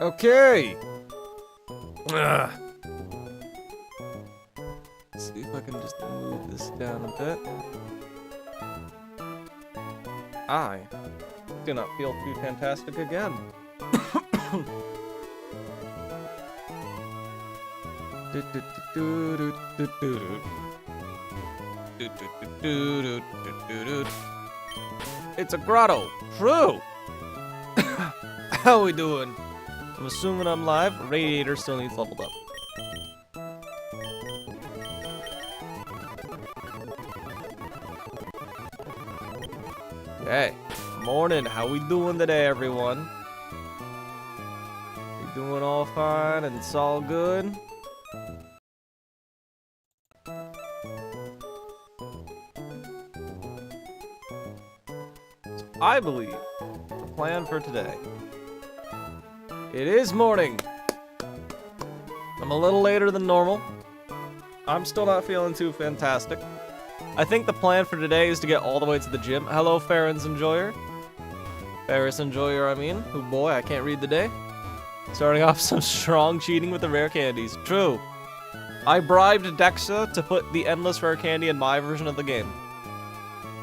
Okay. Ugh. Let's see if I can just move this down a bit. I do not feel too fantastic again. It's a grotto. True. How we doing? I'm assuming I'm live. Radiator still needs leveled up. Hey, morning. How we doing today, everyone? We doing all fine and it's all good? So I believe the plan for today. It is morning. I'm a little later than normal. I'm still not feeling too fantastic. I think the plan for today is to get all the way to the gym. Hello, Farron's Enjoyer. Ferris Enjoyer, I mean. Oh boy, I can't read the day. Starting off some strong cheating with the rare candies. True. I bribed Dexa to put the endless rare candy in my version of the game.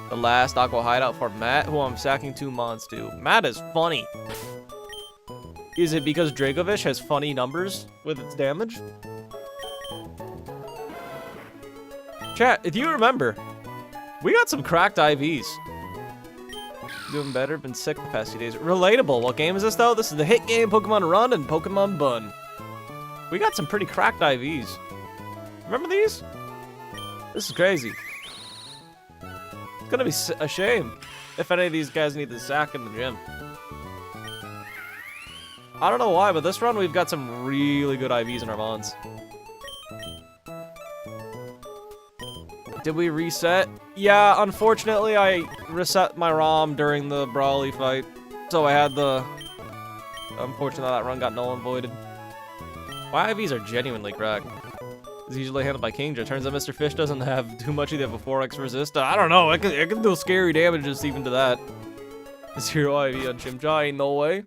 The last Aqua hideout for Matt, who I'm sacking 2 mons to. Matt is funny. Is it because Dracovish has funny numbers with its damage? Chat, if you remember, we got some cracked IVs. Doing better, been sick the past few days. Relatable. What game is this, though? This is the hit game Pokemon Run and Pokemon Bun. We got some pretty cracked IVs. Remember these? This is crazy. It's gonna be a shame if any of these guys need the sack in the gym. I don't know why, but this run we've got some really good IVs in our mons. Did we reset? Yeah, unfortunately I reset my ROM during the Brawly fight. So I had the... Unfortunately that run got null and voided. My IVs are genuinely cracked. It's usually handled by Kingdra. Turns out Mr. Fish doesn't have too much of a 4x resist. I don't know, it can do scary damages even to that. 0 IV on Chimchar, ain't no way.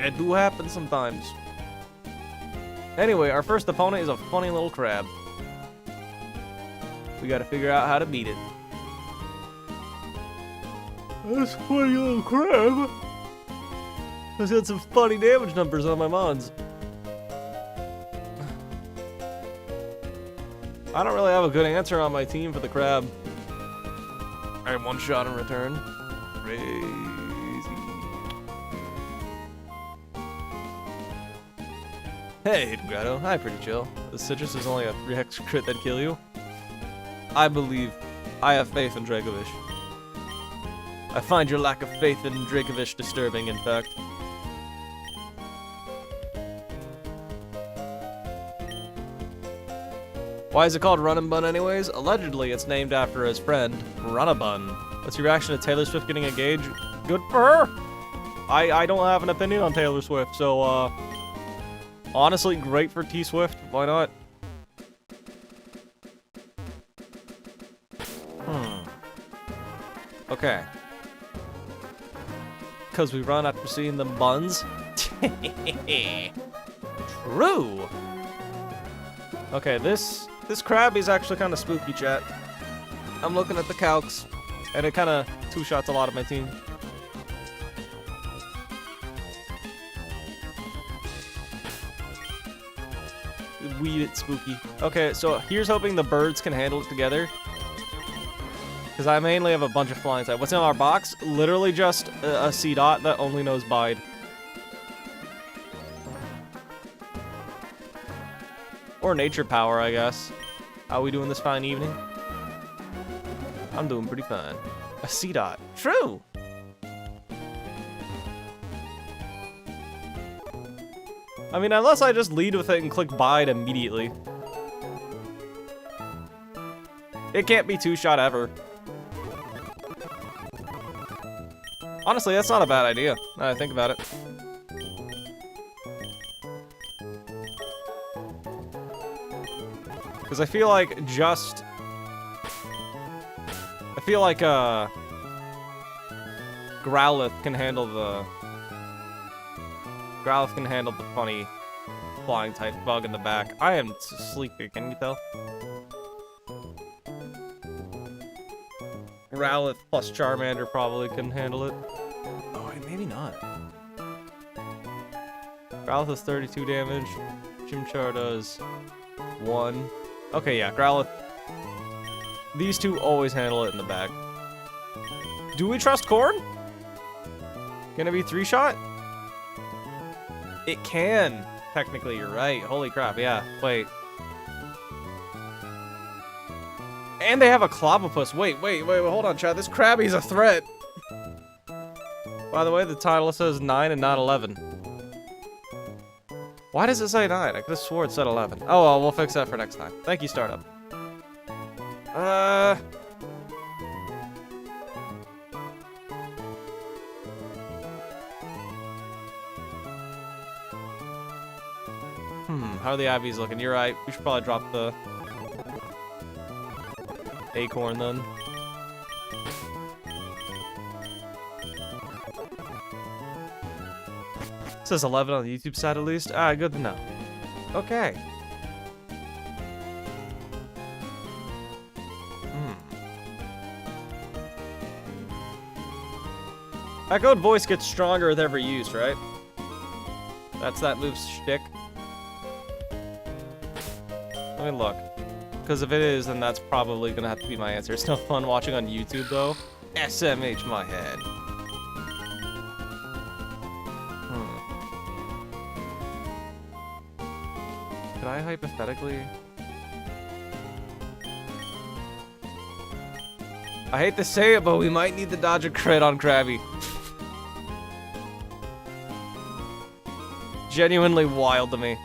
It do happen sometimes. Anyway, our first opponent is a funny little crab. We gotta figure out how to beat it. This funny little crab has got some funny damage numbers on my mons. I don't really have a good answer on my team for the crab. Alright, 1 shot in return. Crazy. Hey, Grotto. Hi, pretty chill. The citrus is only a 3x crit that'd kill you. I believe. I have faith in Dracovish. I find your lack of faith in Dracovish disturbing, in fact. Why is it called Run and Bun anyways? Allegedly, it's named after his friend, Run-a-Bun. What's your reaction to Taylor Swift getting engaged? Good for her! I don't have an opinion on Taylor Swift, so, honestly, great for T-Swift. Why not? Okay. Because we run after seeing them buns? True! Okay, this crab is actually kind of spooky, chat. I'm looking at the calcs, and it kind of two-shots a lot of my team. Weed it spooky. Okay, so here's hoping the birds can handle it together. Because I mainly have a bunch of flying type. What's in our box? Literally just a C-Dot that only knows Bide. Or Nature Power, I guess. How we doing this fine evening? I'm doing pretty fine. A C-Dot. True! I mean, unless I just lead with it and click Bide immediately. It can't be 2-shot ever. Honestly, that's not a bad idea, now that I think about it. Because I feel like Growlithe can handle the... Growlithe can handle the funny flying type bug in the back. I am sleepy, can you tell? Growlithe plus Charmander probably can handle it. Oh, wait, maybe not. Growlithe has 32 damage. Chimchar does 1. Okay, yeah, Growlithe. These two always handle it in the back. Do we trust Corn? Can it be 3-shot? It can. Technically, you're right. Holy crap, yeah. Wait. And they have a Clobbopus. Wait, hold on, chat. This Krabby's a threat. By the way, the title says 9 and not 11. Why does it say 9? I could have swore it said 11. Oh, well, we'll fix that for next time. Thank you, Startup. How are the IVs looking? You're right. We should probably drop the acorn then. It says 11 on the YouTube side at least. Ah, good to know. Okay. Echoed voice gets stronger with every use, right? That's that move's shtick. Let me look. Because if it is, then that's probably gonna have to be my answer. It's no fun watching on YouTube, though. SMH my head. Could I hypothetically... I hate to say it, but we might need to dodge a crit on Krabby. Genuinely wild to me.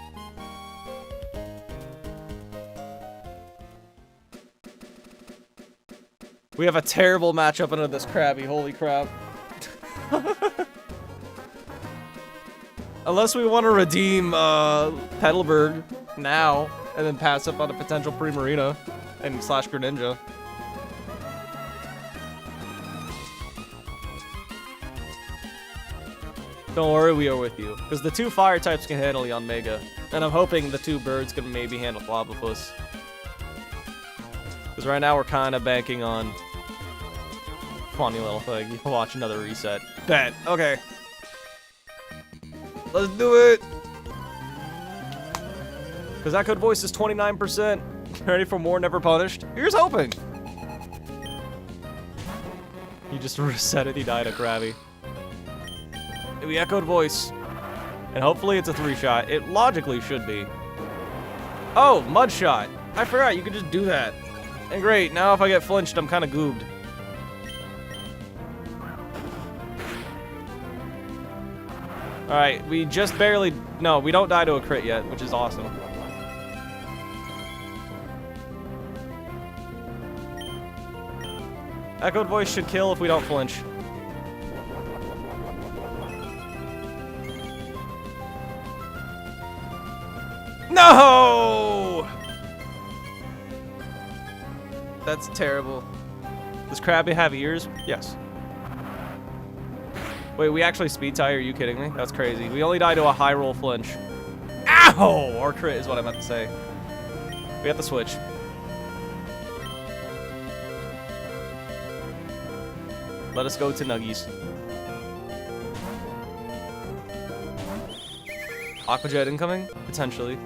We have a terrible matchup under this Krabby, holy crap. Unless we want to redeem Petalburg now, and then pass up on a potential Primarina and slash Greninja. Don't worry, we are with you. Because the 2 fire types can handle Yanmega. And I'm hoping the 2 birds can maybe handle Clobbopus. Because right now we're kind of banking on... Funny little thing. You can watch another reset. Bet. Okay. Let's do it! Because that code voice is 29%. Ready for more Never Punished? Here's hoping! He just reset it, he died a Krabby. We echoed voice. And hopefully it's a 3-shot. It logically should be. Oh, mud shot. I forgot you could just do that. And great, now if I get flinched, I'm kind of goobed. Alright, we just barely... No, we don't die to a crit yet, which is awesome. Echoed voice should kill if we don't flinch. No! That's terrible. Does Krabby have ears? Yes. Wait, we actually speed tie? Are you kidding me? That's crazy. We only die to a high roll flinch. Ow! Or crit is what I meant to say. We have to switch. Let us go to Nuggies. Aqua Jet incoming? Potentially.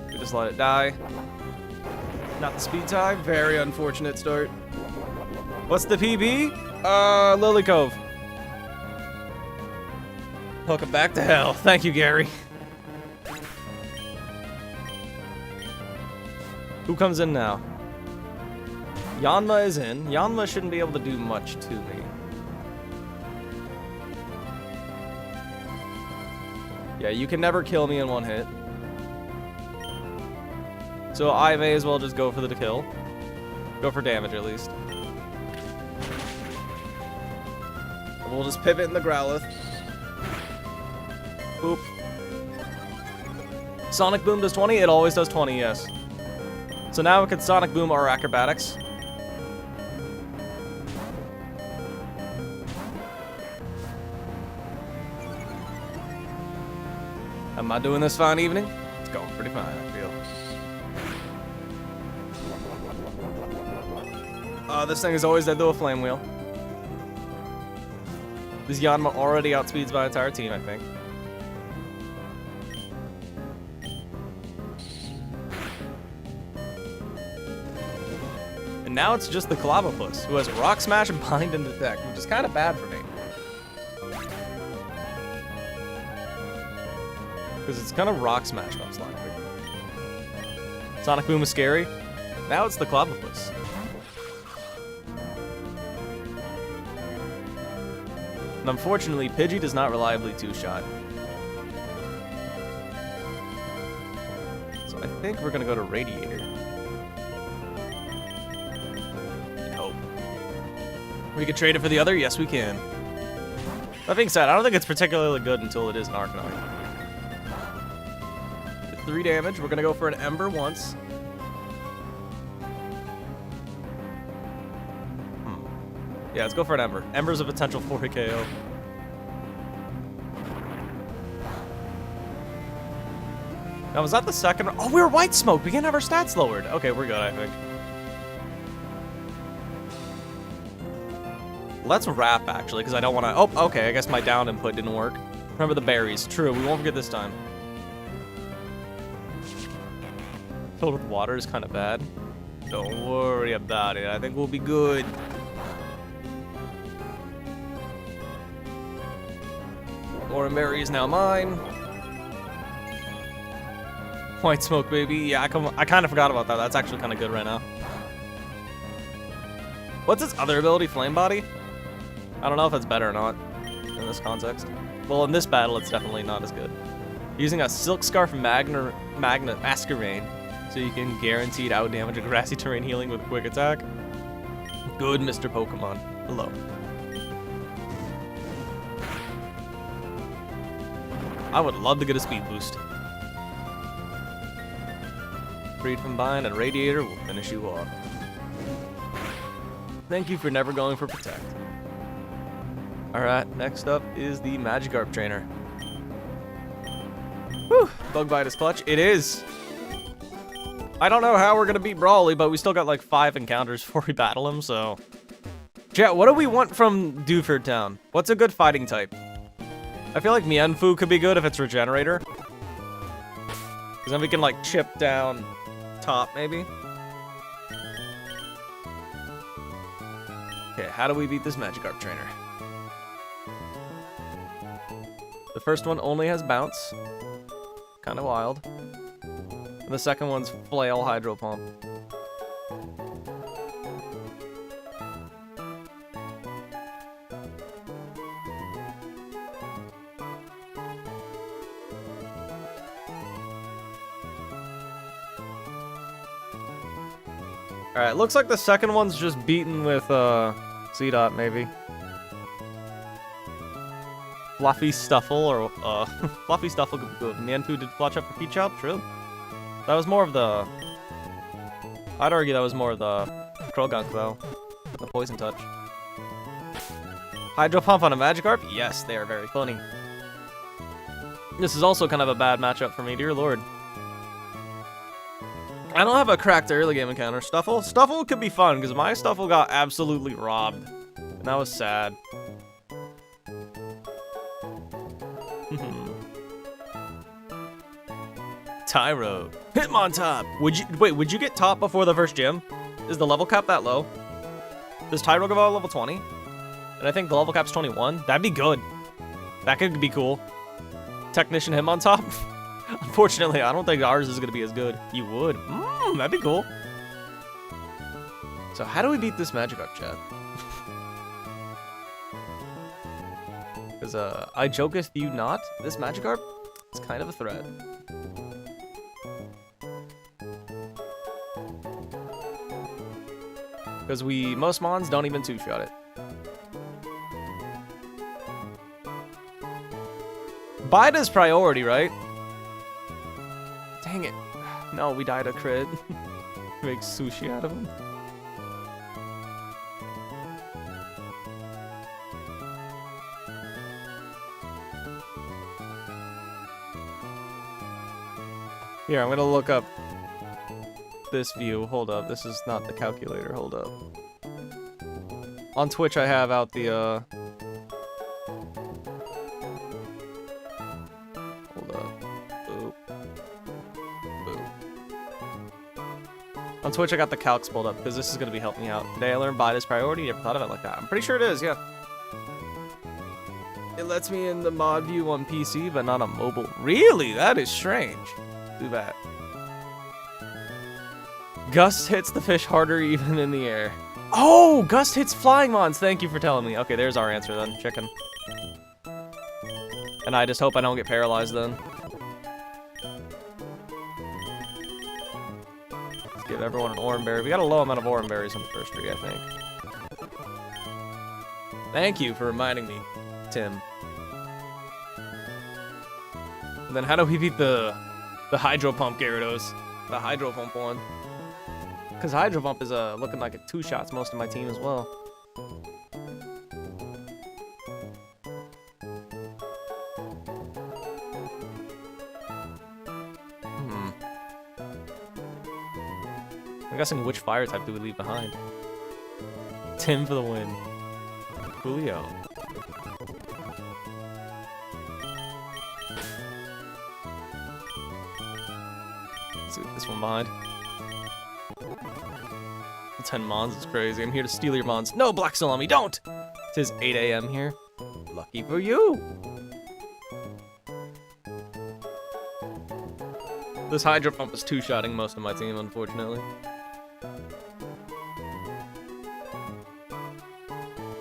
We just let it die. Not the speed tie. Very unfortunate start. What's the PB? Lily Cove. Welcome back to hell. Thank you, Gary. Who comes in now? Yanma is in. Yanma shouldn't be able to do much to me. Yeah, you can never kill me in one hit. So I may as well just go for the kill. Go for damage at least. And we'll just pivot in the Growlithe. Boop. Sonic Boom does 20? It always does 20, yes. So now we can Sonic Boom our acrobatics. Am I doing this fine evening? It's going pretty fine, I feel. This thing is always dead to a flame wheel. This Yanma already outspeeds my entire team, I think. And now it's just the Clavopus, who has Rock Smash and Bind and Detect, which is kind of bad for me. Because it's kind of Rock Smash most likely. Sonic Boom is scary. Now it's the Clavopus. And unfortunately, Pidgey does not reliably two-shot. So I think we're gonna go to Radiator. And hope. We can trade it for the other? Yes, we can. That being said, I don't think it's particularly good until it is an Arcanine. 3 damage. We're gonna go for an Ember once. Yeah, let's go for an Ember. Ember's a potential 4 KO. Now, was that the second? Oh, we were White Smoke. We can't have our stats lowered. Okay, we're good, I think. Let's Wrap, actually, because I don't want to... Oh, okay, I guess my down input didn't work. Remember the berries. True, we won't forget this time. Filled with water is kind of bad. Don't worry about it. I think we'll be good. Oran Berry is now mine. White Smoke, baby. Yeah, I kind of forgot about that. That's actually kind of good right now. What's its other ability? Flame Body? I don't know if it's better or not in this context. Well, in this battle, it's definitely not as good. Using a Silk Scarf Masquerain, so you can guaranteed outdamage a grassy terrain healing with a quick attack. Good, Mr. Pokemon. Hello. I would love to get a speed boost. Freed from Bind and Radiator will finish you off. Thank you for never going for Protect. Alright, next up is the Magikarp trainer. Whew, Bug Bite is clutch. It is! I don't know how we're gonna beat Brawly, but we still got like 5 encounters before we battle him, so... Chat, what do we want from Dofford Town? What's a good fighting type? I feel like Mienfoo could be good if it's Regenerator. Because then we can, like, chip down top, maybe. Okay, how do we beat this Magikarp trainer? The first one only has Bounce. Kind of wild. And the second one's Flail Hydro Pump. Alright, looks like the second one's just beaten with, C-Dot, maybe. Fluffy Stuffle, or, Fluffy Stuffle could be good. Mienfoo did clutch up for Pchal, true. That was more of the... I'd argue that was more of the Krogunk, though. The Poison Touch. Hydro Pump on a Magikarp? Yes, they are very funny. This is also kind of a bad matchup for me, dear lord. I don't have a cracked early game encounter. Stuffle? Stuffle could be fun, because my Stuffle got absolutely robbed. And that was sad. Tyro. Hitmontop! Would you get top before the first gym? Is the level cap that low? Does Tyro go out level 20? And I think the level cap's 21? That'd be good. That could be cool. Technician Hitmontop? Unfortunately, I don't think ours is going to be as good. You would. That'd be cool. So how do we beat this Magikarp, chat? Because, I joketh you not, this Magikarp is kind of a threat. Because most mons don't even two-shot it. Bite is priority, right? no, we died a crit. Make sushi out of him. Here, I'm gonna look up this view. Hold up, this is not the calculator. Hold up. On Twitch, I have out the, hold up. Boop. Boop. On Twitch, I got the calcs pulled up, because this is gonna be helping me out. Today I learned bide is priority. Never thought of it like that. I'm pretty sure it is, yeah. It lets me in the mod view on PC, but not on mobile. Really? That is strange. Do that. Gust hits the fish harder even in the air. Oh, Gust hits flying mons. Thank you for telling me. Okay, there's our answer then. Chicken. And I just hope I don't get paralyzed then. Let's give everyone an oranberry. We got a low amount of oranberries on the first tree, I think. Thank you for reminding me, Tim. And then how do we beat the Hydro Pump Gyarados? The Hydro Pump one. Because Hydro Pump is looking like it two-shots most of my team as well. I'm guessing which fire type do we leave behind? Tim for the win. Julio. Let's leave this one behind. 10 mons is crazy. I'm here to steal your mons. No, Black Salami, don't! It says 8 a.m. here. Lucky for you! This Hydro Pump is two-shotting most of my team, unfortunately.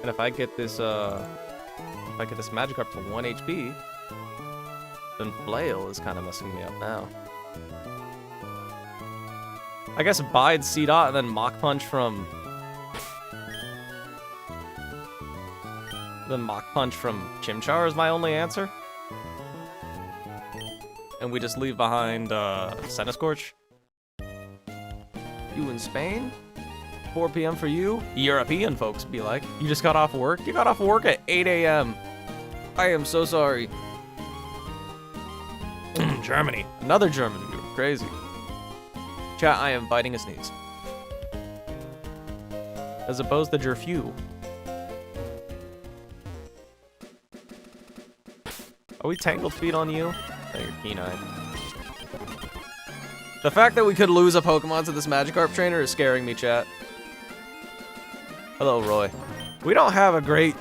And if I get this, Magikarp to 1 HP, then Flail is kind of messing me up now. I guess Bide, C-Dot, and then Mach Punch from... Then Mach Punch from Chimchar is my only answer. And we just leave behind, Centiskorch. You in Spain? 4 p.m. for you? European folks be like. You just got off work? You got off work at 8 a.m. I am so sorry. Germany. Another German. You're crazy. Chat, I am biting a sneeze. As opposed to Jerfew. Are we Tangled Feet on you? Oh, you're Kenine. The fact that we could lose a Pokemon to this Magikarp trainer is scaring me, chat. Hello, Roy. We don't have a great...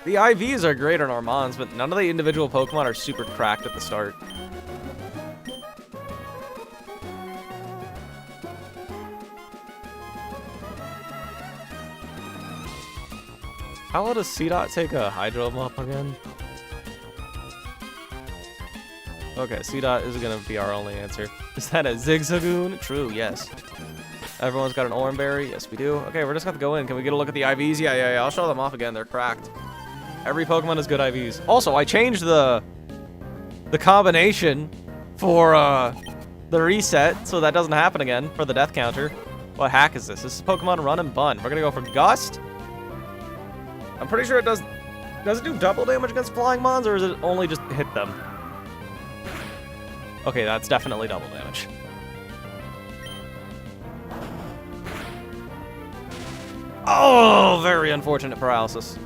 The IVs are great on our Mons, but none of the individual Pokemon are super cracked at the start. How does C-Dot take a Hydro up again? Okay, C-Dot is gonna be our only answer. Is that a Zigzagoon? True, yes. Everyone's got an Oranberry? Yes, we do. Okay, we're just gonna go in. Can we get a look at the IVs? Yeah. I'll show them off again. They're cracked. Every Pokemon has good IVs. Also, I changed the combination for the reset, so that doesn't happen again for the death counter. What hack is this? This is Pokemon Run and Bun. We're gonna go for Gust. I'm pretty sure it does it do double damage against flying mons, or is it only just hit them? Okay, that's definitely double damage. Oh, very unfortunate paralysis.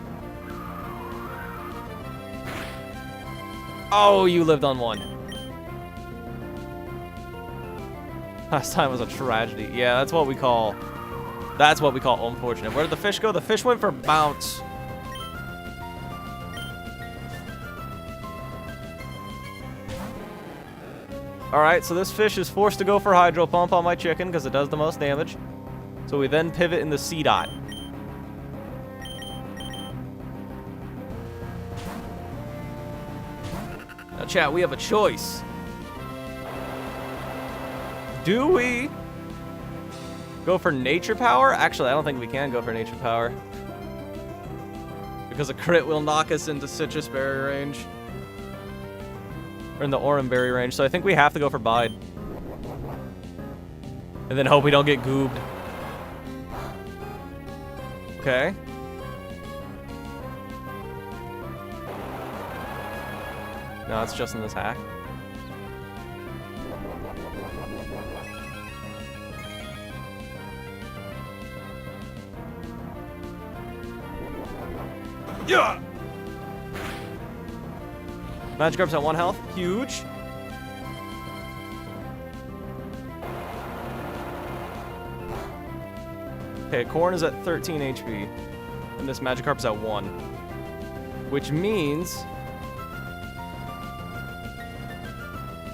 Oh, you lived on one. Last time was a tragedy. Yeah, that's what we call unfortunate. Where did the fish go? The fish went for bounce. Alright, so this fish is forced to go for Hydro Pump on my chicken because it does the most damage. So we then pivot in the C-Dot. Now, chat, we have a choice. Do we go for Nature Power? Actually, I don't think we can go for Nature Power. Because a crit will knock us into Citrus Berry range. Or in the Oranberry range, so I think we have to go for Bide. And then hope we don't get goobed. Okay. No, it's just in this hack. Yeah! Magikarp's at 1 health. Huge. Okay, Corn is at 13 HP. And this Magikarp's at 1. Which means...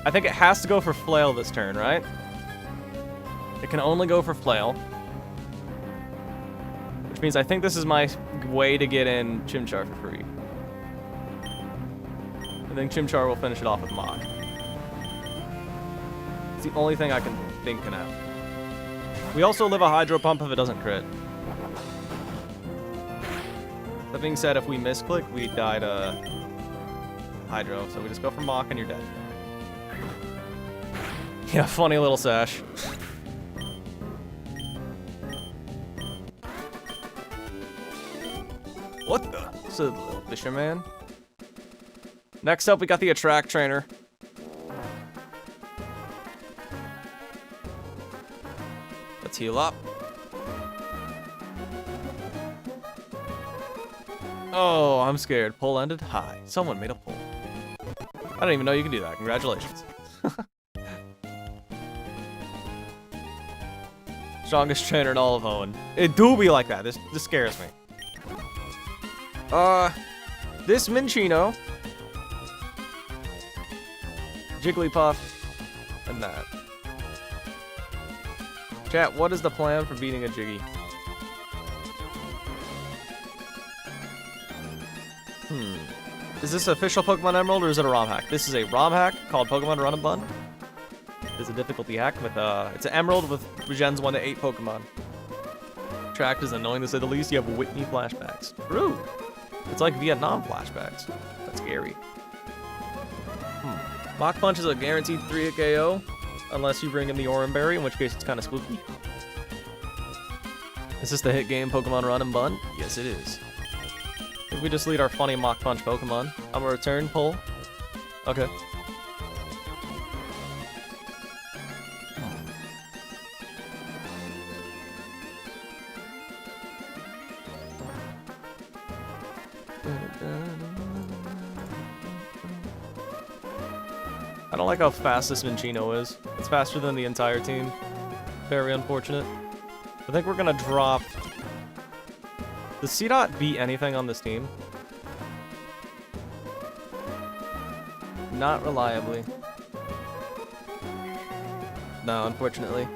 I think it has to go for Flail this turn, right? It can only go for Flail. Which means I think this is my way to get in Chimchar for free. I think Chimchar will finish it off with Mach. It's the only thing I can think can happen. We also live a Hydro Pump if it doesn't crit. That being said, if we misclick, we die to Hydro. So we just go for Mach and you're dead. Yeah, funny little sash. What the? This is a little fisherman. Next up, we got the Attract Trainer. Let's heal up. Oh, I'm scared. Pull ended? Hi. Someone made a pull. I don't even know you can do that. Congratulations. Strongest trainer in all of Hoenn. It do be like that. This scares me. This Minccino, Jigglypuff, and that. Chat, what is the plan for beating a Jiggy? Is this official Pokemon Emerald or is it a ROM hack? This is a ROM hack called Pokemon Run and Bun. It's a difficulty hack with it's an Emerald with Gens 1 to 8 Pokemon. Tract is annoying to say the least. You have Whitney flashbacks. True. It's like Vietnam flashbacks. That's scary. Mach Punch is a guaranteed 3-hit KO, unless you bring in the Oranberry, in which case it's kind of spooky. Is this the hit game Pokemon Run and Bun? Yes, it is. If we just lead our funny Mach Punch Pokemon, I'm gonna return pull. Okay. I don't like how fast this Minccino is. It's faster than the entire team. Very unfortunate. I think we're gonna drop... Does C-Dot beat anything on this team? Not reliably. No, unfortunately.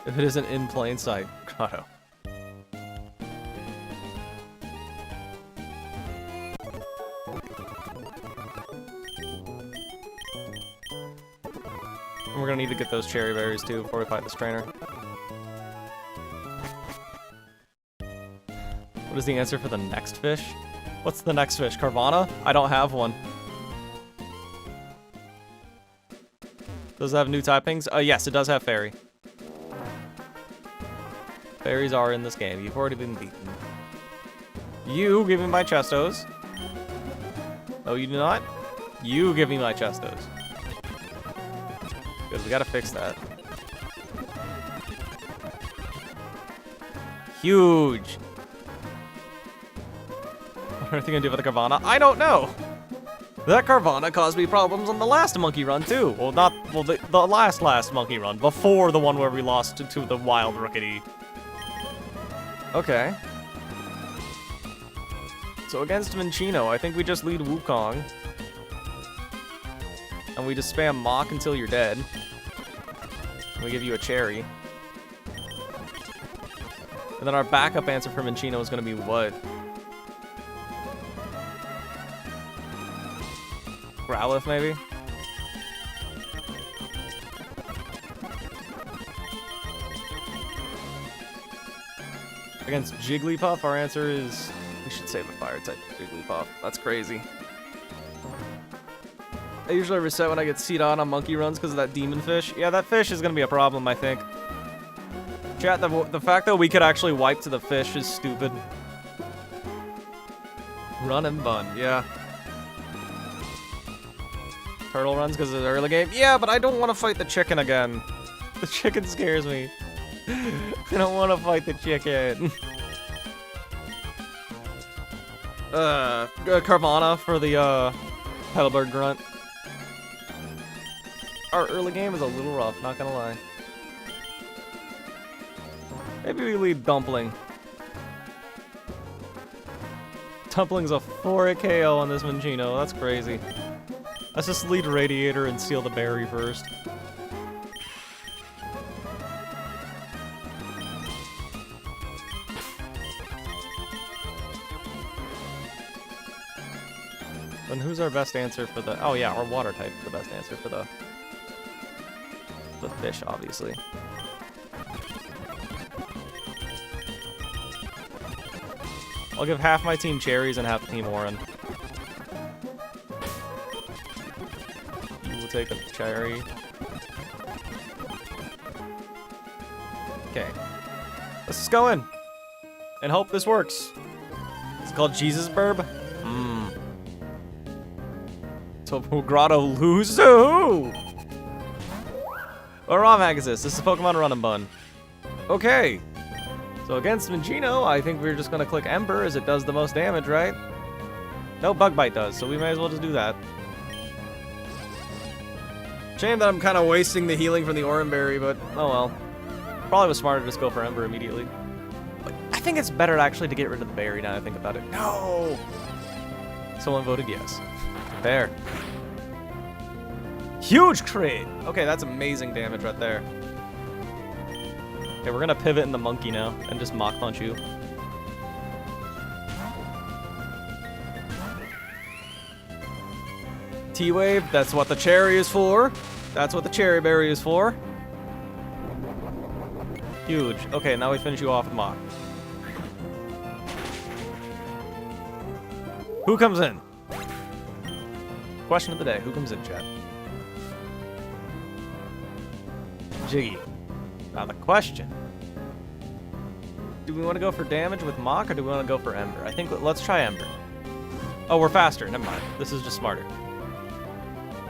If it isn't in plain sight, Grotto. And we're gonna need to get those cherry berries too before we fight this trainer. What is the answer for the next fish? What's the next fish? Carvana? I don't have one. Does it have new typings? Yes, it does have fairy. Fairies are in this game. You've already been beaten. You give me my Chestos. No, you do not. You give me my Chestos. Good, we gotta fix that. Huge. What are you gonna do with the Carvana? I don't know. That Carvana caused me problems on the last monkey run too. Well, not the last monkey run before the one where we lost to the wild Rookity. Okay. So against Minccino, I think we just lead Wukong. And we just spam Mach until you're dead. And we give you a cherry. And then our backup answer for Minccino is going to be what? Growlithe, maybe? Against Jigglypuff, our answer is... We should save a fire-type Jigglypuff. That's crazy. I usually reset when I get C-Dot on monkey runs because of that demon fish. Yeah, that fish is going to be a problem, I think. Chat, the fact that we could actually wipe to the fish is stupid. Run and bun, yeah. Turtle runs because of the early game? Yeah, but I don't want to fight the chicken again. The chicken scares me. I don't want to fight the chicken. Carvana for the Heidelberg Grunt. Our early game is a little rough, not gonna lie. Maybe we lead Dumpling. Dumpling's a 4 KO on this Minccino, that's crazy. Let's just lead Radiator and steal the berry first. Then who's our best answer for the... Oh yeah, our water type is the best answer for the fish, obviously. I'll give half my team cherries and half the team Oran. You will take a cherry. Okay. Let's just go in. And hope this works. It's called Jesus Burb. So Grotto lose. What ROM hack is this? This is Pokemon Run and Bun. Okay. So against Minccino, I think we're just gonna click Ember as it does the most damage, right? No, Bug Bite does, so we may as well just do that. Shame that I'm kind of wasting the healing from the Oran Berry, but oh well. Probably was smarter to just go for Ember immediately. But I think it's better actually to get rid of the berry now that I think about it. No! Someone voted yes. There. Huge crit! Okay, that's amazing damage right there. Okay, we're gonna pivot in the monkey now and just Mach Punch you. T-Wave, that's what the cherry is for. That's what the cherry berry is for. Huge. Okay, now we finish you off with Mach. Who comes in? Question of the day. Who comes in, chat? Jiggy. Now the question. Do we want to go for damage with Mach or do we want to go for Ember? I think let's try Ember. Oh, we're faster. Never mind. This is just smarter.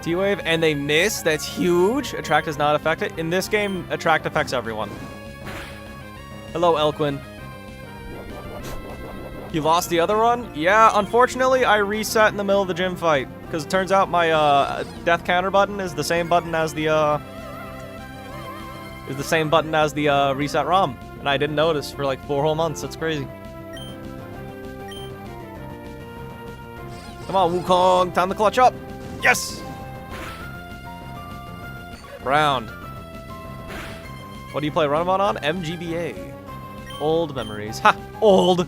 T-Wave, and they miss. That's huge. Attract is not affected. In this game, Attract affects everyone. Hello, Elquin. You lost the other one? Yeah, unfortunately, I reset in the middle of the gym fight. Because it turns out my death counter button is the same button as the reset ROM. And I didn't notice for like 4 whole months. That's crazy. Come on, Wukong. Time to clutch up. Yes! Round. What do you play Runabout on? MGBA. Old memories. Ha! Old!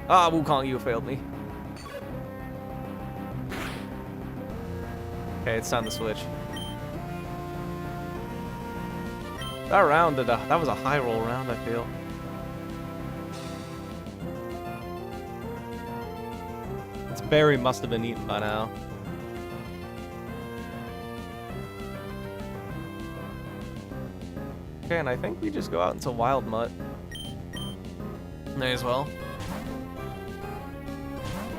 Ah, Wukong, you failed me. Okay, it's time to switch. That round, that was a high roll round, I feel. Its berry must have been eaten by now. Okay, and I think we just go out into Wild Mutt. May as well.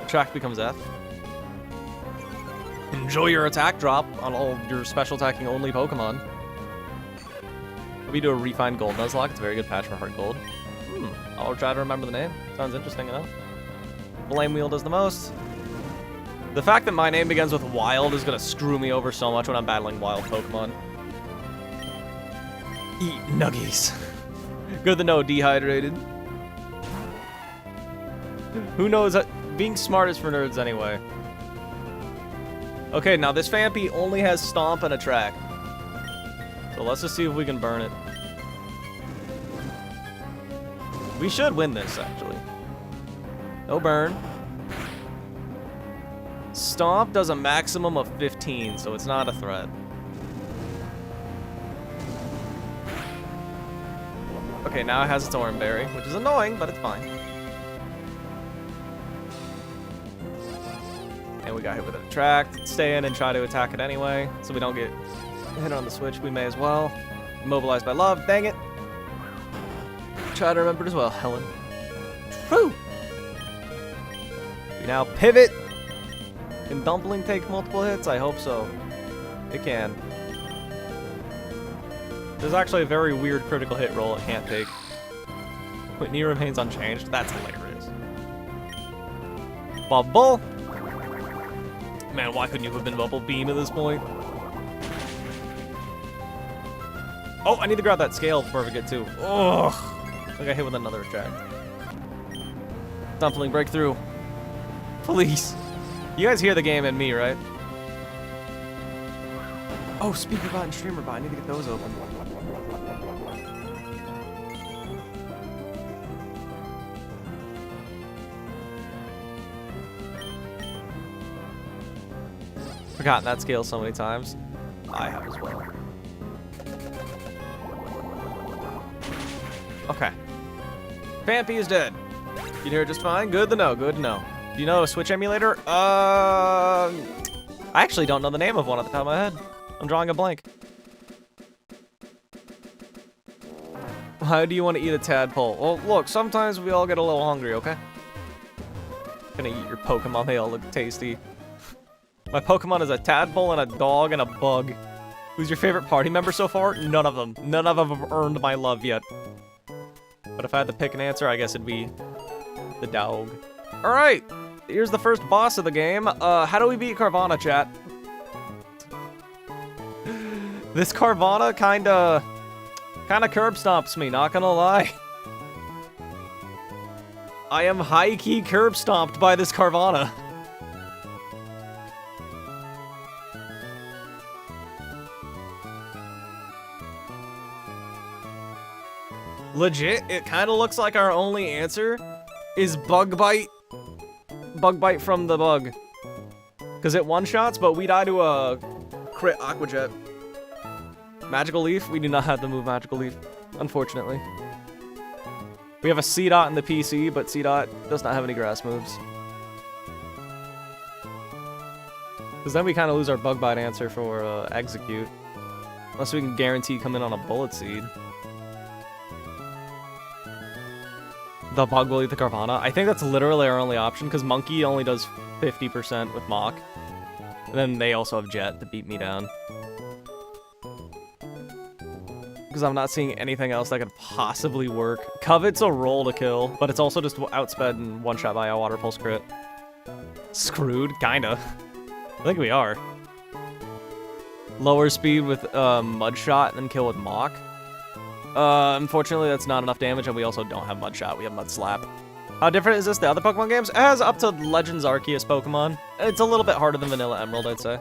Track becomes F. Enjoy your attack drop on all your special attacking only Pokemon. We do a refined Gold Nuzlocke. It's a very good patch for Heart Gold. I'll try to remember the name. Sounds interesting enough. Flame Wheel does the most. The fact that my name begins with Wild is gonna screw me over so much when I'm battling wild Pokemon. Eat nuggies. Good to know, dehydrated. Who knows? Being smart is for nerds anyway. Okay, now this Phanpy only has Stomp and Attract. So let's just see if we can burn it. We should win this, actually. No burn. Stomp does a maximum of 15, so it's not a threat. Okay, now it has its Oran Berry, which is annoying, but it's fine. And we got hit with an Attract. Stay in and try to attack it anyway, so we don't get hit on the switch. We may as well. Mobilized by love. Dang it. Try to remember it as well, Helen. Woo! We now pivot. Can Dumpling take multiple hits? I hope so. It can. There's actually a very weird critical hit roll it can't take. Whitney remains unchanged. That's hilarious. Bubble. Man, why couldn't you have been Bubble Beam at this point? Oh, I need to grab that scale before we get to. Ugh. I got hit with another attack. Dumpling breakthrough. Please. You guys hear the game and me, right? Oh, speaker bot and streamer bot. I need to get those open. Forgotten that scale so many times. I have as well. Okay. Vampy is dead. You hear it just fine? Good to know, good to know. Do you know a Switch emulator? I actually don't know the name of one at the top of my head. I'm drawing a blank. How do you want to eat a tadpole? Well, look, sometimes we all get a little hungry, okay? Gonna eat your Pokemon, they all look tasty. My Pokemon is a tadpole and a dog and a bug. Who's your favorite party member so far? None of them. None of them have earned my love yet. But if I had to pick an answer, I guess it'd be the dog. Alright, here's the first boss of the game. How do we beat Carvana, chat? This Carvana kinda curb stomps me, not gonna lie. I am high-key curb stomped by this Carvana. Legit, it kind of looks like our only answer is Bug Bite. Bug Bite from the bug. Because it one-shots, but we die to a crit Aqua Jet. Magical Leaf? We do not have the move Magical Leaf, unfortunately. We have a C-Dot in the PC, but C-Dot does not have any grass moves. Because then we kind of lose our Bug Bite answer for Execute. Unless we can guarantee come in on a Bullet Seed. The bug will eat the Carvana. I think that's literally our only option, because Monkey only does 50% with Mach. And then they also have Jet to beat me down. Because I'm not seeing anything else that could possibly work. Covet's a roll to kill, but it's also just outsped and one-shot by a Water Pulse crit. Screwed? Kinda. I think we are. Lower speed with Mud Shot and then kill with Mach. Unfortunately, that's not enough damage, and we also don't have Mud Shot. We have Mud Slap. How different is this to other Pokemon games? It has up to Legends Arceus Pokemon. It's a little bit harder than Vanilla Emerald, I'd say.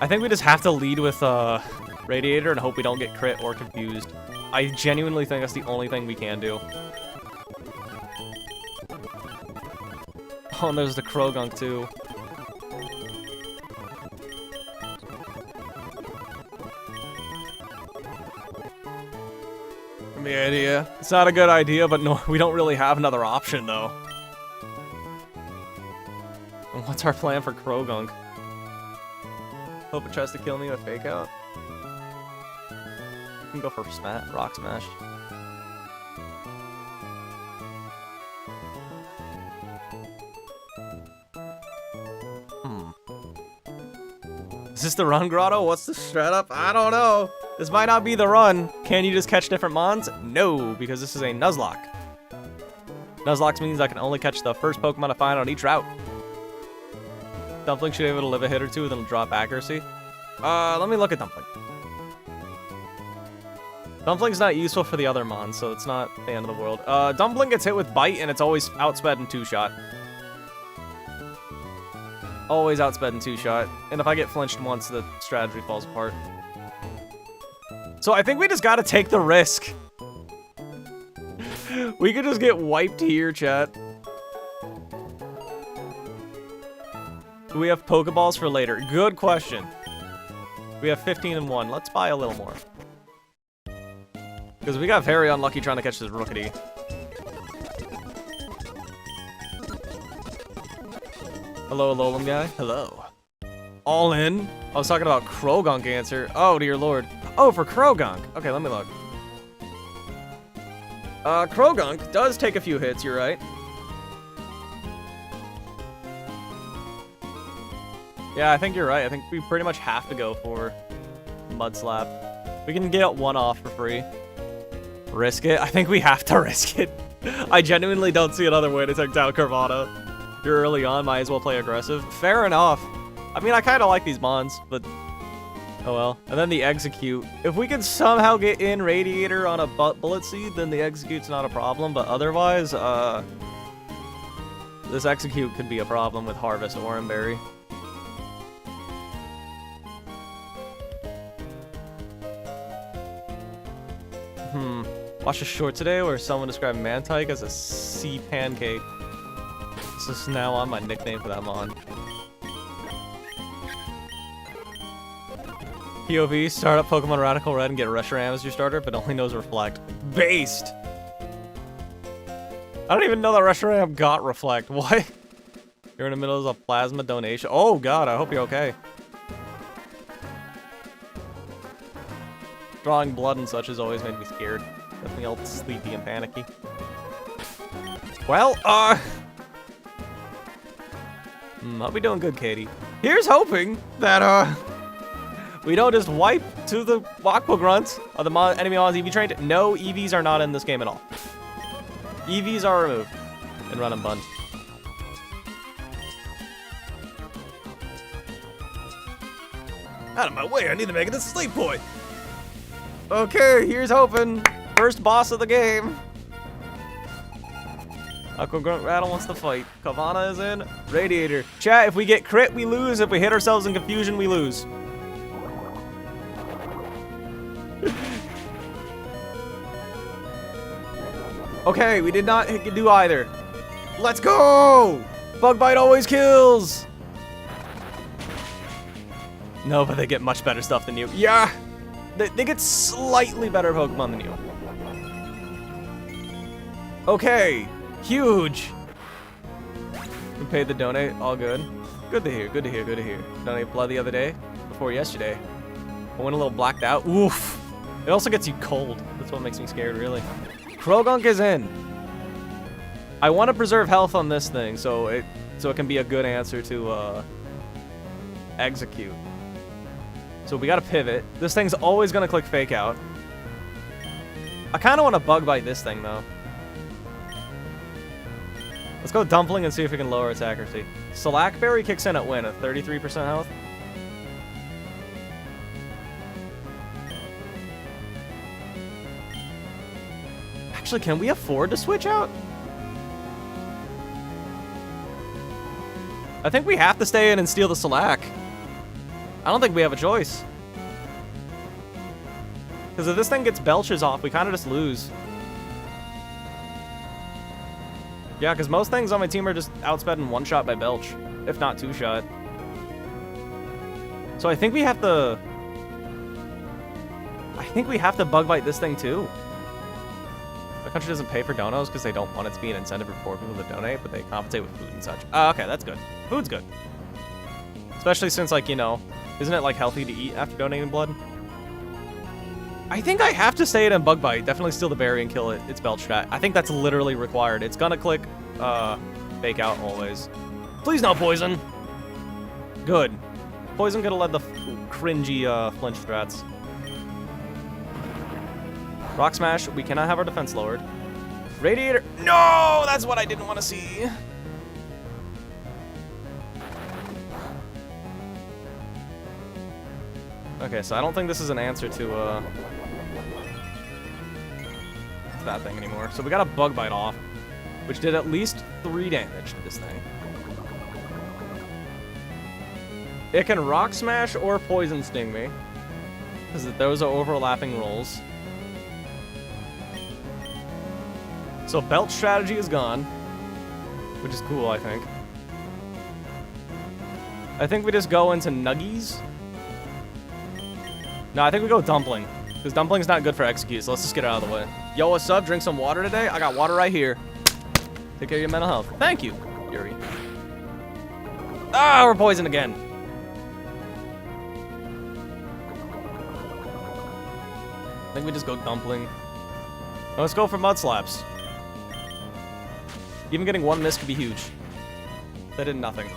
I think we just have to lead with Radiator and hope we don't get crit or confused. I genuinely think that's the only thing we can do. Oh, and there's the Krogunk, too. The idea. It's not a good idea, but no, we don't really have another option, though. And what's our plan for Krogunk? Hope it tries to kill me with Fake Out. We can go for Rock Smash. Is this the run, Grotto? What's the strat up? I don't know. This might not be the run. Can you just catch different mons? No, because this is a Nuzlocke. Nuzlocke means I can only catch the first Pokemon I find on each route. Dumpling should be able to live a hit or two, then drop accuracy. Let me look at Dumpling. Dumpling's not useful for the other mons, so it's not the end of the world. Dumpling gets hit with Bite, and it's always outsped and two-shot. Always outsped and two-shot. And if I get flinched once, the strategy falls apart. So I think we just gotta take the risk. We could just get wiped here, chat. Do we have Pokeballs for later? Good question. We have 15 and 1. Let's buy a little more. Because we got very unlucky trying to catch this Rookity. Hello, Alolan guy. Hello. All in? I was talking about Krogunk answer. Oh, dear lord. Oh, for Krogunk. Okay, let me look. Krogunk does take a few hits, you're right. Yeah, I think you're right. I think we pretty much have to go for Mud Slap. We can get one off for free. Risk it? I think we have to risk it. I genuinely don't see another way to take down Carvana. If you're early on, might as well play aggressive. Fair enough. I mean, I kind of like these mons, but oh well. And then the Execute. If we can somehow get in Radiator on a Bullet Seed, then the Execute's not a problem. But otherwise, this Execute could be a problem with Harvest or Berry. Watched a short today where someone described Mantike as a sea pancake. This is now on my nickname for that mon. POV, start up Pokemon Radical Red and get Reshiram as your starter, but only knows Reflect. Based! I don't even know that Reshiram got Reflect. What? You're in the middle of a plasma donation. Oh god, I hope you're okay. Drawing blood and such has always made me scared. Definitely all sleepy and panicky. Well, I'll be doing good, Katie. Here's hoping that, we don't just wipe to the Aqua Grunts or the enemy mons EV trained. No, EVs are not in this game at all. EVs are removed in Run and Bun. Out of my way, I need to make it a Slateport. Okay, here's hoping. First boss of the game. Aqua Grunt Rattle wants to fight. Carvana is in. Radiator. Chat, if we get crit, we lose. If we hit ourselves in confusion, we lose. Okay, we did not do either. Let's go! Bug Bite always kills! No, but they get much better stuff than you. Yeah! They get slightly better Pokemon than you. Okay, huge. We paid the donate, all good. Good to hear, good to hear, good to hear. Donate blood the other day, before yesterday. I went a little blacked out. Oof. It also gets you cold. That's what makes me scared, really. Krogunk is in. I want to preserve health on this thing, so it can be a good answer to Execute. So we gotta pivot. This thing's always gonna click Fake Out. I kind of want to Bug Bite this thing, though. Let's go Dumpling and see if we can lower its accuracy. Slackberry kicks in at when? At 33% health? Actually, can we afford to switch out? I think we have to stay in and steal the Slack. I don't think we have a choice. Because if this thing gets Belches off, we kind of just lose. Yeah, because most things on my team are just outsped in one shot by Belch, if not two shot. So I think we have to... Bug Bite this thing too. The country doesn't pay for donos because they don't want it to be an incentive for people to donate, but they compensate with food and such. Okay, that's good. Food's good. Especially since, like, you know, isn't it, like, healthy to eat after donating blood? I think I have to stay it and Bug Bite. Definitely steal the berry and kill it. It's Belch Fat. I think that's literally required. It's gonna click Fake Out always. Please no Poison. Good. Poison could have led the cringy flinch strats. Rock Smash. We cannot have our defense lowered. Radiator. No! That's what I didn't want to see. Okay, so I don't think this is an answer to that thing anymore. So we got a Bug Bite off, which did at least 3 damage to this thing. It can Rock Smash or Poison Sting me, because those are overlapping rolls. So Belch strategy is gone, which is cool, I think. I think we just go into Nuggies. No, I think we go Dumpling, because Dumpling's not good for Execute, so let's just get it out of the way. Yo, what's up? Drink some water today? I got water right here. Take care of your mental health. Thank you, Yuri. Ah, we're poisoned again. think we just go Dumpling. Let's go for Mud Slaps. Even getting one miss could be huge. That did nothing.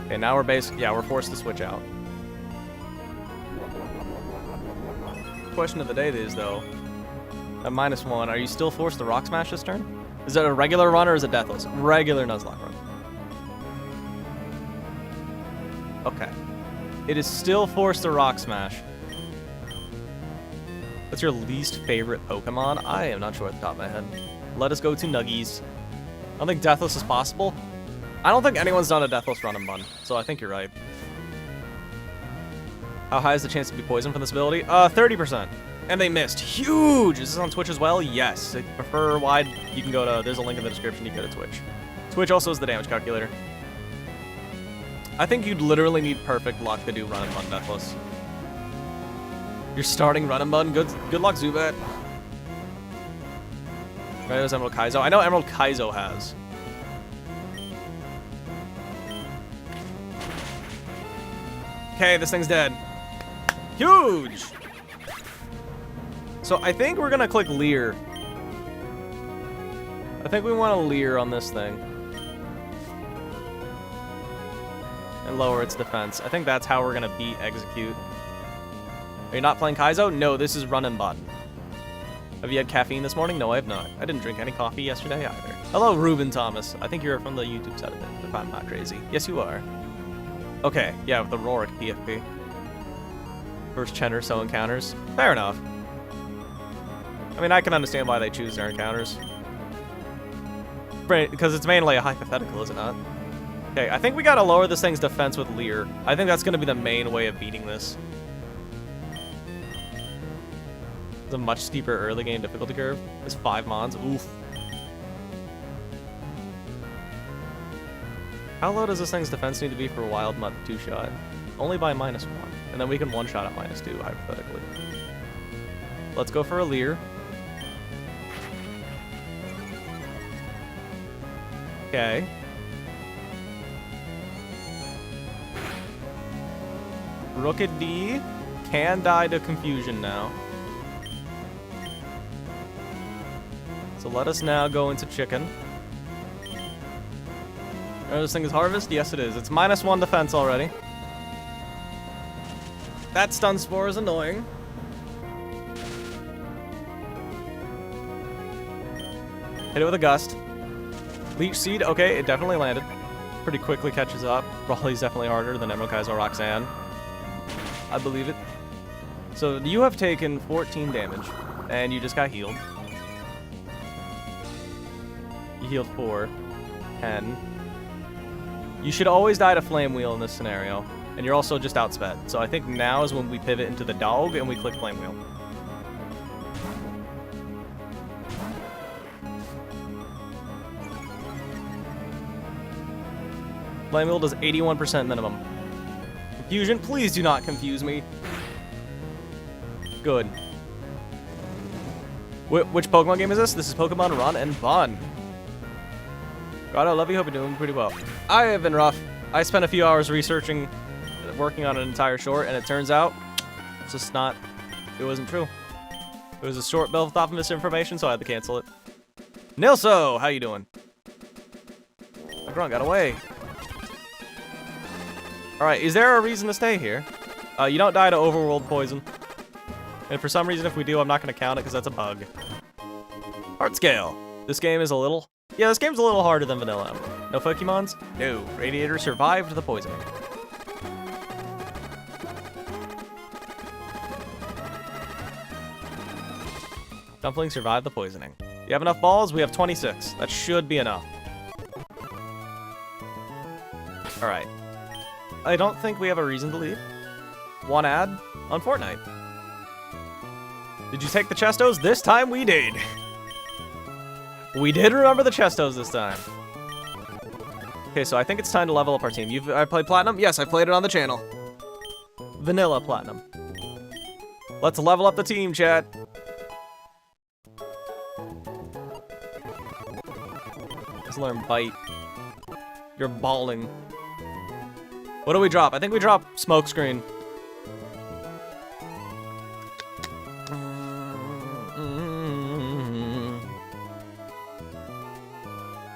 Okay, now we're we're forced to switch out. Question of the day is, though, at -1, are you still forced to Rock Smash this turn? Is it a regular run or is it Deathless? Regular Nuzlocke run. Okay. It is still forced to Rock Smash. What's your least favorite Pokemon? I am not sure at the top of my head. Let us go to Nuggies. I don't think Deathless is possible. I don't think anyone's done a Deathless run and bun, so I think you're right. How high is the chance to be poisoned from this ability? 30%. And they missed. Huge! Is this on Twitch as well? Yes. If you prefer wide, you can go to... There's a link in the description. You can go to Twitch. Twitch also is the damage calculator. I think you'd literally need perfect luck to do run and bun Deathless. You're starting run and bun. Good luck, Zubat. Right, there's Emerald Kaizo. I know Emerald Kaizo has. Okay, this thing's dead. Huge! So I think we're gonna click Leer. I think we want to Leer on this thing. And lower its defense. I think that's how we're gonna beat Execute. Are you not playing Kaizo? No, this is run and bun. Have you had caffeine this morning? No, I have not. I didn't drink any coffee yesterday either. Hello, Ruben Thomas. I think you're from the YouTube side of it, if I'm not crazy. Yes, you are. Okay, yeah, with the Rorik PFP. First Chen or so encounters. Fair enough. I mean, I can understand why they choose their encounters. Because it's mainly a hypothetical, is it not? Okay, I think we gotta lower this thing's defense with Leer. I think that's gonna be the main way of beating this. It's a much steeper early game difficulty curve. It's 5 mons. Oof. How low does this thing's defense need to be for a Wild Mud 2-shot? Only by -1. And then we can 1-shot at -2, hypothetically. Let's go for a Leer. Okay. Rooked D can die to Confusion now. So let us now go into Chicken. Oh, this thing is Harvest? Yes, it is. It's -1 defense already. That Stun Spore is annoying. Hit it with a Gust. Leech Seed, okay, it definitely landed. Pretty quickly catches up. Brawly's definitely harder than Emerald Kaizo Roxanne. I believe it. So you have taken 14 damage, and you just got healed. You healed 4. 10. You should always die to Flame Wheel in this scenario, and you're also just outsped. So I think now is when we pivot into the dog and we click Flame Wheel. Flame Wheel does 81% minimum. Confusion, please do not confuse me. Good. Which Pokemon game is this? This is Pokemon Run and Bun. God, I love you. Hope you're doing pretty well. I have been rough. I spent a few hours researching, working on an entire short, and it turns out it's just not, it wasn't true. It was a short built off of misinformation, so I had to cancel it. Nilso, how you doing? My grunt got away. Alright, is there a reason to stay here? You don't die to Overworld Poison. And for some reason, if we do, I'm not going to count it because that's a bug. Heart Scale. This game is a little... Yeah, this game's a little harder than Vanilla. No Pokemons? No. Radiator survived the poisoning. Dumpling survived the poisoning. You have enough balls? We have 26. That should be enough. Alright. I don't think we have a reason to leave. One ad on Fortnite. Did you take the Chestos? This time we did. We did remember the Chestos this time. Okay, so I think it's time to level up our team. I played Platinum? Yes, I played it on the channel. Vanilla Platinum. Let's level up the team, chat. Let's learn Bite. You're balling. What do we drop? I think we drop Smokescreen.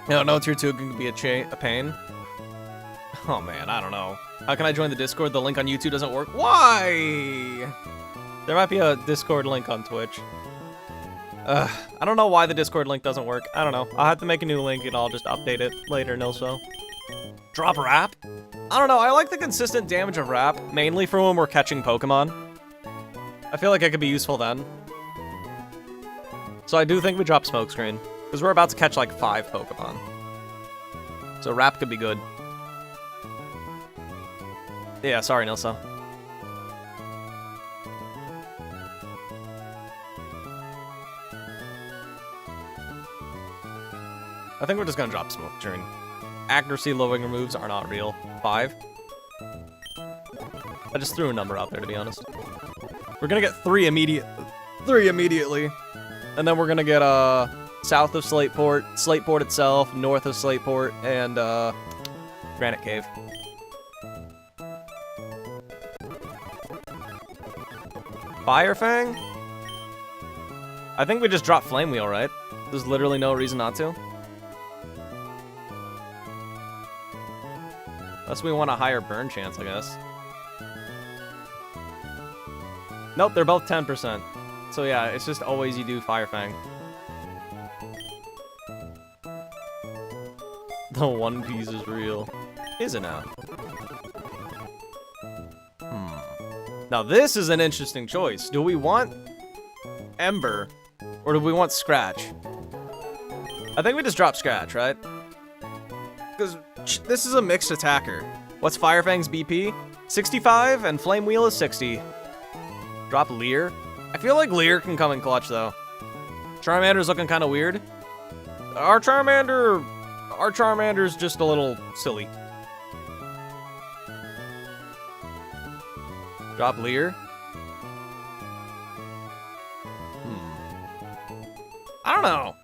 No, tier 2 can be a pain. Oh man, I don't know. How can I join the Discord? The link on YouTube doesn't work. Why? There might be a Discord link on Twitch. I don't know why the Discord link doesn't work. I don't know. I'll have to make a new link and I'll just update it later, no-so. Drop Wrap? I don't know. I like the consistent damage of Wrap, mainly for when we're catching Pokemon. I feel like it could be useful then. So I do think we drop Smokescreen, because we're about to catch like 5 Pokemon. So Wrap could be good. Yeah, sorry, Nilsa. I think we're just gonna drop Smokescreen. Accuracy lowering moves are not real. 5. I just threw a number out there, to be honest. We're gonna get 3 immediately. And then we're gonna get south of Slateport, Slateport itself, north of Slateport, and Granite Cave. Fire Fang? I think we just drop Flame Wheel, right? There's literally no reason not to. Unless we want a higher burn chance, I guess. Nope, they're both 10%. So yeah, it's just always you do Fire Fang. The One Piece is real. Is it now? Now this is an interesting choice. Do we want Ember, or do we want Scratch? I think we just drop Scratch, right? Because this is a mixed attacker. What's Fire Fang's BP? 65, and Flame Wheel is 60. Drop Leer. I feel like Leer can come in clutch, though. Charmander's looking kind of weird. Our Charmander's just a little silly. Drop Leer. I don't know.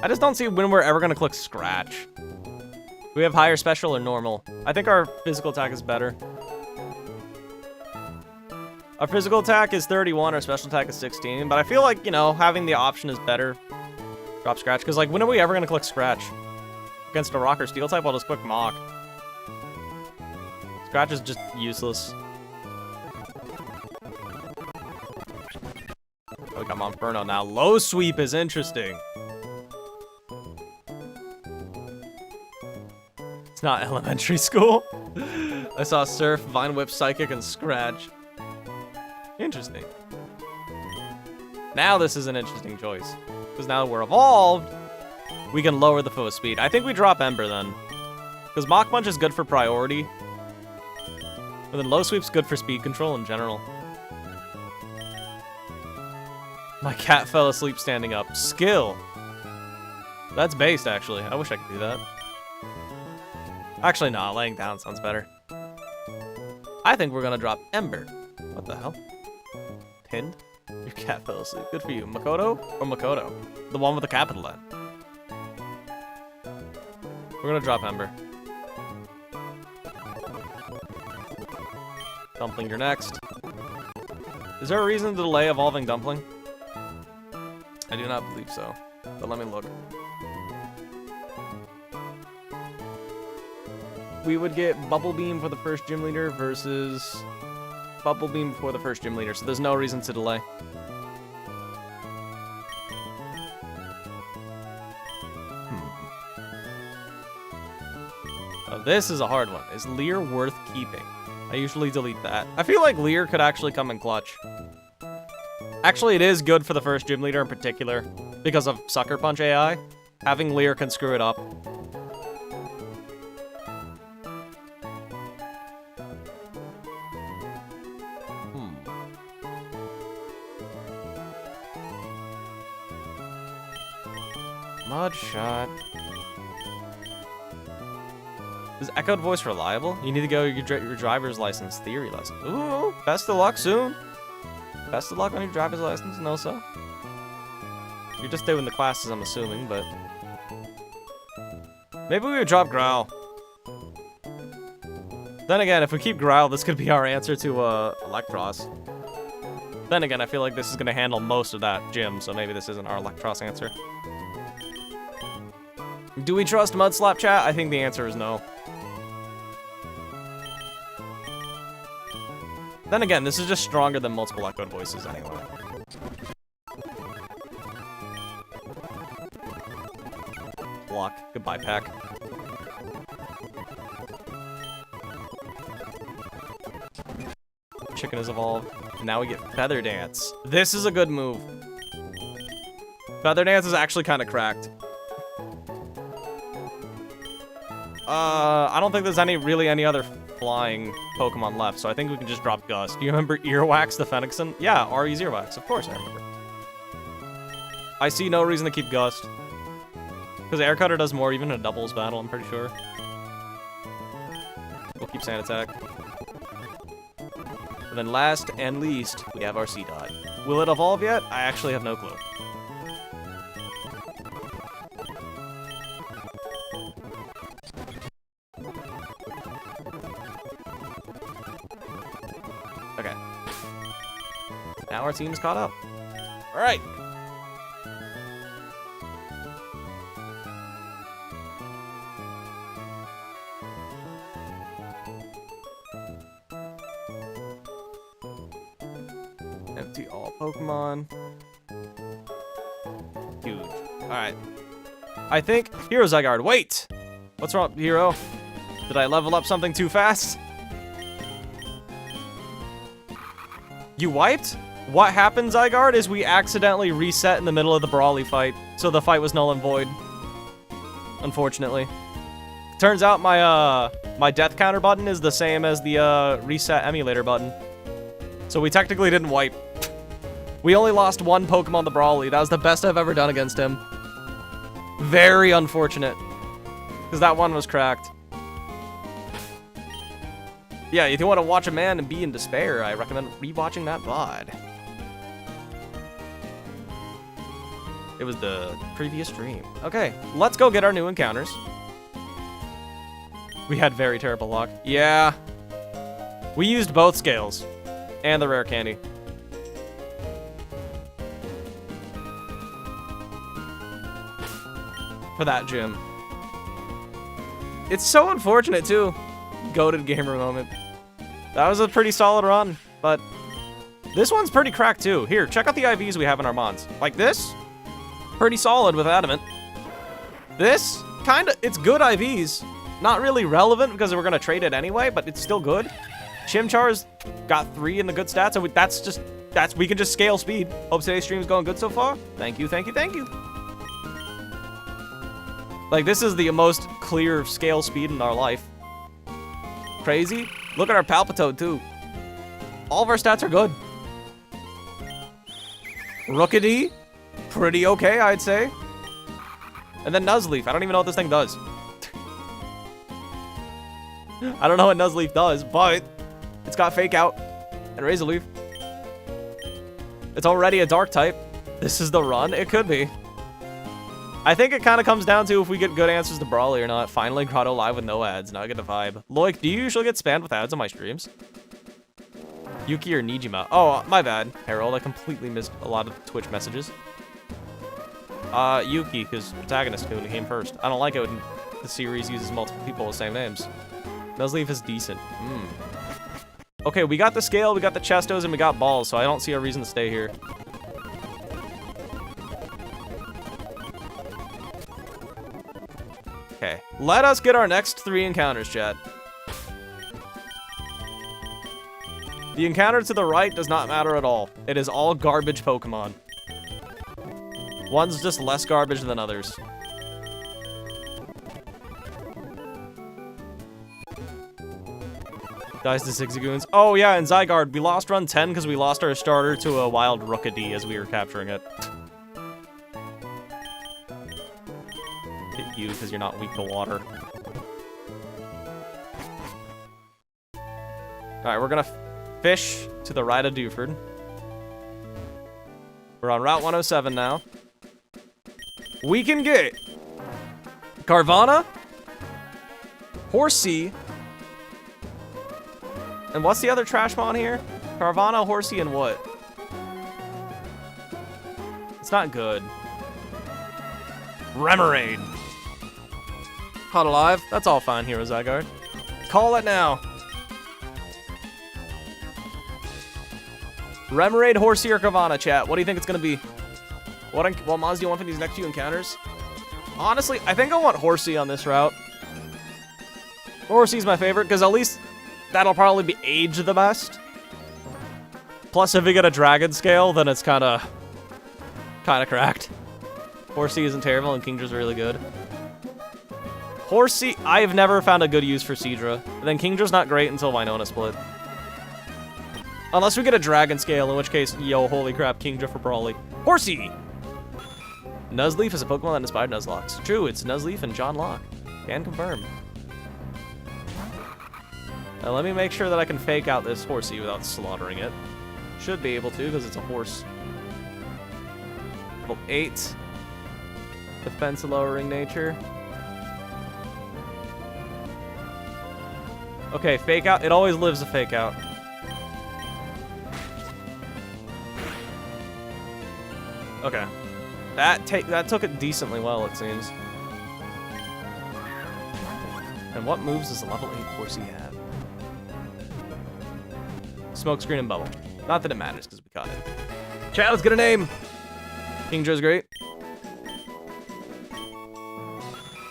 I just don't see when we're ever gonna click Scratch. Do we have higher special or normal? I think our physical attack is better. Our physical attack is 31, our special attack is 16, but I feel like, you know, having the option is better. Drop Scratch, because, like, when are we ever gonna click Scratch? Against a Rock or Steel type, I'll just click Mach. Scratch is just useless. Oh, we got Monferno now. Low Sweep is interesting. It's not elementary school. I saw Surf, Vine Whip, Psychic, and Scratch. Interesting. Now this is an interesting choice. Because now that we're evolved, we can lower the foe's speed. I think we drop Ember then. Because Mach Punch is good for priority. And then Low Sweep's good for speed control in general. My cat fell asleep standing up. Skill. That's based, actually. I wish I could do that. Actually, nah. Laying down sounds better. I think we're gonna drop Ember. What the hell? Pinned? Your cat fell asleep. Good for you. Makoto or Makoto? The one with the capital N. We're gonna drop Ember. Dumpling, you're next. Is there a reason to delay evolving Dumpling? I do not believe so, but let me look. We would get Bubble Beam for the first gym leader versus Bubble Beam before the first gym leader, so there's no reason to delay. Oh, this is a hard one. Is Leer worth keeping? I usually delete that. I feel like Leer could actually come in clutch. Actually, it is good for the first gym leader in particular, because of Sucker Punch AI. Having Leer can screw it up. Mud Shot. Is Echoed Voice reliable? You need to go your driver's license theory lesson. Ooh, best of luck soon. Best of luck on your driver's license, no so. You're just doing the classes, I'm assuming, but maybe we would drop Growl. Then again, if we keep Growl, this could be our answer to Electros. Then again, I feel like this is going to handle most of that gym, so maybe this isn't our Electros answer. Do we trust Mudslap chat? I think the answer is no. Then again, this is just stronger than multiple echoed voices anyway. Block. Goodbye, Pack. Chicken is evolved. And now we get Feather Dance. This is a good move. Feather Dance is actually kind of cracked. I don't think there's really any other flying Pokemon left, so I think we can just drop Gust. Do you remember Earwax the Fenixon? Yeah, RE's Earwax. Of course I remember. I see no reason to keep Gust. Because Air Cutter does more even in a doubles battle, I'm pretty sure. We'll keep Sand Attack. And then last and least, we have our C-Dot. Will it evolve yet? I actually have no clue. Okay. Now our team's caught up. All right. Empty all Pokemon. Huge. All right. I think Hero Zygarde. Wait. What's wrong, Hero? Did I level up something too fast? You wiped? What happened, Zygarde, is we accidentally reset in the middle of the Brawly fight, so the fight was null and void. Unfortunately. Turns out my my death counter button is the same as the reset emulator button. So we technically didn't wipe. We only lost one Pokemon the Brawly. That was the best I've ever done against him. Very unfortunate. Because that one was cracked. Yeah, if you want to watch a man and be in despair, I recommend rewatching that VOD. It was the previous stream. Okay, let's go get our new encounters. We had very terrible luck. Yeah. We used both scales. And the rare candy. For that gym. It's so unfortunate, too. Goated gamer moment. That was a pretty solid run, but this one's pretty cracked, too. Here, check out the IVs we have in our mons. Like this, pretty solid with Adamant. This, kinda, it's good IVs. Not really relevant because we're gonna trade it anyway, but it's still good. Chimchar's got 3 in the good stats, and we can just scale speed. Hope today's stream's going good so far. Thank you, thank you, thank you. Like, this is the most clear scale speed in our life. Crazy. Look at our Palpitoad, too. All of our stats are good. Rookidee, pretty okay, I'd say. And then Nuzleaf. I don't even know what this thing does. I don't know what Nuzleaf does, but it's got Fake Out and Razor Leaf. It's already a Dark type. This is the run. It could be. I think it kind of comes down to if we get good answers to Brawly or not. Finally, Grotto live with no ads. Now I get the vibe. Loik, do you usually get spammed with ads on my streams? Yuki or Nijima? Oh, my bad, Harold. I completely missed a lot of Twitch messages. Yuki, because Protagonist Kun came first. I don't like it when the series uses multiple people with the same names. Nuzleaf is decent. Okay, we got the scale, we got the Chestos, and we got balls, so I don't see a reason to stay here. Okay, let us get our next 3 encounters, chat. The encounter to the right does not matter at all. It is all garbage Pokemon. One's just less garbage than others. Dies to Zigzagoons. Oh yeah, and Zygarde, we lost run 10 because we lost our starter to a wild Rookidee as we were capturing it. Hit you because you're not weak to water. Alright, we're gonna fish to the right of Dofford. We're on Route 107 now. We can get Carvana, Horsea, And what's the other trash mon here? Carvana, Horsey, and what? It's not good. Remoraid. Caught alive. That's all fine here, Zygarde. Call it now. Remoraid, Horsey, or Carvana, chat. What do you think it's going to be? What Mons do you want for these next few encounters? Honestly, I think I want Horsey on this route. Horsey's my favorite, because at least that'll probably be aged the best. Plus, if we get a Dragon Scale, then it's kind of cracked. Horsey isn't terrible, and Kingdra's really good. Horsey, I've never found a good use for Seadra. And then Kingdra's not great until Winona Split. Unless we get a Dragon Scale, in which case, yo, holy crap, Kingdra for Brawly. Horsey! Nuzleaf is a Pokemon that inspired Nuzlocke. True, it's Nuzleaf and John Locke. Can confirm. Now let me make sure that I can fake out this Horsey without slaughtering it. Should be able to, because it's a horse. Level 8. Defense lowering nature. Okay, fake out. It always lives a fake out. Okay. That took it decently well, it seems. And what moves does the level 8 Horsey have? Smokescreen and Bubble. Not that it matters, because we caught it. Chat, let's get a name! Kingdra's great.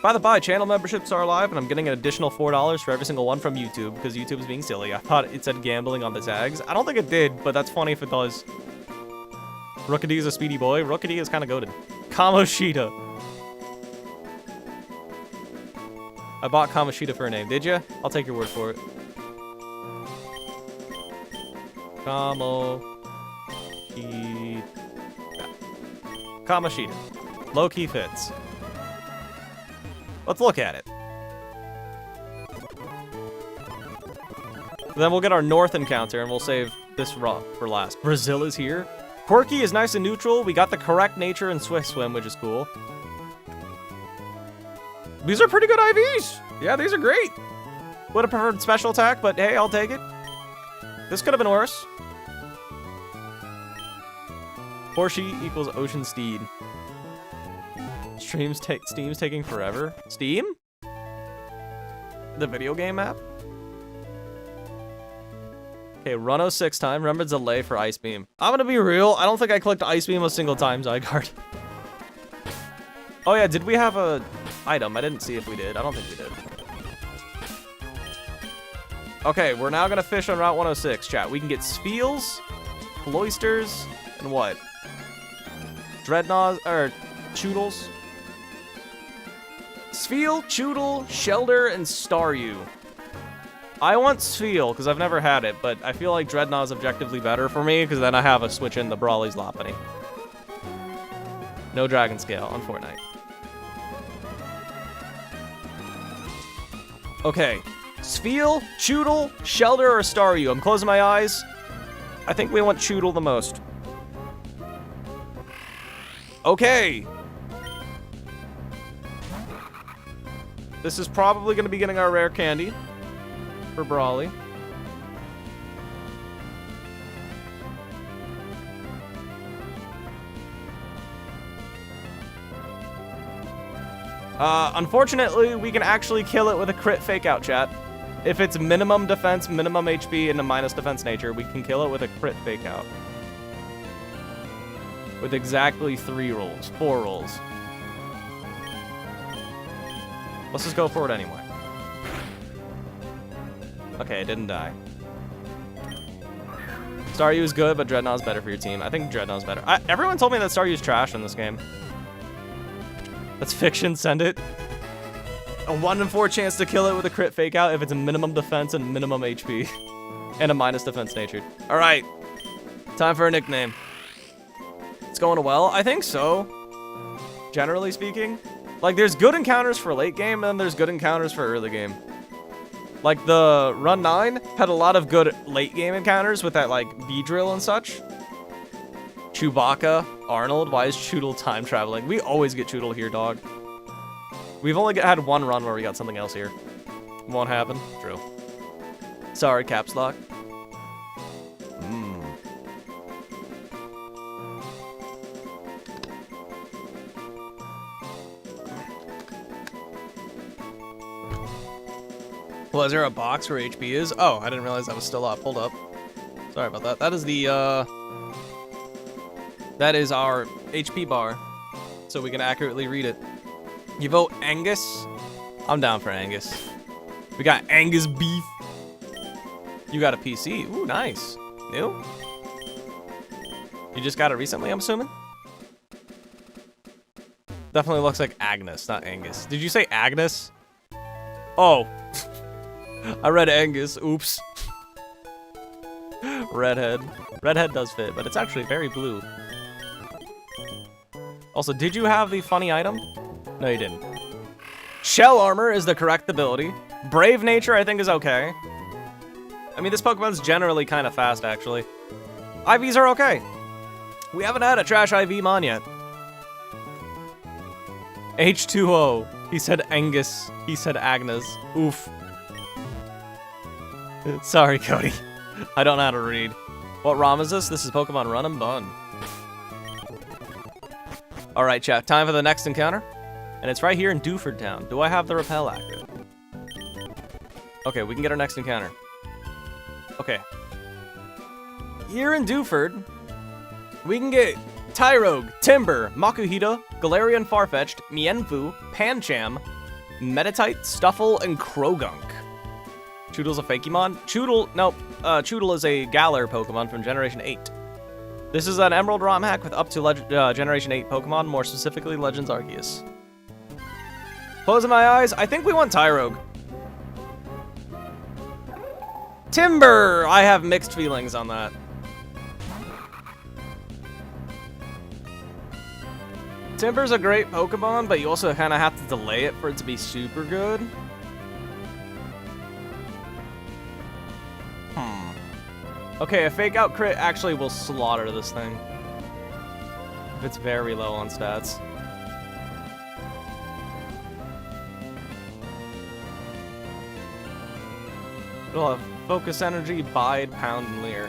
By the by, channel memberships are live, and I'm getting an additional $4 for every single one from YouTube, because YouTube's being silly. I thought it said gambling on the tags. I don't think it did, but that's funny if it does. Rookidee is a speedy boy. Rookidee is kind of goated. Kamoshida. I bought Kamoshida for a name. Did you? I'll take your word for it. Kamoshida. Low-key fits. Let's look at it. Then we'll get our North encounter, and we'll save this raw for last. Brazil is here. Quirky is nice and neutral. We got the correct nature and Swift Swim, which is cool. These are pretty good IVs. Yeah, these are great. Would have preferred special attack, but hey, I'll take it. This could have been worse. Horsey equals Ocean Steed. Steam's taking forever. Steam? The video game app? Okay, run 06 time. Remember delay for Ice Beam. I'm gonna be real. I don't think I clicked Ice Beam a single time, Zygarde. Oh yeah, did we have a item? I didn't see if we did. I don't think we did. Okay, we're now gonna fish on Route 106, chat. We can get Spiels, Cloisters, and what? Dreadnoughts, or Choodles? Spiel, Choodle, Shelder, and Staryu. I want Spiel, because I've never had it, but I feel like Dreadnought is objectively better for me, because then I have a switch in the Brawly's Lopunny. No Dragon Scale on Fortnite. Okay. Spiel, Choodle, Shelder, or Staryu? I'm closing my eyes. I think we want Choodle the most. Okay. This is probably going to be getting our rare candy for Brawly. Unfortunately, we can actually kill it with a crit fake out, chat. If it's minimum defense, minimum HP, and a minus defense nature, we can kill it with a crit fake out. With exactly 4 rolls. Let's just go for it anyway. Okay, it didn't die. Staryu is good, but Dreadnought's better for your team. I think Dreadnought's better. Everyone told me that Staryu's trash in this game. That's fiction, send it. A 1 in 4 chance to kill it with a crit fake out if it's a minimum defense and minimum HP. And a minus defense natured. Alright. Time for a nickname. It's going well? I think so. Generally speaking. Like, there's good encounters for late game, and then there's good encounters for early game. Like, the Run 9 had a lot of good late game encounters with that, like, Beedrill and such. Chewbacca, Arnold, why is Choodle time traveling? We always get Choodle here, dog. We've only had one run where we got something else here. Won't happen. True. Sorry, Caps Lock. Well, is there a box where HP is? Oh, I didn't realize that was still up. Hold up. Sorry about that. That is the, that is our HP bar, so we can accurately read it. You vote Angus? I'm down for Angus. We got Angus beef. You got a PC. Ooh, nice. New? You just got it recently, I'm assuming? Definitely looks like Agnes, not Angus. Did you say Agnes? Oh. I read Angus. Oops. Redhead. Redhead does fit, but it's actually very blue. Also, did you have the funny item? No, you didn't. Shell Armor is the correct ability. Brave Nature, I think, is okay. I mean, this Pokemon's generally kind of fast, actually. IVs are okay. We haven't had a trash IV Mon yet. H2O. He said Angus. He said Agnes. Oof. Sorry, Cody. I don't know how to read. What ROM is this? This is Pokemon Run and Bun. Alright, chat. Time for the next encounter. And it's right here in Dofford Town. Do I have the repel active? Okay, we can get our next encounter. Okay. Here in Dofford, we can get Tyrogue, Timber, Makuhita, Galarian Farfetch'd, Mienfoo, Pancham, Meditite, Stuffle, and Krogunk. Choodle's a Fakemon? Choodle is a Galar Pokemon from Generation 8. This is an Emerald ROM hack with up to Generation 8 Pokemon, more specifically Legends Arceus. Closing my eyes, I think we want Tyrogue. Timber! I have mixed feelings on that. Timber's a great Pokemon, but you also kind of have to delay it for it to be super good. Okay, a Fake Out crit actually will slaughter this thing. If it's very low on stats. It'll have Focus Energy, Bide, Pound, and Leer.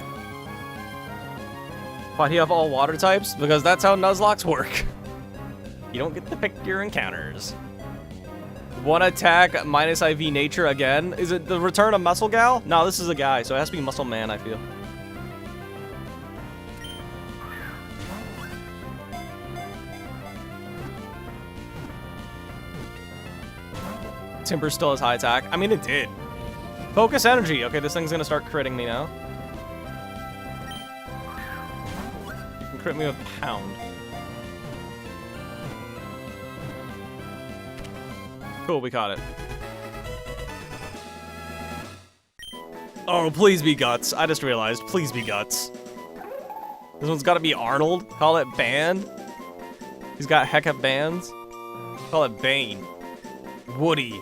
Why do you have all water types? Because that's how Nuzlocks work. You don't get to pick your encounters. One attack, minus IV nature again. Is it the return of Muscle Gal? No, this is a guy, so it has to be Muscle Man, I feel. Timber still has high attack. I mean, it did. Focus Energy. Okay, this thing's gonna start critting me now. You can crit me with Pound. Cool, we caught it. Oh, please be Guts. I just realized. Please be Guts. This one's gotta be Arnold. Call it Band. He's got heck of bands. Call it Bane. Woody.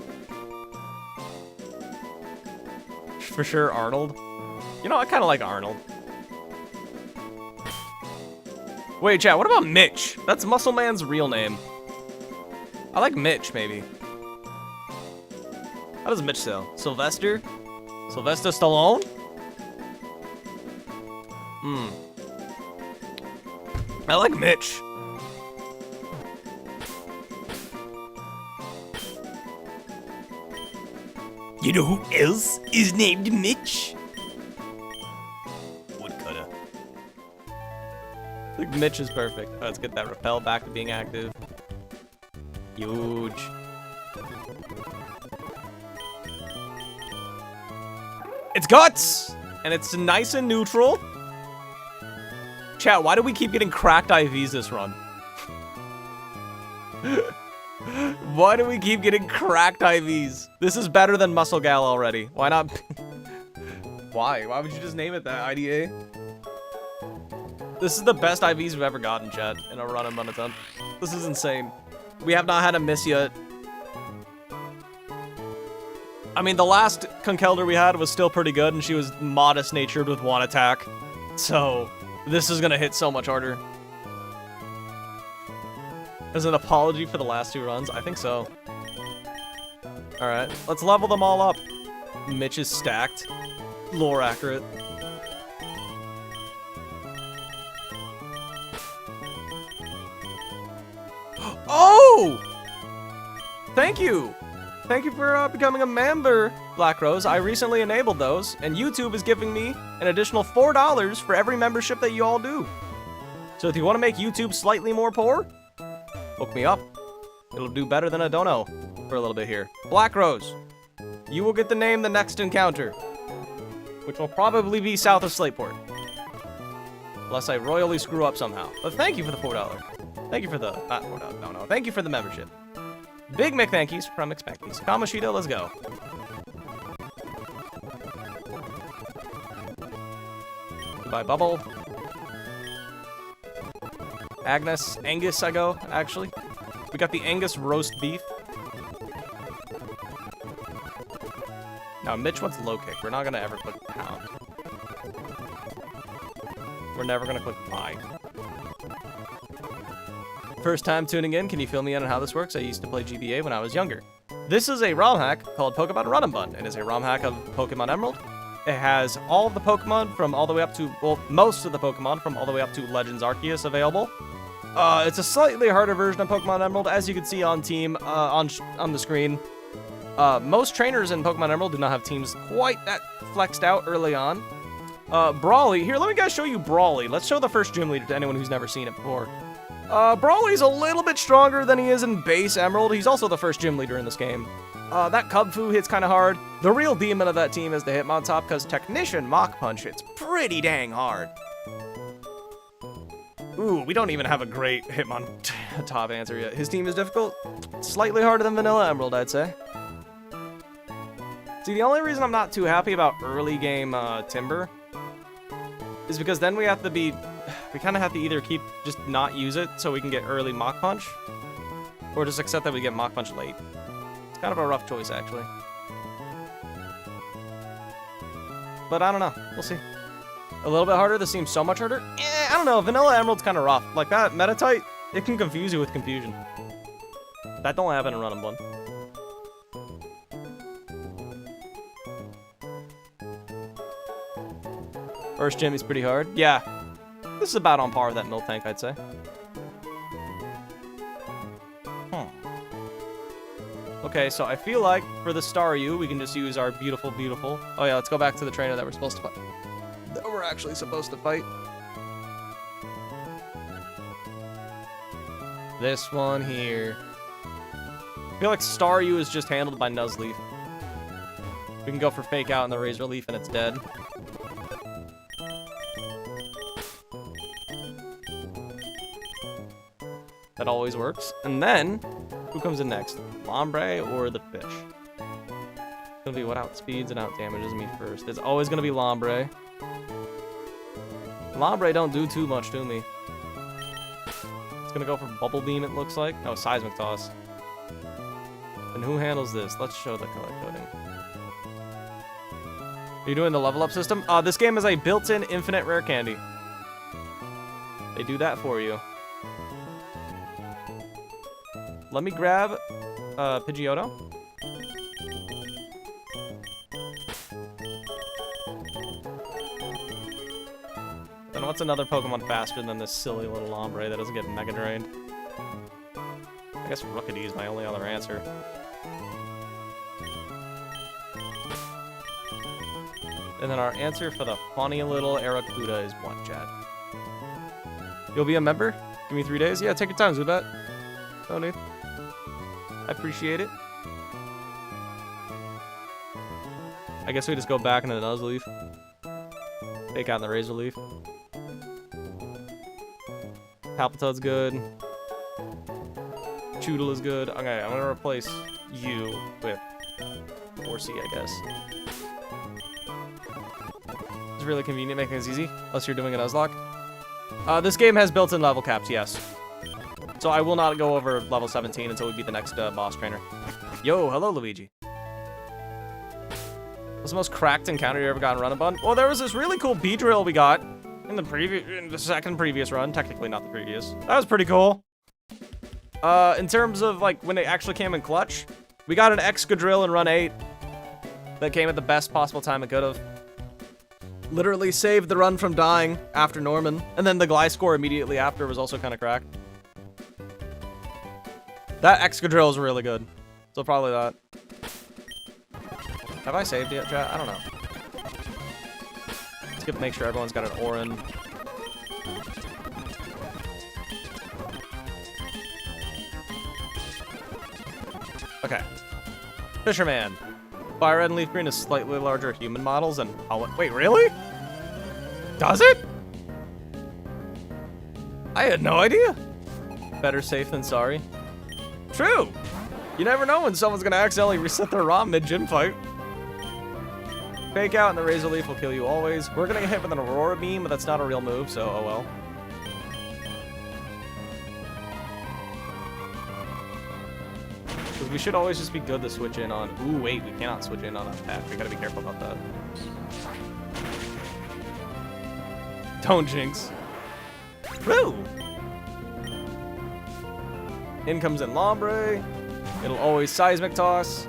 For sure, Arnold. You know, I kind of like Arnold. Wait, chat, what about Mitch? That's Muscle Man's real name. I like Mitch, maybe. How does Mitch sell? Sylvester? Sylvester Stallone? I like Mitch. You know who else is named Mitch? Woodcutter. I think Mitch is perfect. Oh, let's get that repel back to being active. Huge. It's Guts! And it's nice and neutral. Chat, why do we keep getting cracked IVs this run? Why do we keep getting cracked IVs? This is better than Muscle Gal already. Why not? Why? Why would you just name it that, IDA? This is the best IVs we've ever gotten, chat, in a run and run attempt. This is insane. We have not had a miss yet. I mean, the last Conkeldurr we had was still pretty good, and she was modest-natured with one attack. So, this is gonna hit so much harder. As an apology for the last two runs? I think so. Alright, let's level them all up. Mitch is stacked. Lore accurate. Oh! Thank you! Thank you for becoming a member! Black Rose, I recently enabled those, and YouTube is giving me an additional $4 for every membership that you all do. So if you want to make YouTube slightly more poor, hook me up. It'll do better than a dono for a little bit here. Black Rose, you will get to name the next encounter, which will probably be south of Slateport. Unless I royally screw up somehow. But thank you for the $4. Thank you for the, not $4, no. Thank you for the membership. Big McThankies from McSpankies. Kamoshida, let's go. Goodbye, Bubble. Angus, I go, actually. We got the Angus roast beef. Now, Mitch wants low kick. We're not gonna ever click pound. We're never gonna click buy. First time tuning in, can you fill me in on how this works? I used to play GBA when I was younger. This is a ROM hack called Pokemon Run and Bun. It is a ROM hack of Pokemon Emerald. It has all of the Pokemon from all the way up to, well, most of the Pokemon from all the way up to Legends Arceus available. It's a slightly harder version of Pokemon Emerald, as you can see on team, on the screen. Most trainers in Pokemon Emerald do not have teams quite that flexed out early on. Brawly, here, let me guys show you Brawly. Let's show the first gym leader to anyone who's never seen it before. Brawly's a little bit stronger than he is in base Emerald. He's also the first gym leader in this game. That Kubfu hits kind of hard. The real demon of that team is the Hitmontop, because Technician Mach Punch hits pretty dang hard. Ooh, we don't even have a great Hitmontop answer yet. His team is difficult. Slightly harder than Vanilla Emerald, I'd say. See, the only reason I'm not too happy about early game Timber is because then we have to be... We kind of have to either just not use it so we can get early Mach Punch, or just accept that we get Mach Punch late. It's kind of a rough choice, actually. But I don't know. We'll see. A little bit harder. This seems so much harder. I don't know. Vanilla Emerald's kind of rough. Like that Metatite, it can confuse you with confusion. That don't happen in Run and Bun. First gym is pretty hard. Yeah. This is about on par with that Miltank, I'd say. Okay, so I feel like for the Staryu, we can just use our beautiful... Oh yeah, let's go back to the trainer that we're supposed to fight. That we're actually supposed to fight. This one here. I feel like Staryu is just handled by Nuzleaf. We can go for Fake Out in the Razor Leaf and it's dead. That always works. And then, who comes in next? Lombre or the fish? It's gonna be what outspeeds and outdamages me first. It's always gonna be Lombre. Lombre don't do too much to me. It's gonna go for Bubble Beam, it looks like. No, Seismic Toss. And who handles this? Let's show the color coding. Are you doing the level up system? This game is a built-in infinite rare candy. They do that for you. Let me grab Pidgeotto. And what's another Pokemon faster than this silly little Lombre that doesn't get Mega Drained? I guess Rookidee is my only other answer. And then our answer for the funny little Aracuda is what, Chad? You'll be a member? Give me 3 days? Yeah, take your time, Zubat. No need. I appreciate it. I guess we just go back into the Nuzleaf. Fake Out in the Razor Leaf. Palpitoad's good. Choodle is good. Okay, I'm gonna replace you with 4C, I guess. It's really convenient, making this easy, unless you're doing a Nuzlocke. This game has built-in level caps, yes. So I will not go over level 17 until we beat the next boss trainer. Yo, hello, Luigi. What's the most cracked encounter you ever got in Run and Bun? Well, there was this really cool B-drill we got in the second previous run. Technically not the previous. That was pretty cool. In terms of, like, when it actually came in clutch, we got an Excadrill in Run 8 that came at the best possible time it could have. Literally saved the run from dying after Norman. And then the Gliscor immediately after was also kind of cracked. That Excadrill is really good. So probably that. Have I saved yet, chat? I don't know. Let's get make sure everyone's got an Orin. Okay. Fisherman. Fire red and leaf green is slightly larger human models and wait, really? Does it? I had no idea. Better safe than sorry. True. You never know when someone's gonna accidentally reset their ROM mid-gym fight. Fake out and the Razor Leaf will kill you always. We're gonna get hit with an Aurora Beam, but that's not a real move, so oh well. Because we should always just be good to switch in on. Ooh, wait, we cannot switch in on a pack. We gotta be careful about that. Don't jinx. Woo! In comes in Lombre. It'll always Seismic Toss.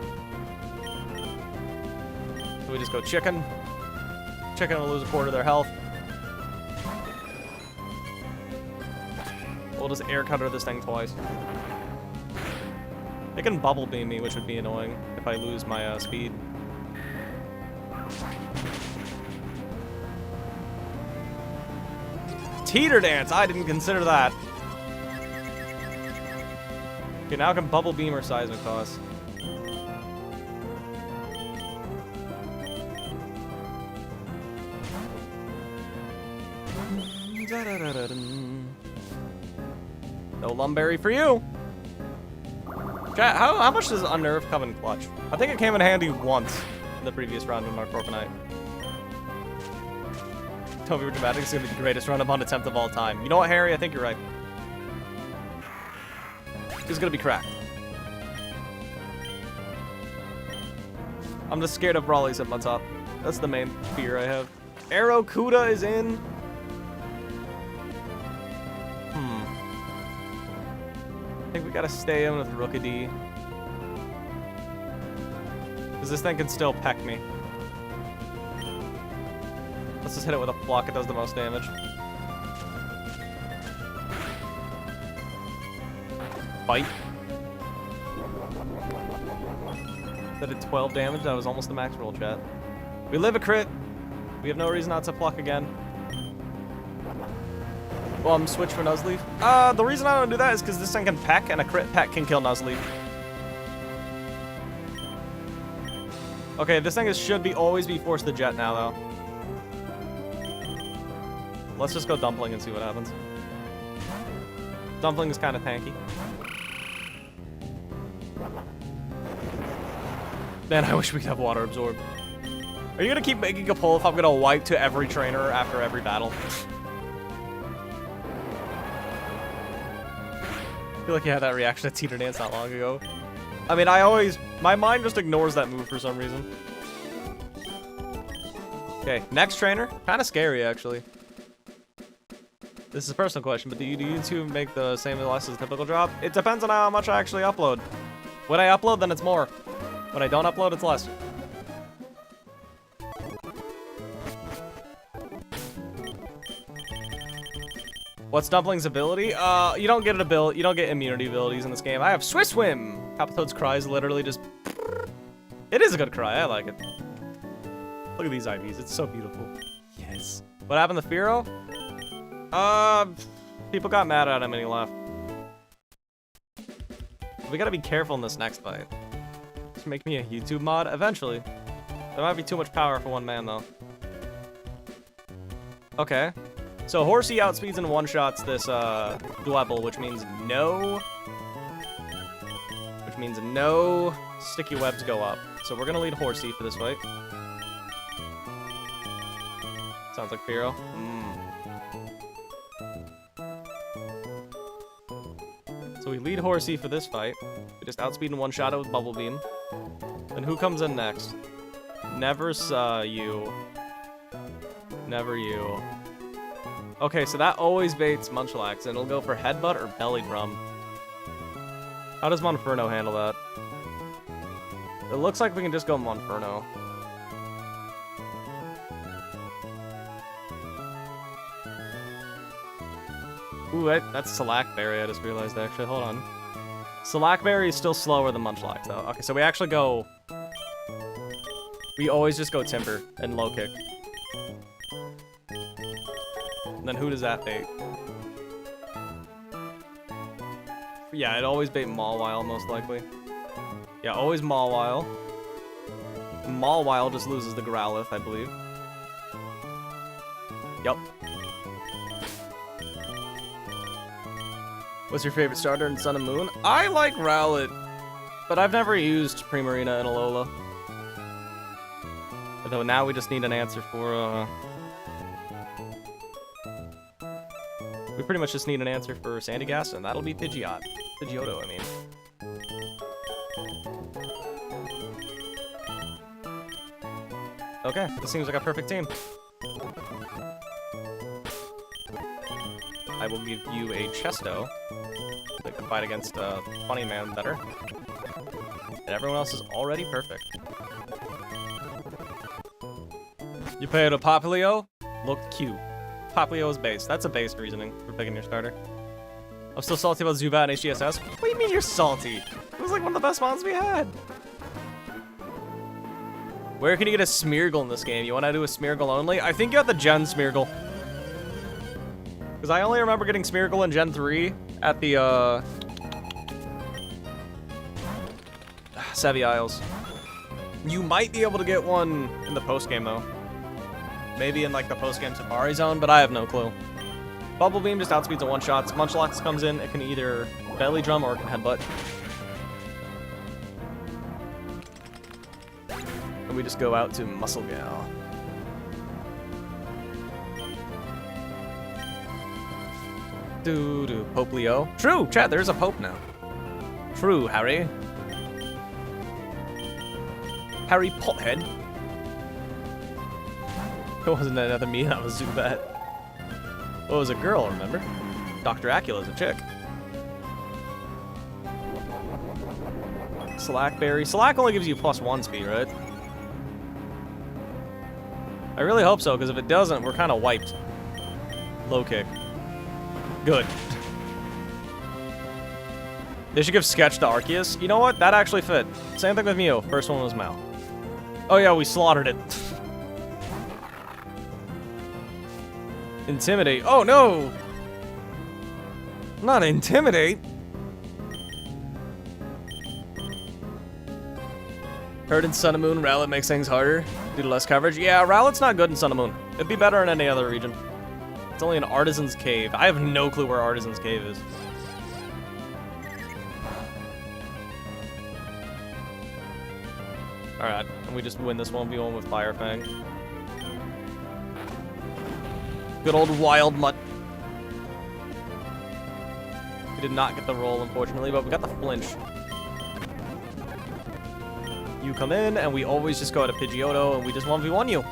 So we just go Chicken. Chicken will lose a quarter of their health. We'll just Air Cutter this thing twice. It can Bubble Beam me, which would be annoying if I lose my speed. Teeter Dance! I didn't consider that. Okay, now I can Bubble Beam or Seismic Toss. No Lumberry for you! Chat, how much does Unnerve come in clutch? I think it came in handy once in the previous round of our Corviknight. Don't be dramatic, it's gonna be the greatest run-up-on attempt of all time. You know what, Harry? I think you're right. It's gonna be cracked. I'm just scared of Brawly's at my top. That's the main fear I have. Aerocuda is in. I think we gotta stay in with Rookidee. Because this thing can still peck me. Let's just hit it with a block, it does the most damage. Bite. That did 12 damage, that was almost the max roll, chat. We live a crit. We have no reason not to pluck again. Well, I'm switch for Nuzleaf. The reason I don't do that is because this thing can peck, and a crit peck can kill Nuzleaf. Okay, this thing should always be forced to jet now, though. Let's just go Dumpling and see what happens. Dumpling is kind of tanky. Man, I wish we'd have Water Absorb. Are you gonna keep making a pull if I'm gonna wipe to every trainer after every battle? I feel like you had that reaction to Teeter Dance not long ago. I mean, my mind just ignores that move for some reason. Okay, next trainer. Kind of scary, actually. This is a personal question, but do you two make the same or less as a typical drop? It depends on how much I actually upload. When I upload, then it's more. When I don't upload, it's less. What's Dumpling's ability? You don't get immunity abilities in this game. I have Swiss Swim! Capitoad's cry is literally just... It is a good cry, I like it. Look at these IVs, it's so beautiful. Yes. What happened to Firo? People got mad at him and he left. We gotta be careful in this next fight. Just make me a YouTube mod? Eventually. That might be too much power for one man, though. Okay. So Horsey outspeeds and one-shots this Dwebble, which means no sticky webs go up. So we're gonna lead Horsey for this fight. Sounds like Firo. So we lead Horsey for this fight. We just outspeed and one-shot it with Bubble Beam. Then who comes in next? Never you. Never you. Okay, so that always baits Munchlax, and it'll go for Headbutt or Belly Drum. How does Monferno handle that? It looks like we can just go Monferno. Ooh, that's Slackberry, I just realized, actually. Hold on. Slackberry is still slower than Munchlax, though. Okay, so we actually go... We always just go Timber and low kick. And then who does that bait? Yeah, it always bait Mawile, most likely. Yeah, always Mawile. Mawile just loses the Growlithe, I believe. Yup. What's your favorite starter in Sun and Moon? I like Rowlet, but I've never used Primarina and Alola. Although now we just need an answer for, we pretty much just need an answer for Sandygast, and that'll be Pidgeotto, I mean. Okay, this seems like a perfect team. I will give you a Chesto. They can fight against Funny Man better. And everyone else is already perfect. You played a Popplio? Looked cute. Popplio is base. That's a base reasoning for picking your starter. I'm still salty about Zubat and HDSS. What do you mean you're salty? It was like one of the best mons we had. Where can you get a Smeargle in this game? You want to do a Smeargle only? I think you have the Gen Smeargle. Because I only remember getting Smeargle in Gen 3 at the, Sevi Isles. You might be able to get one in the post-game, though. Maybe in, like, the post-game Safari Zone, but I have no clue. Bubble Beam just outspeeds a one-shot. Munchlax comes in, it can either Belly Drum or it can Headbutt. And we just go out to Muscle Gal. Popplio. True, chat, there's a Pope now. True, Harry. Harry Pothead. It wasn't another me, that was Zubat. Well, it was a girl, remember? Dr. Acula's a chick. Slackberry. Slack only gives you +1 speed, right? I really hope so, because if it doesn't, we're kind of wiped. Low kick. Good. They should give Sketch to Arceus. You know what? That actually fit. Same thing with Mew. First one was Mal. Oh yeah, we slaughtered it. Intimidate. Oh no! Not Intimidate. Heard in Sun and Moon, Rowlet makes things harder due to less coverage. Yeah, Rowlet's not good in Sun and Moon. It'd be better in any other region. It's only an Artisan's Cave. I have no clue where Artisan's Cave is. Alright, and we just win this 1v1 with Fire Fang. Good old Wild Mutt. We did not get the roll, unfortunately, but we got the flinch. You come in, and we always just go to Pidgeotto, and we just 1v1 you.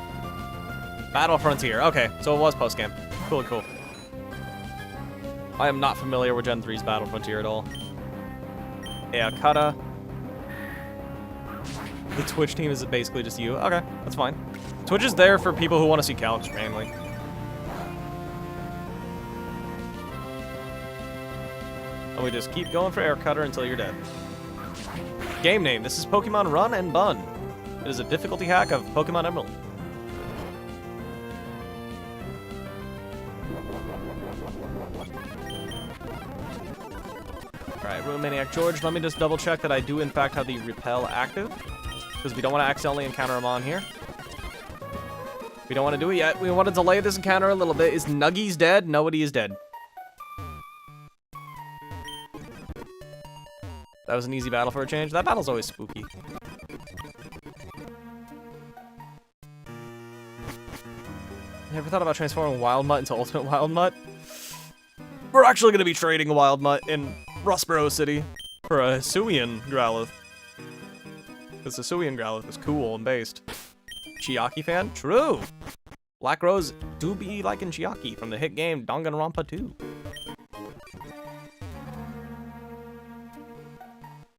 Battle Frontier. Okay, so it was post-game. Cool, cool. I am not familiar with Gen 3's Battle Frontier at all. Eakata. The Twitch team is basically just you. Okay, that's fine. Twitch is there for people who want to see Calcs, mainly. And we just keep going for Air Cutter until you're dead. Game name. This is Pokemon Run and Bun. It is a difficulty hack of Pokemon Emerald. Alright, Ruin Maniac George, let me just double check that I do in fact have the Repel active. Because we don't want to accidentally encounter him on here. We don't want to do it yet. We want to delay this encounter a little bit. Is Nuggies dead? Nobody is dead. That was an easy battle for a change. That battle's always spooky. Ever thought about transforming Wild Mutt into Ultimate Wild Mutt? We're actually going to be trading a Wild Mutt in Rustboro City for a Hisuian Growlithe. Because the Hisuian Growlithe is cool and based. Chiaki fan? True! Black Rose do be liking Chiaki from the hit game Danganronpa 2.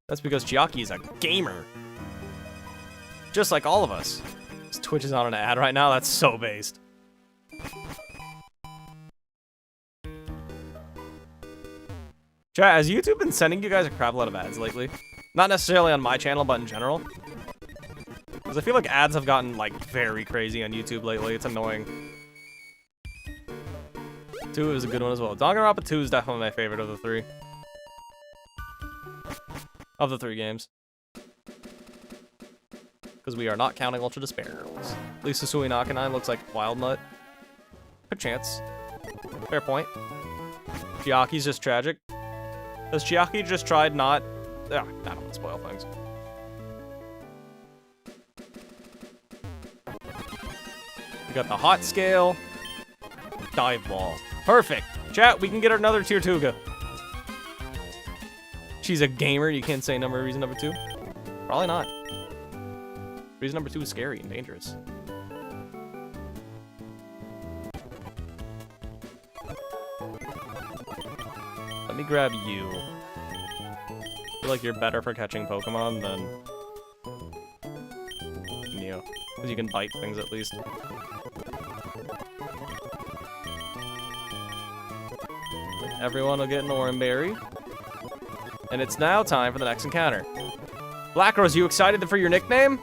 That's because Chiaki is a gamer. Just like all of us. This Twitch is on an ad right now, that's so based. Chat, has YouTube been sending you guys a crap load of ads lately? Not necessarily on my channel, but in general. Because I feel like ads have gotten, like, very crazy on YouTube lately. It's annoying. 2 is a good one as well. Danganronpa 2 is definitely my favorite of the 3. Of the 3 games. Because we are not counting Ultra Despairs. At least the Suinaka looks like Wild Nut. Good chance. Fair point. Chiaki's just tragic. Has Chiaki just tried not... I don't want to spoil things. We got the Hot Scale. Dive Ball. Perfect. Chat, we can get her another Tier 2. She's a gamer. You can't say reason number 2. Probably not. Reason number 2 is scary and dangerous. Let me grab you. I feel like you're better for catching Pokemon than Neo. Because you can bite things at least. Everyone will get an Oranberry. And it's now time for the next encounter. Black Rose, you excited for your nickname?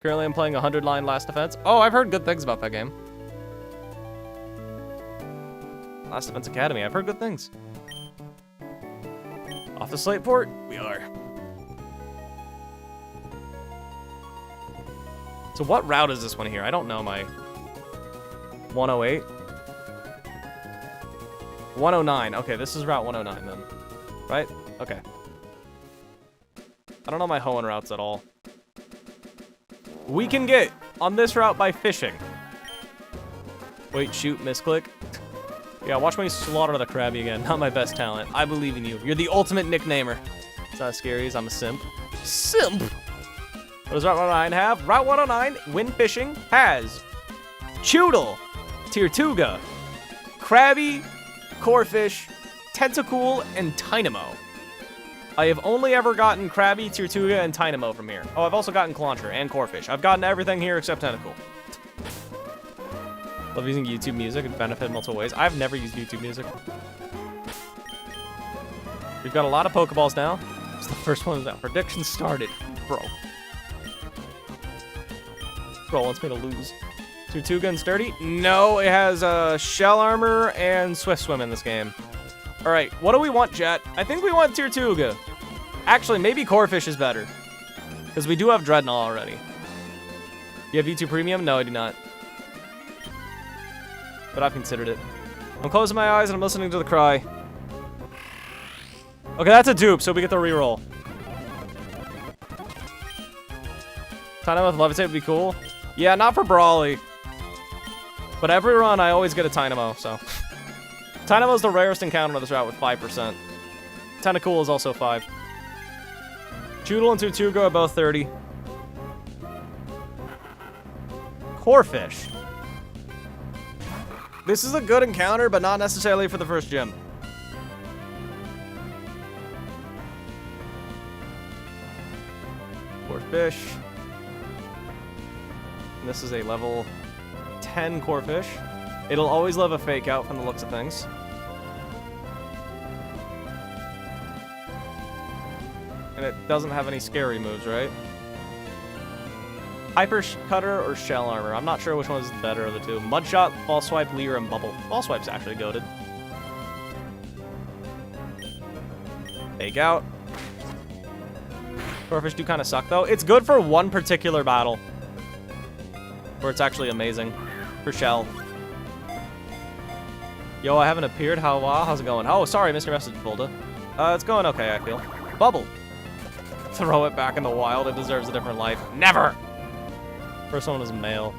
Currently I'm playing 100-line Last Defense. Oh, I've heard good things about that game. Last Defense Academy, I've heard good things. Off the Slateport, we are. So what route is this one here? I don't know my... 108? 109. Okay, this is Route 109 then. Right? Okay. I don't know my Hoenn routes at all. We can get on this route by fishing. Wait, shoot, misclick. Yeah, watch me slaughter the Krabby again. Not my best talent. I believe in you. You're the ultimate nicknamer. It's not as scary as I'm a simp. Simp! What does Route 109 have? Route 109, when fishing, has Choodle, Tirtuga, Krabby, Corphish, Tentacool, and Tynamo. I have only ever gotten Krabby, Tirtuga, and Tynamo from here. Oh, I've also gotten Clauncher and Corphish. I've gotten everything here except Tentacool. Love using YouTube music and benefit in multiple ways. I've never used YouTube music. We've got a lot of Pokeballs now. It's the first one down. Prediction started. Bro wants me to lose. Tirtuga and Sturdy? No, it has Shell Armor and Swift Swim in this game. Alright, what do we want, chat? I think we want Tirtuga. Actually, maybe Corphish is better. Because we do have Dreadnought already. You have YouTube Premium? No, I do not. But I've considered it. I'm closing my eyes and I'm listening to the cry. Okay, that's a dupe, so we get the reroll. Tynamo with Levitate would be cool. Yeah, not for Brawly. But every run, I always get a Tynamo, so. Tynamo is the rarest encounter on this route with 5%. Tentacool is also 5. Choodle and Tirtuga are both 30. Corphish. This is a good encounter, but not necessarily for the first gym. Corphish. And this is a level 10 Corphish. It'll always live a fake out from the looks of things. And it doesn't have any scary moves, right? Hyper Cutter or Shell Armor. I'm not sure which one is the better of the two. Mudshot, False Swipe, Leer, and Bubble. False Swipe's actually goated. Fake out. Corphish do kind of suck, though. It's good for one particular battle. Where it's actually amazing. For Shell. Yo, I haven't appeared. How's it going? Oh, sorry, Mr. Message Folder. It's going okay, I feel. Bubble. Throw it back in the wild. It deserves a different life. Never! First one is male.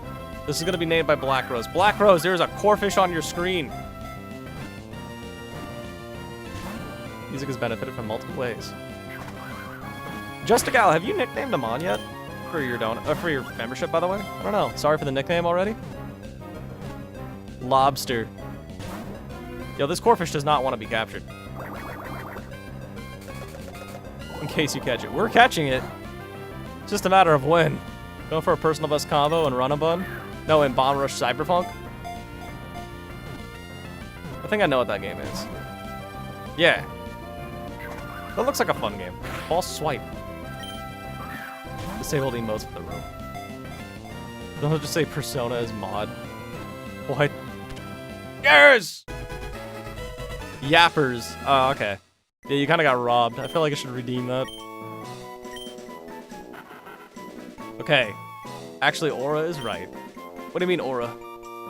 This is going to be named by Black Rose. Black Rose, there's a Corphish on your screen. Music has benefited from multiple ways. Justigal, have you nicknamed him on yet? For your membership, by the way? I don't know. Sorry for the nickname already. Lobster. Yo, this Corphish does not want to be captured. In case you catch it. We're catching it. It's just a matter of when. Going for a personal best combo and run a bun? No, in Bomb Rush Cyberpunk? I think I know what that game is. Yeah. That looks like a fun game. False Swipe. Disabled emotes for the room. Don't just say Persona is mod. What? Yes! Yappers. Oh, okay. Yeah, you kind of got robbed. I feel like I should redeem that. Okay. Actually, Aura is right. What do you mean, Aura?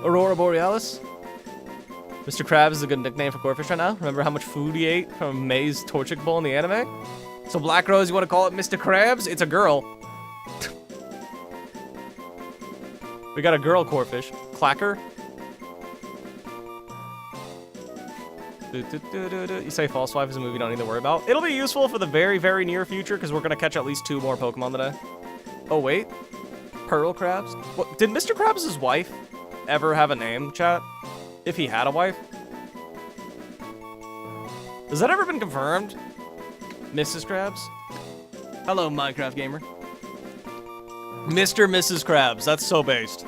Aurora Borealis? Mr. Krabs is a good nickname for Corphish right now. Remember how much food he ate from May's Torchic Bowl in the anime? So Black Rose, you want to call it Mr. Krabs? It's a girl. We got a girl Corphish. Clacker? You say False Swipe is a movie you don't need to worry about. It'll be useful for the very, very near future because we're going to catch at least 2 more Pokemon today. Oh, wait. Pearl Krabs? What, did Mr. Krabs' wife ever have a name, chat? If he had a wife? Has that ever been confirmed? Mrs. Krabs? Hello, Minecraft gamer. Mr. Mrs. Krabs. That's so based.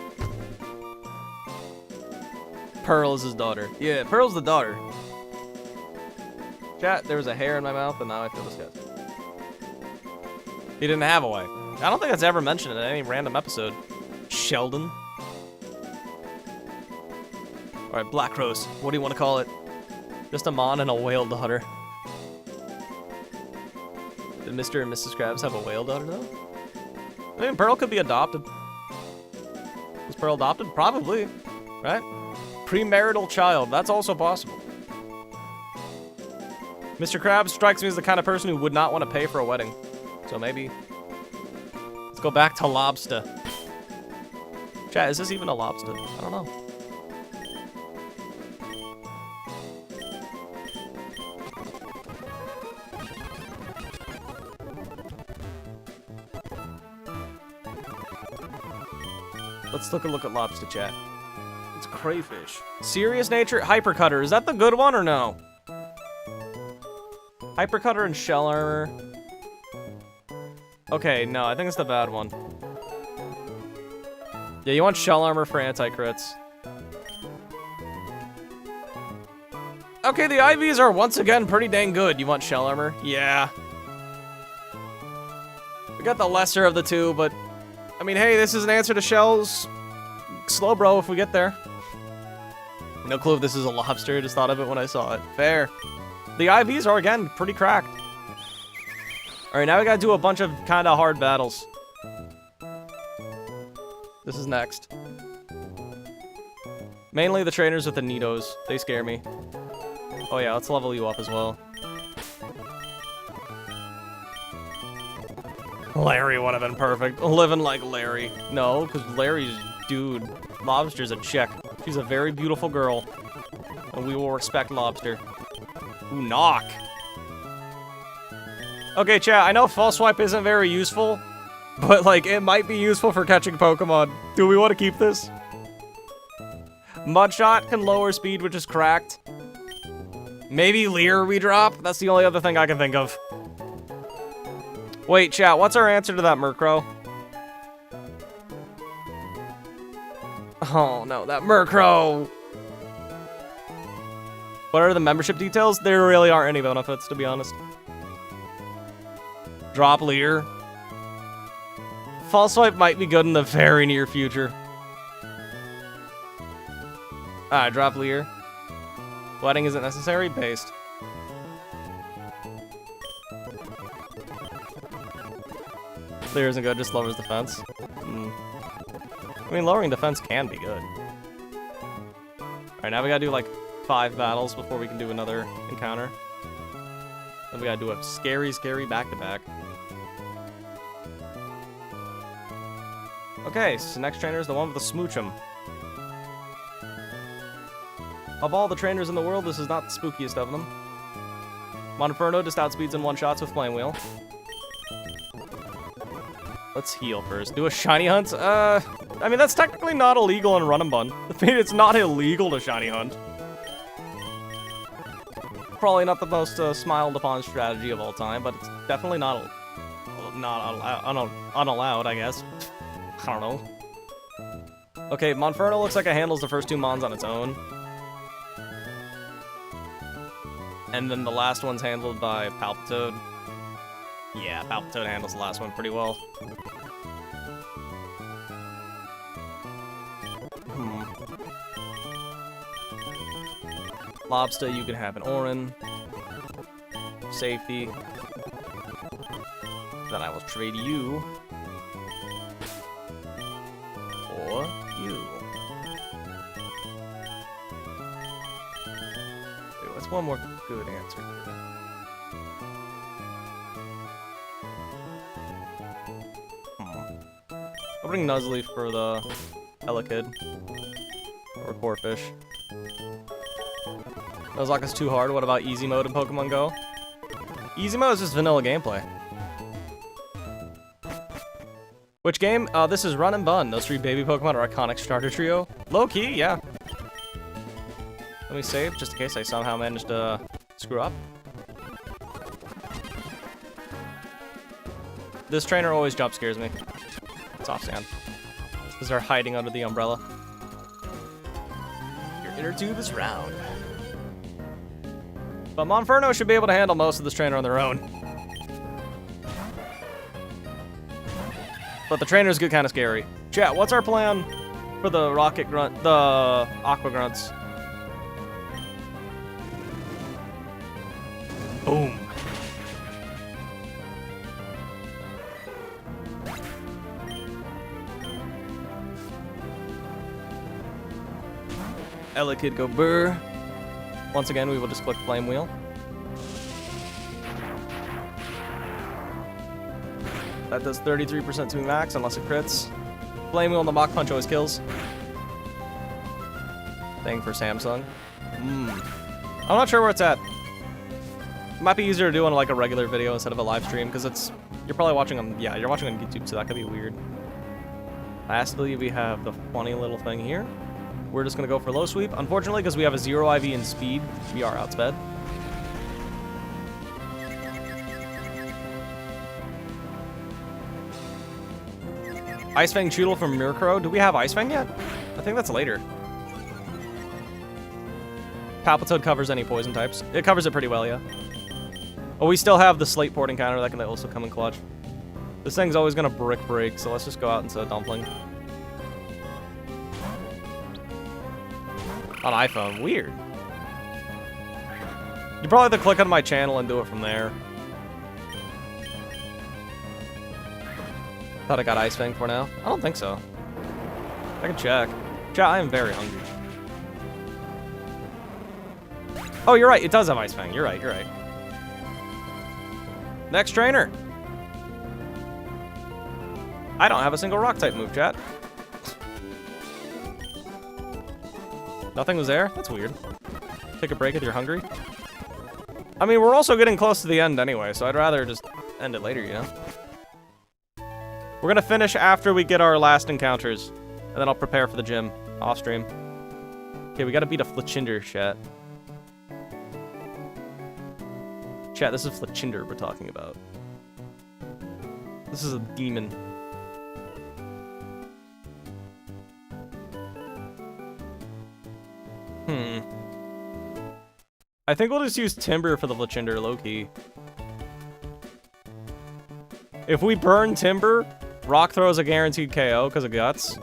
Pearl is his daughter. Yeah, Pearl's the daughter. Chat, there was a hair in my mouth, and now I feel disgusted. He didn't have a wife. I don't think that's ever mentioned in any random episode. Sheldon. Alright, Black Rose. What do you want to call it? Just a Mon and a whale daughter. Did Mr. and Mrs. Krabs have a whale daughter, though? I mean, Pearl could be adopted. Was Pearl adopted? Probably. Right? Premarital child. That's also possible. Mr. Krabs strikes me as the kind of person who would not want to pay for a wedding. So maybe... Let's go back to lobster. Chat, is this even a lobster? I don't know. Let's take a look at lobster, chat. It's crayfish. Serious nature, hypercutter. Is that the good one or no? Hypercutter and shell armor. Okay, no, I think it's the bad one. Yeah, you want shell armor for anti-crits. Okay, the IVs are once again pretty dang good. You want shell armor? Yeah. We got the lesser of the two, but... I mean, hey, this is an answer to Shell's slow bro if we get there. No clue if this is a lobster, just thought of it when I saw it. Fair. The IVs are, again, pretty cracked. Alright, now we gotta do a bunch of kinda hard battles. This is next. Mainly the trainers with the Nidos. They scare me. Oh yeah, let's level you up as well. Larry would have been perfect. Living like Larry. No, because Larry's dude. Lobster's a chick. She's a very beautiful girl. And we will respect Lobster. Ooh, knock. Okay, chat, I know False Swipe isn't very useful, but, like, it might be useful for catching Pokemon. Do we want to keep this? Mudshot can lower speed, which is cracked. Maybe Leer we drop? That's the only other thing I can think of. Wait, chat, what's our answer to that Murkrow? Oh, no, that Murkrow! What are the membership details? There really aren't any benefits, to be honest. Drop Leer. False Swipe might be good in the very near future. Alright, drop Leer. Wedding isn't necessary? Based. Leer isn't good, just lowers defense. I mean, lowering defense can be good. Alright, now we gotta do like 5 battles before we can do another encounter. Then we gotta do a scary, scary back-to-back. Okay, so next trainer is the one with the Smoochum. Of all the trainers in the world, this is not the spookiest of them. Monferno just outspeeds in one-shots with Flame Wheel. Let's heal first. Do a shiny hunt? I mean, that's technically not illegal in Run and Bun. I mean, it's not illegal to shiny hunt. Probably not the most smiled upon strategy of all time, but it's definitely not unallowed, I guess. I don't know. Okay, Monferno looks like it handles the first 2 Mons on its own. And then the last one's handled by Palpitoad. Yeah, Palpitoad handles the last one pretty well. Lobster, you can have an Orin. Safety. Then I will trade you for you. Wait, what's one more good answer? I'll bring NUZLOCKE for the Elekid. Or Corphish. NUZLOCKE is too hard. What about easy mode in Pokemon Go? Easy mode is just vanilla gameplay. Which game? This is Run and Bun. Those 3 baby Pokemon are iconic starter trio. Low key, yeah. Let me save, just in case I somehow managed to screw up. This trainer always jump scares me. It's off sand. Because they're hiding under the umbrella. Your inner tube is round. But Monferno should be able to handle most of this trainer on their own. But the trainers get kind of scary. Chat, what's our plan for the Rocket Grunt, the Aqua Grunts? Boom. Elekid go burr. Once again, we will just click Flame Wheel. That does 33% to max unless it crits. Flame Wheel and the Mach Punch always kills. Thing for Samsung. I'm not sure where it's at. It might be easier to do on like a regular video instead of a live stream because you're probably watching on, yeah, you're watching on YouTube, so that could be weird. Lastly, we have the funny little thing here. We're just gonna go for low sweep. Unfortunately, because we have a 0 IV in speed, we are outsped. Ice Fang Choodle from Murkrow. Do we have Ice Fang yet? I think that's later. Palpitoad covers any poison types. It covers it pretty well, yeah. Oh, we still have the Slateport encounter that can also come in clutch. This thing's always gonna brick break, so let's just go out into Dumpling. On iPhone, weird. You probably have to click on my channel and do it from there. Thought I got Ice Fang for now. I don't think so. I can check. Chat, I am very hungry. Oh, you're right. It does have Ice Fang. You're right. You're right. Next trainer. I don't have a single rock type move, chat. Nothing was there? That's weird. Take a break if you're hungry. I mean, we're also getting close to the end anyway, so I'd rather just end it later, you know? We're gonna finish after we get our last encounters, and then I'll prepare for the gym off stream. Okay, we gotta beat a Fletchinder, chat. Chat, this is Fletchinder we're talking about. This is a demon. I think we'll just use Timber for the Fletchinder, low-key. If we burn Timber, Rock Throw is a guaranteed KO because of Guts.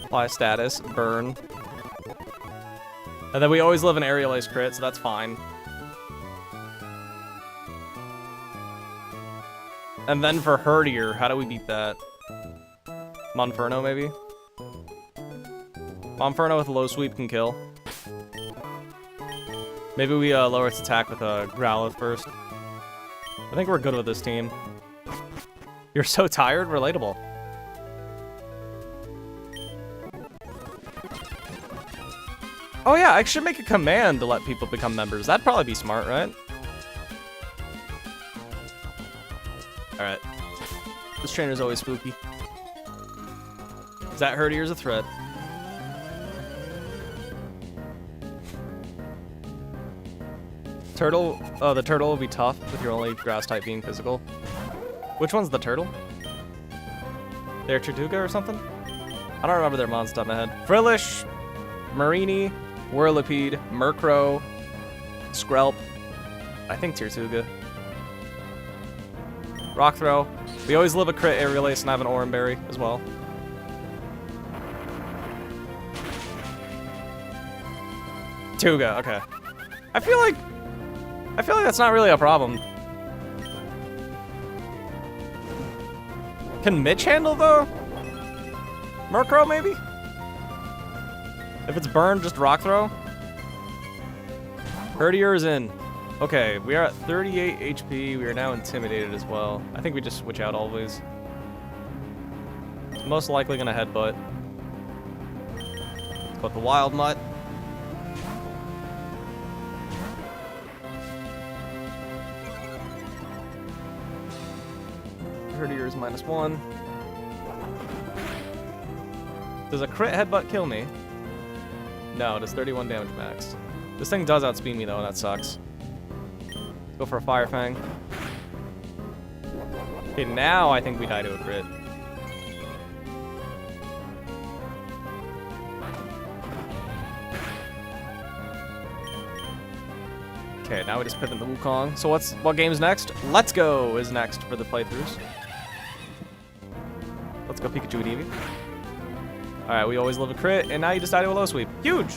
Apply status, burn. And then we always live an Aerial Ace crit, so that's fine. And then for Herdier, how do we beat that? Monferno, maybe? Monferno with a low sweep can kill. Maybe we lower its attack with a Growlithe first. I think we're good with this team. You're so tired? Relatable. Oh yeah, I should make a command to let people become members. That'd probably be smart, right? Alright. This trainer's always spooky. Is that Herdier's a threat? Turtle, the turtle will be tough with your only grass type being physical. Which one's the turtle? They're Tortuga or something? I don't remember their mons top of my head. Frillish, Marini, Whirlipede, Murkrow, Skrelp, I think Tortuga. Rock Throw. We always live a crit Aerial Ace and I have an Oranberry as well. Tuga, okay. I feel like that's not really a problem. Can Mitch handle though? Murkrow maybe? If it's burned, just rock throw. Herdier is in. Okay, we are at 38 HP. We are now intimidated as well. I think we just switch out always. Most likely gonna headbutt. But the wild mutt. Herdier is -1. Does a crit headbutt kill me? No, it does 31 damage max. This thing does outspeed me though, that sucks. Let's go for a Fire Fang. Okay, now I think we die to a crit. Okay, now we just pivot the Wukong. So what game's next? Let's Go is next for the playthroughs. Let's go Pikachu and Eevee. Alright, we always love a crit, and now you just die to a low sweep. Huge!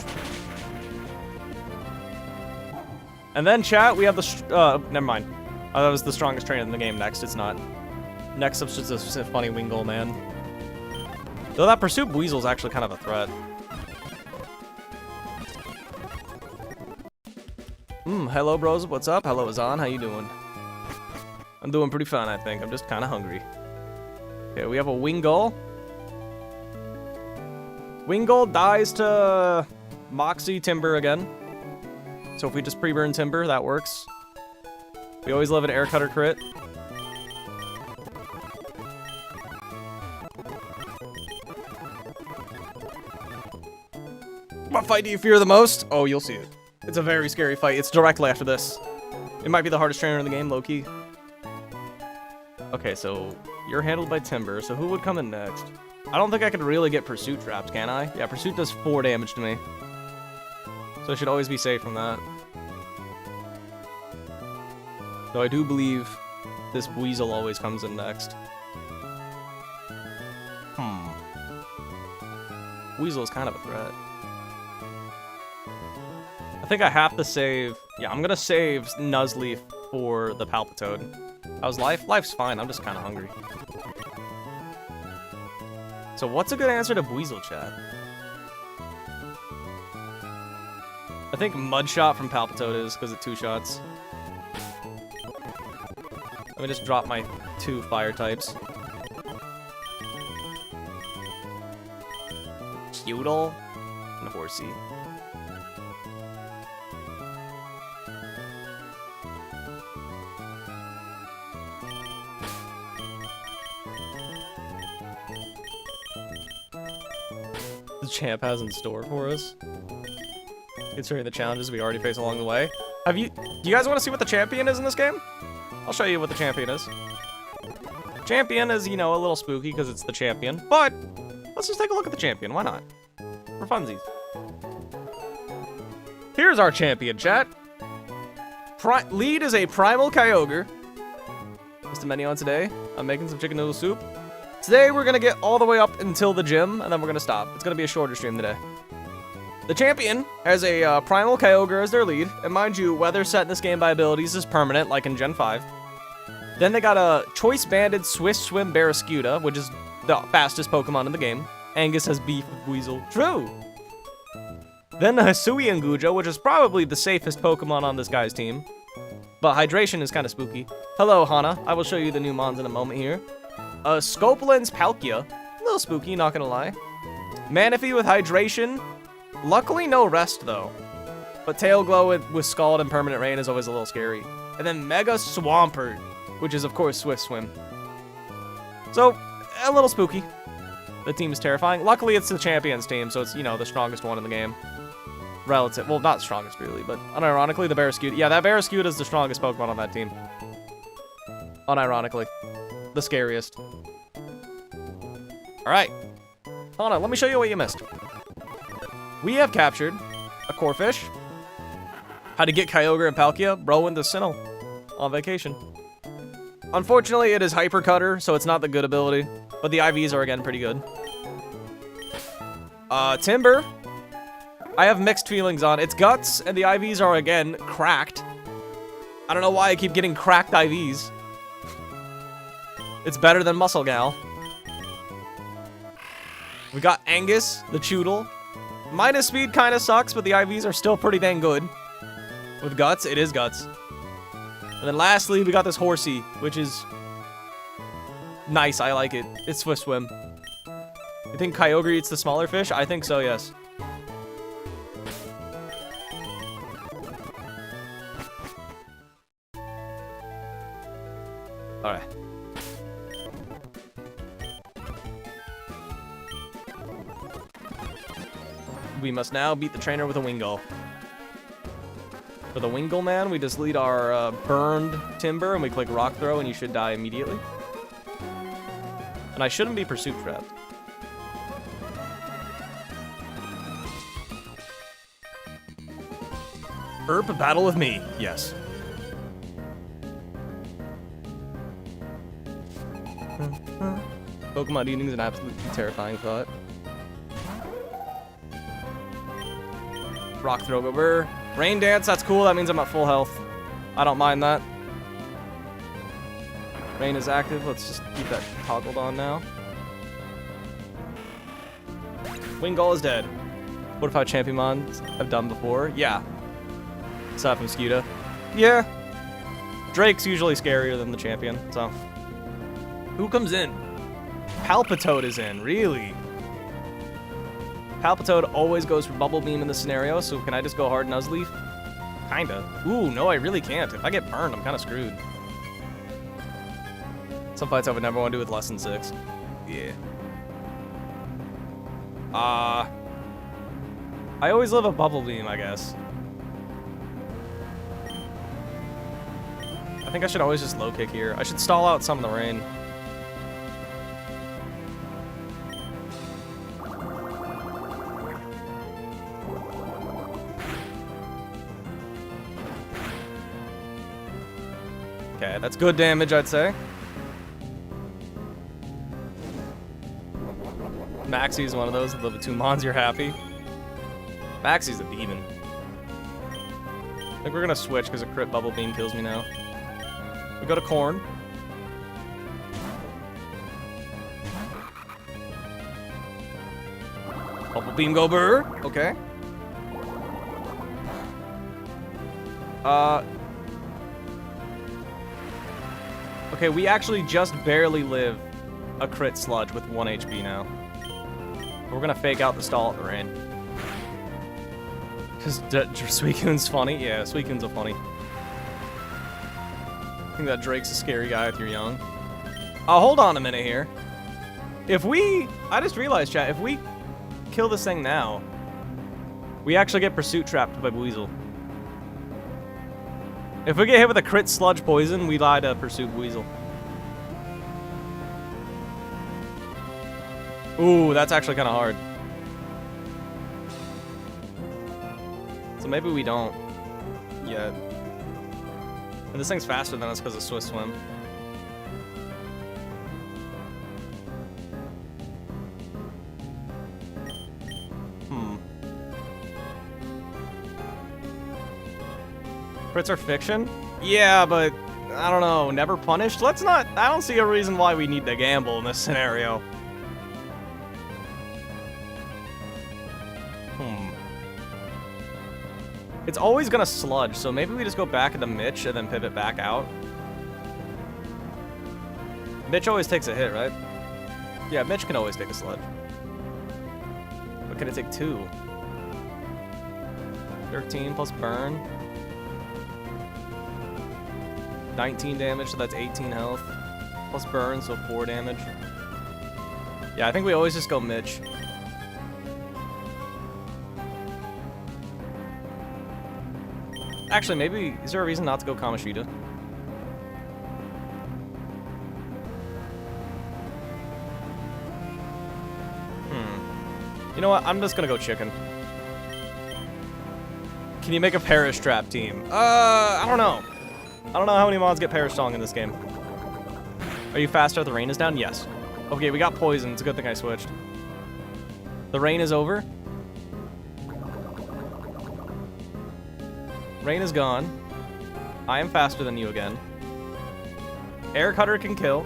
And then, chat, we have the... never mind. That was the strongest trainer in the game next. It's not. Next up's just a funny Wingull, man. Though that Pursuit Weasel's actually kind of a threat. Hello, bros. What's up? Hello, Azan. How you doing? I'm doing pretty fine, I think. I'm just kind of hungry. Okay, we have a Wingull. Wingull dies to Moxie Timber again. So if we just pre-burn Timber, that works. We always love an Air Cutter crit. What fight do you fear the most? Oh, you'll see it. It's a very scary fight. It's directly after this. It might be the hardest trainer in the game, low-key. Okay, so you're handled by Timber, so who would come in next? I don't think I could really get Pursuit trapped, can I? Yeah, Pursuit does 4 damage to me. So I should always be safe from that. Though I do believe this Weasel always comes in next. Weasel is kind of a threat. I think I have to save... Yeah, I'm gonna save Nuzleaf for the Palpitoad. How's life? Life's fine, I'm just kind of hungry. So what's a good answer to Weasel, chat? I think Mud Shot from Palpitoad is, because it 2-shots. Let me just drop my 2 fire types. Cudel and Horsey. The champ has in store for us, considering the challenges we already face along the way. Do you guys want to see what the champion is in this game? I'll show you what the champion is. Champion is, you know, a little spooky because it's the champion, but let's just take a look at the champion. Why not? For funsies. Here's our champion, chat. Lead is a Primal Kyogre. Just a menu on today. I'm making some chicken noodle soup. Today, we're going to get all the way up until the gym, and then we're going to stop. It's going to be a shorter stream today. The champion has a Primal Kyogre as their lead, and mind you, weather set in this game by abilities is permanent, like in Gen 5. Then they got a Choice Banded Swift Swim Barraskewda, which is the fastest Pokemon in the game. Angus has beef with Weasel. True! Then the Hisuian Guja, which is probably the safest Pokemon on this guy's team. But Hydration is kind of spooky. Hello, Hana. I will show you the new Mons in a moment here. Scopeland's Palkia. A little spooky, not gonna lie. Manaphy with Hydration. Luckily, no rest, though. But Tail Glow with Scald and Permanent Rain is always a little scary. And then Mega Swampert, which is, of course, Swift Swim. So, a little spooky. The team is terrifying. Luckily, it's the Champions team, so it's, you know, the strongest one in the game. Relative. Well, not strongest, really, but unironically, the Barraskewda. Yeah, that Barraskewda is the strongest Pokemon on that team. Unironically. The scariest. Alright. Hold on, let me show you what you missed. We have captured a Corphish. How to get Kyogre and Palkia? Bro went to Sinnoh on vacation. Unfortunately, it is Hyper Cutter, so it's not the good ability. But the IVs are, again, pretty good. Timber I have mixed feelings on its guts, and the IVs are, again, cracked. I don't know why I keep getting cracked IVs. It's better than Muscle Gal. We got Angus, the Choodle. Minus speed kind of sucks, but the IVs are still pretty dang good. With Guts, it is Guts. And then lastly, we got this Horsey, which is nice. I like it. It's Swift Swim. You think Kyogre eats the smaller fish? I think so, yes. Alright. We must now beat the trainer with a Wingull. For the Wingull man, we just lead our burned Timber and we click Rock Throw and you should die immediately. And I shouldn't be Pursuit Trapped. Erp, battle with me. Yes. Pokemon eating is an absolutely terrifying thought. Rock Throw over. Rain Dance, that's cool. That means I'm at full health. I don't mind that. Rain is active. Let's just keep that toggled on now. Wingull is dead. What if how Championmons have done before? Yeah. What's up, Mosquito? Yeah. Drake's usually scarier than the champion, so. Who comes in? Palpitoad is in, really? Palpitoad always goes for Bubble Beam in this scenario, so can I just go hard Nuzleaf? Kinda. Ooh, no, I really can't. If I get burned, I'm kinda screwed. Some fights I would never want to do with less than 6. Yeah. I always live a Bubble Beam, I guess. I think I should always just low kick here. I should stall out some of the rain. Okay, that's good damage, I'd say. Maxie's one of those. Level 2 Mons, you're happy. Maxie's a demon. I think we're gonna switch because a crit Bubble Beam kills me now. We go to Corn. Bubble Beam go burr. Okay. Okay, we actually just barely live a crit Sludge with 1 HP now. We're gonna fake out the stall at the rain. Because Suicune's funny? Yeah, Suicune's a funny. I think that Drake's a scary guy if you're young. Oh, hold on a minute here. If we... I just realized, chat, if we kill this thing now, we actually get Pursuit Trapped by Weasel. If we get hit with a crit Sludge Poison, we lie to Pursuit Weasel. Ooh, that's actually kind of hard. So maybe we don't yet. And this thing's faster than us because of Swift Swim. Crits are fiction? Yeah, but I don't know. Never punished? Let's not... I don't see a reason why we need to gamble in this scenario. It's always gonna Sludge, so maybe we just go back into Mitch and then pivot back out. Mitch always takes a hit, right? Yeah, Mitch can always take a Sludge. But can it take 2? 13 plus burn. 19 damage, so that's 18 health. Plus burn, so 4 damage. Yeah, I think we always just go Mitch. Actually, maybe... Is there a reason not to go Kamoshida? You know what? I'm just gonna go Chicken. Can you make a Perish Trap team? I don't know. I don't know how many mods get Perish Song in this game. Are you faster? The rain is down? Yes. Okay, we got Poison. It's a good thing I switched. The rain is over. Rain is gone. I am faster than you again. Air Cutter can kill.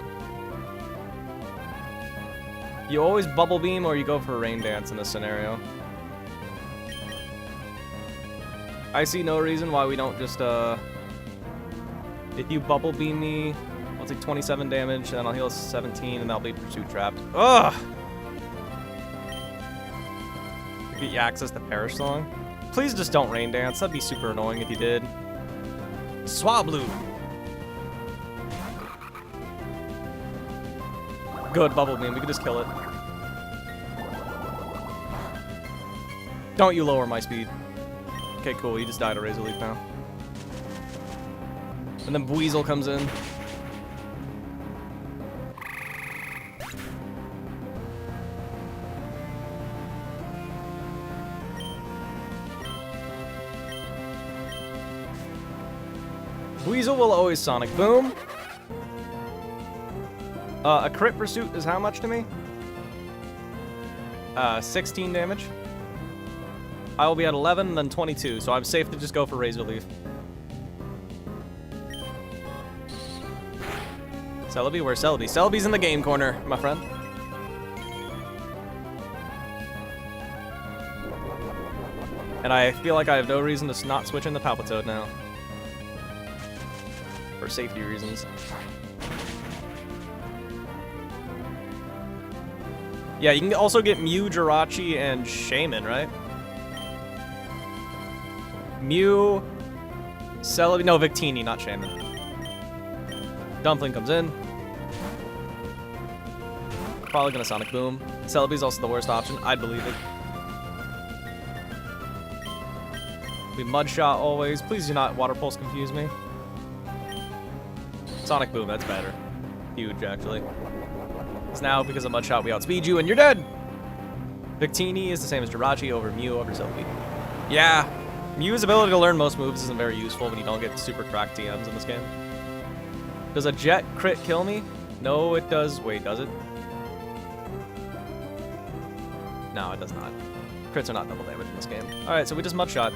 You always Bubble Beam or you go for Rain Dance in this scenario. I see no reason why we don't just, if you Bubble Beam me, I'll take 27 damage, then I'll heal 17, and that'll be Pursuit Trapped. Ugh! Get you access to Perish Song. Please just don't Rain Dance. That'd be super annoying if you did. Swablu! Good, Bubble Beam. We can just kill it. Don't you lower my speed. Okay, cool. You just died a Razor Leaf now. And then Weasel comes in. Weasel will always Sonic Boom. A crit pursuit is how much to me? 16 damage. I will be at 11, then 22, so I'm safe to just go for Razor Leaf. Celebi, where's Celebi? Celebi's in the game corner, my friend. And I feel like I have no reason to not switch into Palpitoad now. For safety reasons. Yeah, you can also get Mew, Jirachi, and Shaman, right? Mew, Celebi, no, Victini, not Shaman. Dumpling comes in. Probably gonna Sonic Boom. Celebi's also the worst option, I'd believe it. Be Mud Shot always. Please do not Water Pulse confuse me. Sonic Boom, that's better. Huge, actually. Because now, because of Mud Shot, we outspeed you and you're dead! Victini is the same as Jirachi over Mew over Celebi. Yeah, Mew's ability to learn most moves isn't very useful when you don't get super cracked TMs in this game. Does a Jet crit kill me? No, it does. Wait, does it? No, it does not. Crits are not double damage in this game. Alright, so we just Mud Shot.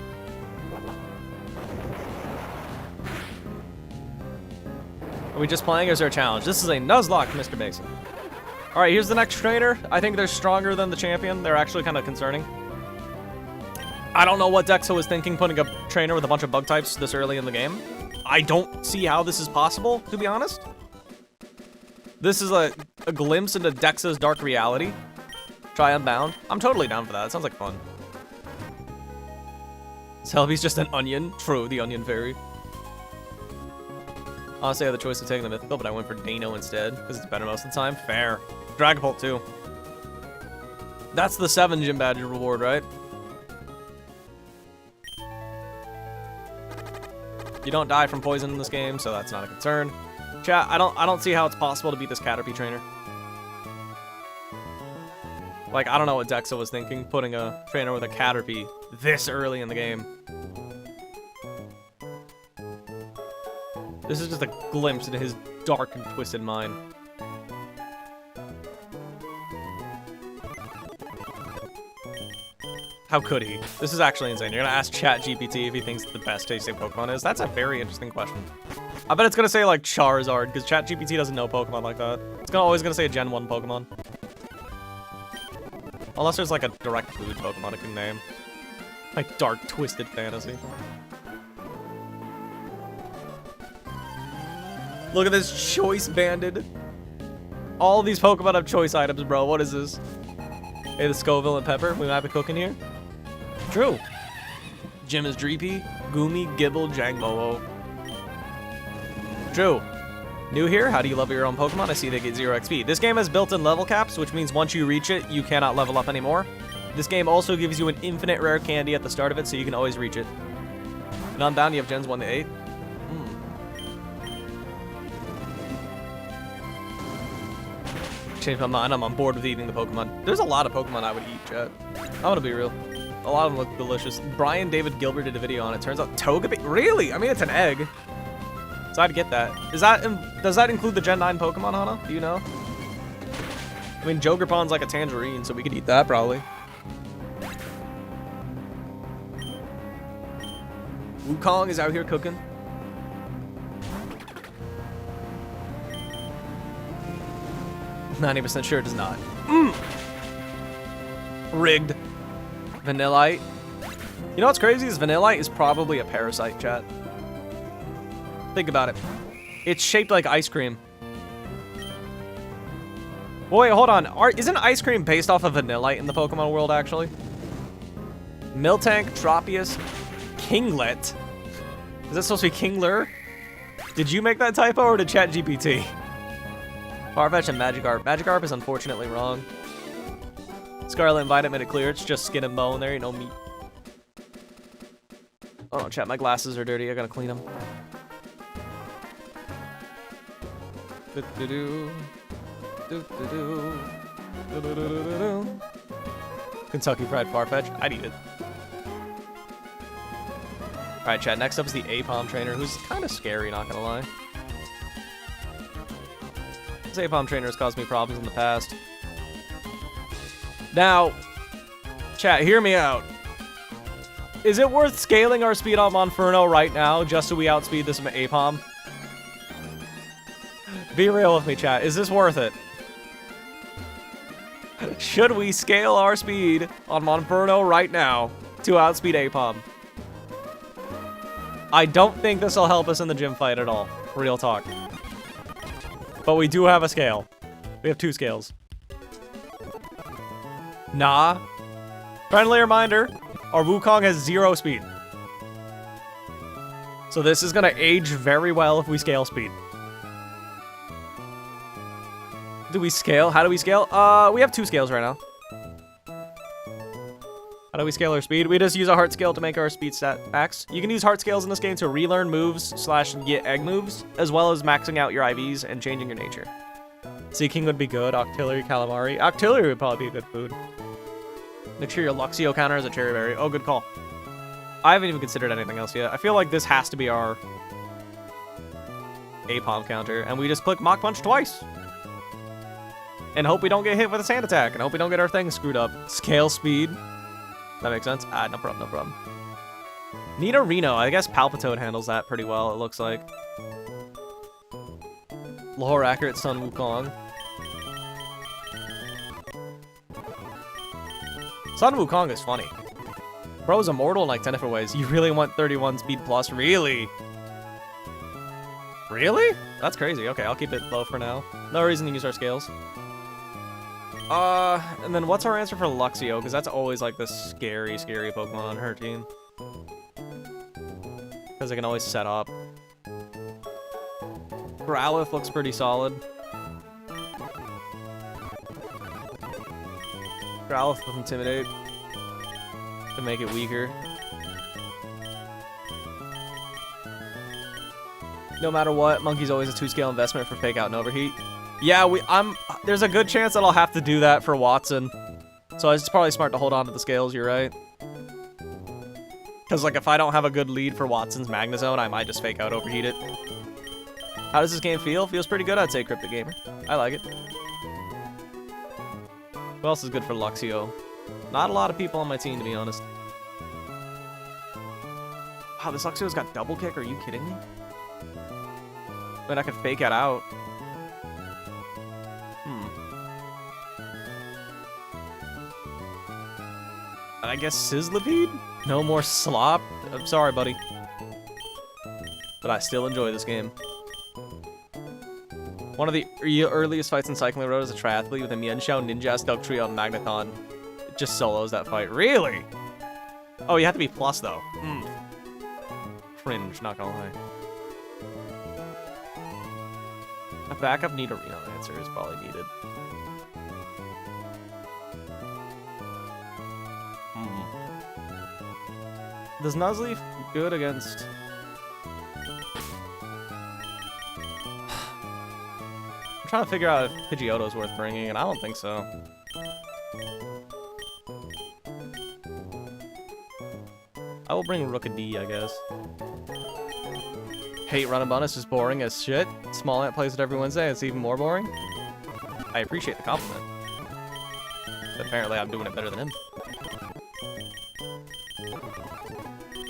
Are we just playing or is there a challenge? This is a Nuzlocke, Mr. Mason. Alright, here's the next trainer. I think they're stronger than the champion. They're actually kind of concerning. I don't know what Dexa was thinking putting a trainer with a bunch of bug types this early in the game. I don't see how this is possible, to be honest. This is a glimpse into Dexa's dark reality. Try Unbound. I'm totally down for that. It sounds like fun. Celebi's just an onion. True, the onion fairy. Honestly, I had the choice of taking the mythical, but I went for Dano instead, because it's better most of the time. Fair. Dragapult, too. That's the 7 gym badge reward, right? You don't die from poison in this game, so that's not a concern. Chat, I don't see how it's possible to beat this Caterpie trainer. Like, I don't know what Dexa was thinking, putting a trainer with a Caterpie this early in the game. This is just a glimpse into his dark and twisted mind. How could he? This is actually insane. You're gonna ask ChatGPT if he thinks the best tasting Pokemon is? That's a very interesting question. I bet it's gonna say like Charizard, because ChatGPT doesn't know Pokemon like that. It's always gonna say a Gen 1 Pokemon. Unless there's like a direct food Pokemon it can name. Like dark, twisted fantasy. Look at this choice banded. All these Pokemon have choice items, bro. What is this? Hey, the Scoville and Pepper. We might be cooking here. True. Jim is Dreepy, Goomy, Gibble, Jangmo-O. True. New here, how do you level your own Pokemon? I see they get 0 XP. This game has built-in level caps, which means once you reach it, you cannot level up anymore. This game also gives you an infinite rare candy at the start of it, so you can always reach it. And Unbound, you have gens 1 to 8. Change my mind, I'm on board with eating the Pokemon. There's a lot of Pokemon I would eat, chat. I'm gonna be real. A lot of them look delicious. Brian David Gilbert did a video on it. Turns out Togepi, really? I mean, it's an egg. So I'd get that. Does that include the Gen 9 Pokemon, Hana? Do you know? I mean, Jogerpon's like a tangerine, so we could eat that probably. Wukong is out here cooking. %90 sure it does not. Rigged. Vanillite. You know what's crazy is Vanillite is probably a parasite, chat. Think about it. It's shaped like ice cream. Wait, hold on. Isn't ice cream based off of Vanillite in the Pokemon world, actually? Miltank, Tropius, Kinglet. Is that supposed to be Kingler? Did you make that typo or did ChatGPT? Farfetch and Magikarp. Magikarp is unfortunately wrong. Scarlet and Violet made it clear. It's just skin and bone. There ain't no meat. Oh, chat. My glasses are dirty. I gotta clean them. Kentucky Fried Farfetch. I'd eat it. Alright, chat. Next up is the Apom trainer, who's kind of scary, not gonna lie. This Apom trainer has caused me problems in the past. Now, chat, hear me out. Is it worth scaling our speed on Monferno right now just so we outspeed this Apom? Be real with me, chat. Is this worth it? Should we scale our speed on Monferno right now to outspeed Apom? I don't think this will help us in the gym fight at all. Real talk. But we do have a scale. We have 2 scales. Nah. Friendly reminder, our Wukong has 0 speed. So this is gonna age very well if we scale speed. Do we scale? How do we scale? We have 2 scales right now. How do we scale our speed? We just use a heart scale to make our speed stat max. You can use heart scales in this game to relearn moves / get egg moves, as well as maxing out your IVs and changing your nature. Seeking would be good. Octillery, Calamari. Octillery would probably be a good food. Make sure your Luxio counter is a cherry berry. Oh, good call. I haven't even considered anything else yet. I feel like this has to be our Apom counter, and we just click Mach Punch twice. And hope we don't get hit with a sand attack, and hope we don't get our things screwed up. Scale speed. That makes sense? Ah, no problem, no problem. Nidorino. I guess Palpitoad handles that pretty well, it looks like. Lore accurate Sun Wukong. Sun Wukong is funny. Bro is immortal in like 10 different ways. You really want 31 speed plus? Really? Really? That's crazy. Okay, I'll keep it low for now. No reason to use our scales. And then what's our answer for Luxio? Because that's always like the scary, scary Pokemon on her team. Because they can always set up. Growlithe looks pretty solid. Growlithe with Intimidate to make it weaker. No matter what, Monkey's always a 2-scale investment for Fake Out and Overheat. Yeah, there's a good chance that I'll have to do that for Watson. So it's probably smart to hold on to the scales, you're right. Because, like, if I don't have a good lead for Watson's Magnezone, I might just Fake Out Overheat it. How does this game feel? Feels pretty good, I'd say, Cryptic Gamer. I like it. Who else is good for Luxio? Not a lot of people on my team, to be honest. Wow, this Luxio's got Double Kick? Are you kidding me? I mean, I could Fake it out. I guess Sizzlipede? No more slop? I'm sorry, buddy. But I still enjoy this game. One of the earliest fights in Cycling Road is a triathlete with a Mienshao, Ninja, Dugtrio, and Magneton. It just solos that fight. Really? Oh, you have to be plus, though. Cringe, not gonna lie. A backup Nidorino answer is probably needed. Does Nuzleaf good against... I'm trying to figure out if Pidgeotto's worth bringing, and I don't think so. I will bring Rookadee, I guess. Hate Run and Bonus is boring as shit. Small Ant plays it every Wednesday, it's even more boring. I appreciate the compliment. But apparently I'm doing it better than him.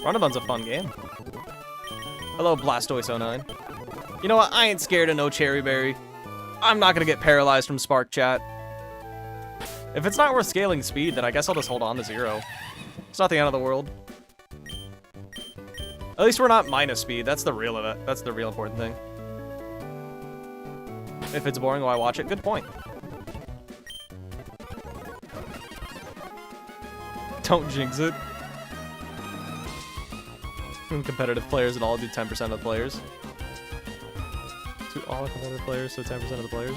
Runabun's a fun game. Hello, Blastoise09. You know what? I ain't scared of no Cherry Berry. I'm not gonna get paralyzed from Spark Chat. If it's not worth scaling speed, then I guess I'll just hold on to 0. It's not the end of the world. At least we're not minus speed. That's the real of it. That's the real important thing. If it's boring, why watch it? Good point. Don't jinx it. Competitive players and all do 10% of the players. To all competitive players, so 10% of the players.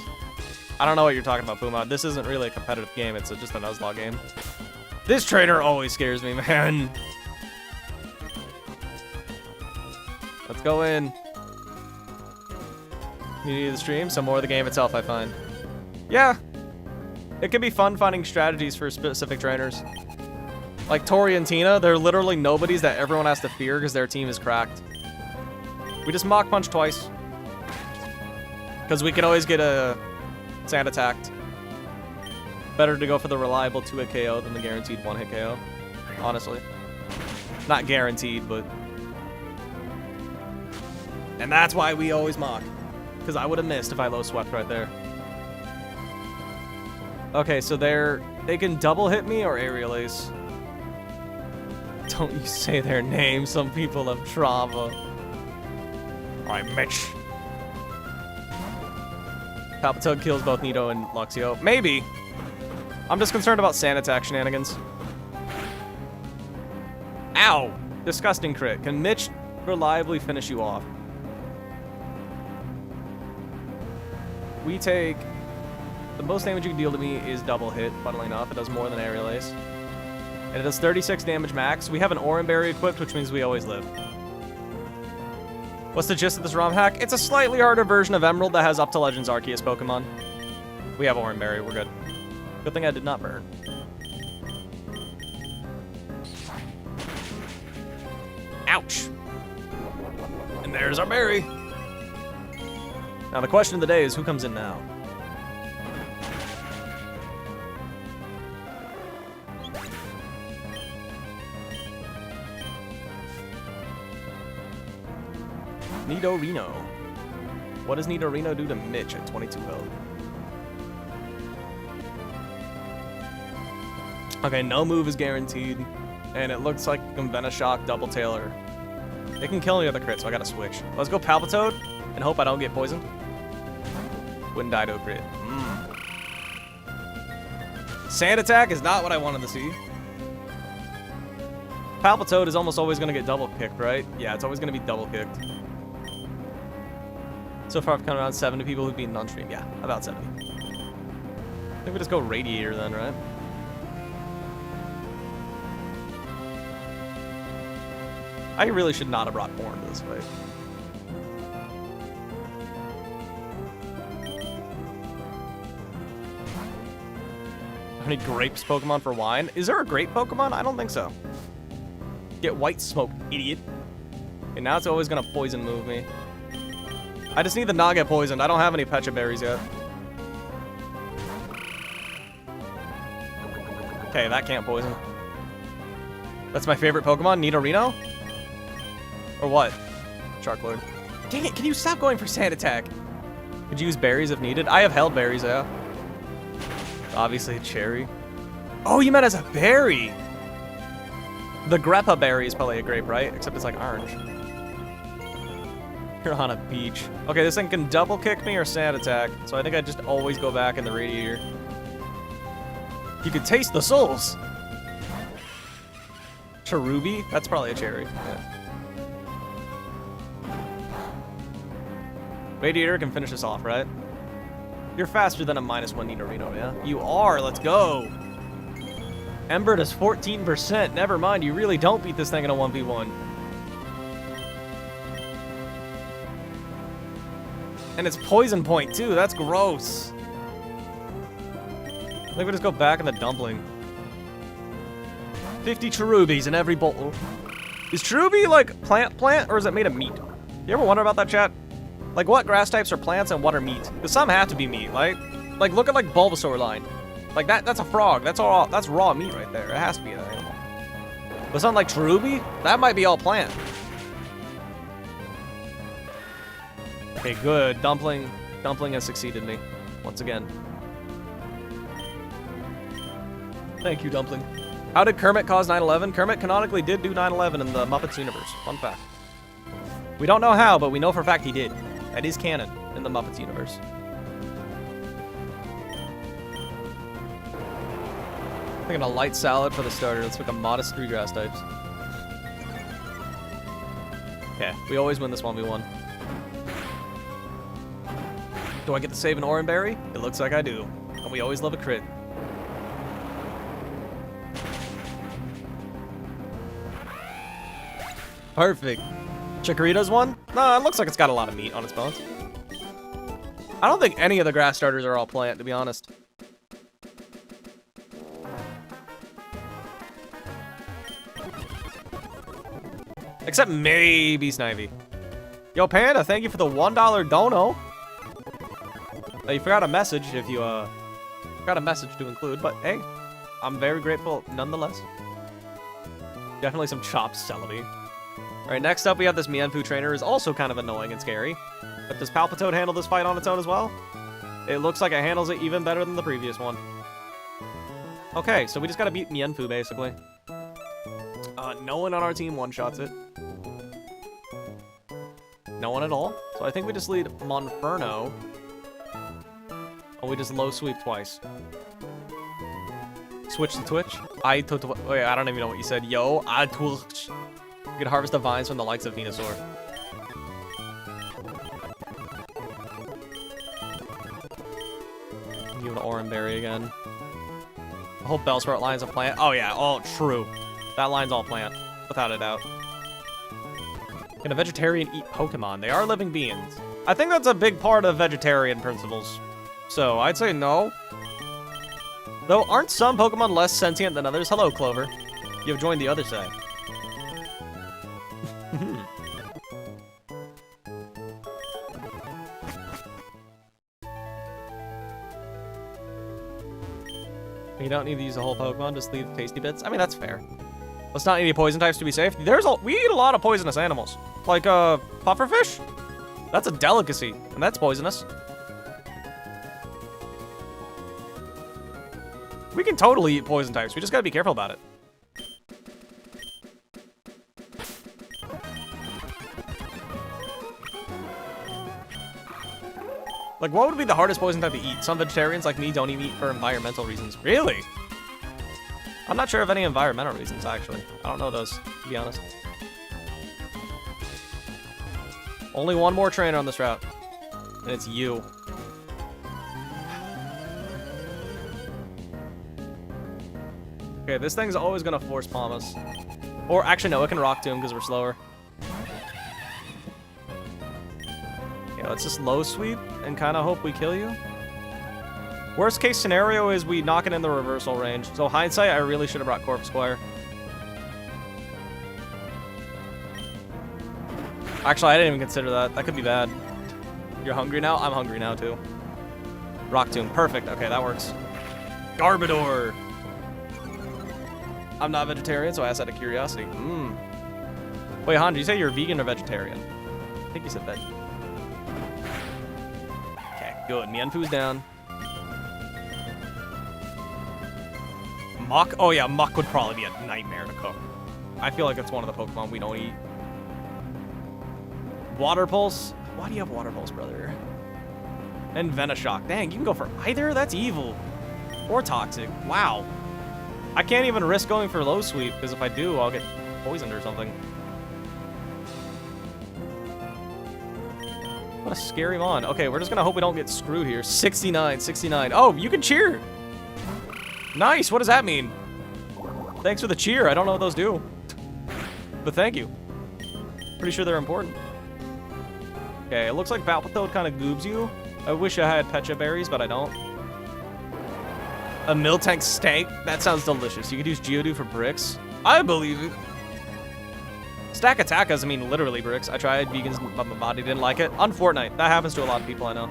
I don't know what you're talking about, Puma. This isn't really a competitive game. It's just a Nuzlocke game. This trainer always scares me, man. Let's go in. Community of the stream, some more of the game itself, I find. Yeah. It can be fun finding strategies for specific trainers. Like Tori and Tina, they're literally nobodies that everyone has to fear because their team is cracked. We just Mach Punch twice. Because we can always get a sand attacked. Better to go for the reliable 2-hit KO than the guaranteed 1-hit KO. Honestly. Not guaranteed, but... And that's why we always Mach. Because I would have missed if I low swept right there. Okay, so they can double hit me or aerial ace. Don't you say their name. Some people have trauma. Alright, Mitch. Palpitoad kills both Nido and Luxio. Maybe. I'm just concerned about sand attack shenanigans. Ow! Disgusting crit. Can Mitch reliably finish you off? We take... The most damage you can deal to me is double hit, funnily enough. It does more than aerial ace. And it does 36 damage max. We have an Oran Berry equipped, which means we always live. What's the gist of this ROM hack? It's a slightly harder version of Emerald that has up to Legends Arceus Pokemon. We have Oran Berry, we're good. Good thing I did not burn. Ouch! And there's our berry! Now the question of the day is, who comes in now? Nidorino. What does Nidorino do to Mitch at 22 health? Okay, no move is guaranteed. And it looks like Venoshock Double Tailor. It can kill any other crit, so I gotta switch. Let's go Palpitoad and hope I don't get poisoned. Wouldn't die to a crit. Sand attack is not what I wanted to see. Palpitoad is almost always gonna get double kicked, right? Yeah, it's always gonna be double kicked. So far, I've counted around 70 people who've beaten on stream. Yeah, about 70. I think we just go Radiator then, right? I really should not have brought Horn to this fight. How many grapes Pokemon for wine? Is there a grape Pokemon? I don't think so. Get White Smoke, idiot. And now it's always gonna poison move me. I just need the not get poisoned. I don't have any Pecha Berries yet. Okay, that can't poison. That's my favorite Pokemon, Nidorino? Or what? Sharklord. Dang it, can you stop going for Sand Attack? Could you use berries if needed? I have held berries, yeah. Obviously, cherry. Oh, you meant as a berry! The Grappa berry is probably a grape, right? Except it's like orange. You're on a beach. Okay, this thing can double kick me or sand attack, so I think I just always go back in the Radiator. You can taste the souls! Cherubi? That's probably a cherry. Yeah. Radiator can finish us off, right? You're faster than a -1 Nidorino, yeah? You are, let's go! Ember does 14%. Never mind, you really don't beat this thing in a 1v1. And it's poison point too, that's gross. I think we just go back in the dumpling. 50 Cherubis in every bowl. Is Cherubi like plant, or is it made of meat? You ever wonder about that, chat? Like what grass types are plants and what are meat? Because some have to be meat, like look at like Bulbasaur line. Like that's a frog, that's raw meat right there. It has to be an animal. But something like Cherubi, that might be all plant. Okay, good. Dumpling has succeeded me once again. Thank you, Dumpling. How did Kermit cause 9/11? Kermit canonically did do 9/11 in the Muppets universe. Fun fact. We don't know how, but we know for a fact he did. That is canon in the Muppets universe. I'm thinking a light salad for the starter. Let's pick a modest 3 grass types. Okay, we always win this 1v1. Do I get to save an Oran Berry? It looks like I do. And we always love a crit. Perfect. Chikorita's one? No, it looks like it's got a lot of meat on its bones. I don't think any of the grass starters are all plant, to be honest. Except maybe Snivy. Yo, Panda, thank you for the $1 dono. You forgot a message if you, forgot a message to include, but hey, I'm very grateful nonetheless. Definitely some chopped celebi. Alright, next up we have this Mienfoo trainer, who's also kind of annoying and scary. But does Palpitoad handle this fight on its own as well? It looks like it handles it even better than the previous one. Okay, so we just gotta beat Mienfoo, basically. No one on our team one-shots it. No one at all. So I think we just lead Monferno. And we just low sweep twice. Switch to Twitch. Wait, I don't even know what you said. Yo, I Twitch. You can harvest the vines from the likes of Venusaur. Give an Oran Berry again. The whole Bellsprout line's a plant. Oh yeah, all true. That line's all plant, without a doubt. Can a vegetarian eat Pokemon? They are living beings. I think that's a big part of vegetarian principles. So I'd say no. Though, aren't some Pokemon less sentient than others? Hello, Clover. You've joined the other side. You don't need to use the whole Pokemon, just leave tasty bits. I mean, that's fair. Let's not eat any poison types to be safe. We eat a lot of poisonous animals. Like, pufferfish? That's a delicacy, and that's poisonous. We can totally eat poison types. We just gotta be careful about it. Like, what would be the hardest poison type to eat? Some vegetarians like me don't even eat for environmental reasons. Really? I'm not sure of any environmental reasons, actually. I don't know those, to be honest. Only one more trainer on this route. And it's you. Okay, this thing's always gonna force palm us. Or, actually, no, it can Rock Tomb because we're slower. Okay, let's just low sweep and kind of hope we kill you. Worst case scenario is we knock it in the reversal range. So hindsight, I really should have brought Corpse Squire. Actually, I didn't even consider that. That could be bad. You're hungry now? I'm hungry now, too. Rock Tomb. Perfect. Okay, that works. Garbodor. I'm not vegetarian, so I asked out of curiosity. Wait, Han, did you say you're vegan or vegetarian? I think you said veg. Okay, good. Mienfoo's down. Muck? Oh yeah, Muck would probably be a nightmare to cook. I feel like it's one of the Pokemon we don't eat. Water Pulse? Why do you have Water Pulse, brother? And Venoshock. Dang, you can go for either? That's evil. Or Toxic. Wow. I can't even risk going for low sweep, because if I do, I'll get poisoned or something. What a scary Mon. Okay, we're just gonna hope we don't get screwed here. 69, 69. Oh, you can cheer! Nice, what does that mean? Thanks for the cheer, I don't know what those do. But thank you. Pretty sure they're important. Okay, it looks like Palpitoad kind of goobs you. I wish I had Pecha Berries, but I don't. A Miltank steak? That sounds delicious. You could use Geodude for bricks. I believe it. Stack Attackas, I mean literally bricks. I tried vegans, but my body didn't like it. On Fortnite. That happens to a lot of people I know.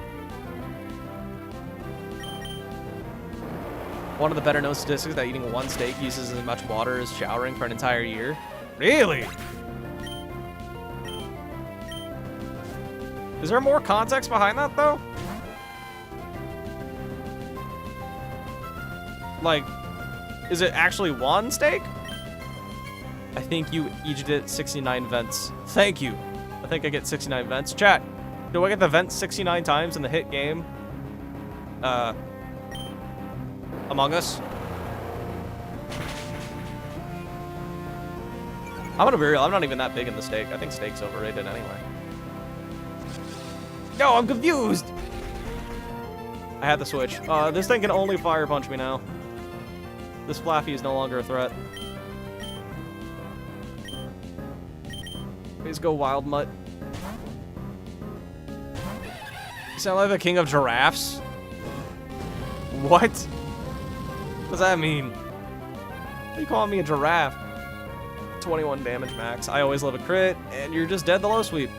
One of the better known statistics is that eating one steak uses as much water as showering for an entire year. Really? Is there more context behind that, though? Like, is it actually one steak? I think you each did 69 vents. Thank you. I think I get 69 vents. Chat, do I get the vent 69 times in the hit game? Among Us? I'm gonna be real, I'm not even that big in the steak. I think steak's overrated anyway. No, I'm confused! I had the switch. This thing can only fire punch me now. This Flaffy is no longer a threat. Please go Wild Mutt. You sound like the king of giraffes? What? What does that mean? What are you calling me a giraffe? 21 damage max. I always love a crit, and you're just dead the low sweep.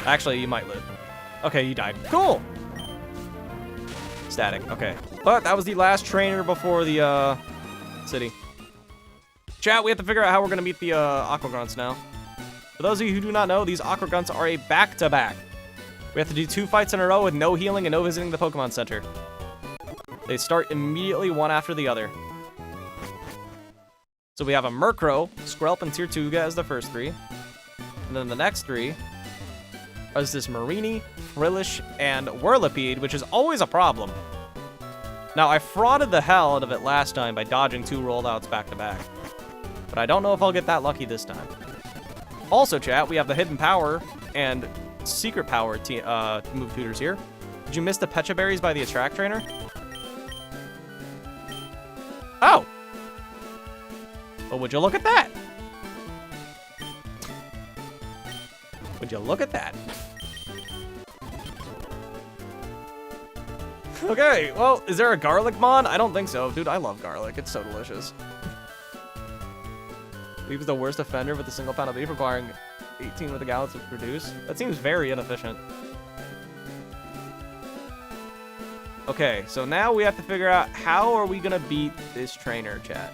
Actually, you might live. Okay, you died. Cool! Static, okay. But that was the last trainer before the, city. Chat, we have to figure out how we're gonna meet the, Aqua Grunts now. For those of you who do not know, these Aqua Grunts are a back-to-back. We have to do 2 fights in a row with no healing and no visiting the Pokemon Center. They start immediately one after the other. So we have a Murkrow, Skrelp, and Tirtuga as the first 3. And then the next 3 is this Marini, Frillish, and Whirlipede, which is always a problem. Now, I frauded the hell out of it last time by dodging 2 rollouts back-to-back. But I don't know if I'll get that lucky this time. Also, chat, we have the Hidden Power and Secret Power move tutors here. Did you miss the Pecha Berries by the Attract Trainer? Oh! Well, would you look at that? Would you look at that? Okay, well, is there a garlic mon? I don't think so. Dude, I love garlic. It's so delicious. Leaf is the worst offender with a single pound of beef requiring 18 with a gallon to produce. That seems very inefficient. Okay, so now we have to figure out how are we gonna beat this trainer, chat.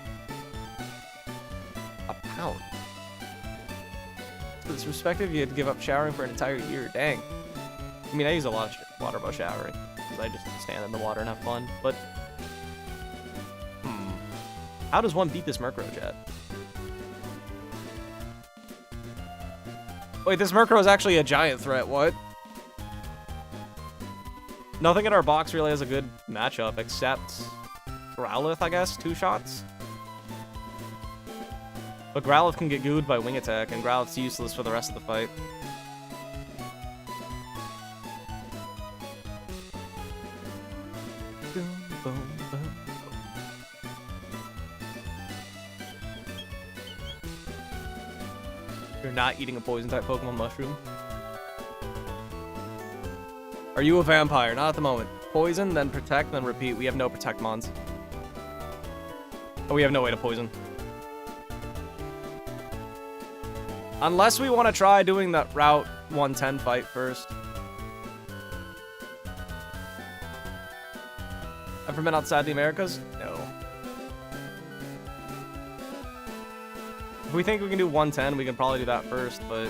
A pound. To this perspective, you had to give up showering for an entire year. Dang. I mean, I use a lot of water while showering. I just stand in the water and have fun, but... How does one beat this Murkrow, chat? Wait, this Murkrow is actually a giant threat, what? Nothing in our box really has a good matchup, except... Growlithe, I guess? 2 shots? But Growlithe can get gooed by Wing Attack, and Growlithe's useless for the rest of the fight. You're not eating a poison-type Pokemon mushroom? Are you a vampire? Not at the moment. Poison, then protect, then repeat. We have no protect mons. Oh, we have no way to poison. Unless we want to try doing that Route 110 fight first. Ever been outside the Americas? No. If we think we can do 110, we can probably do that first, but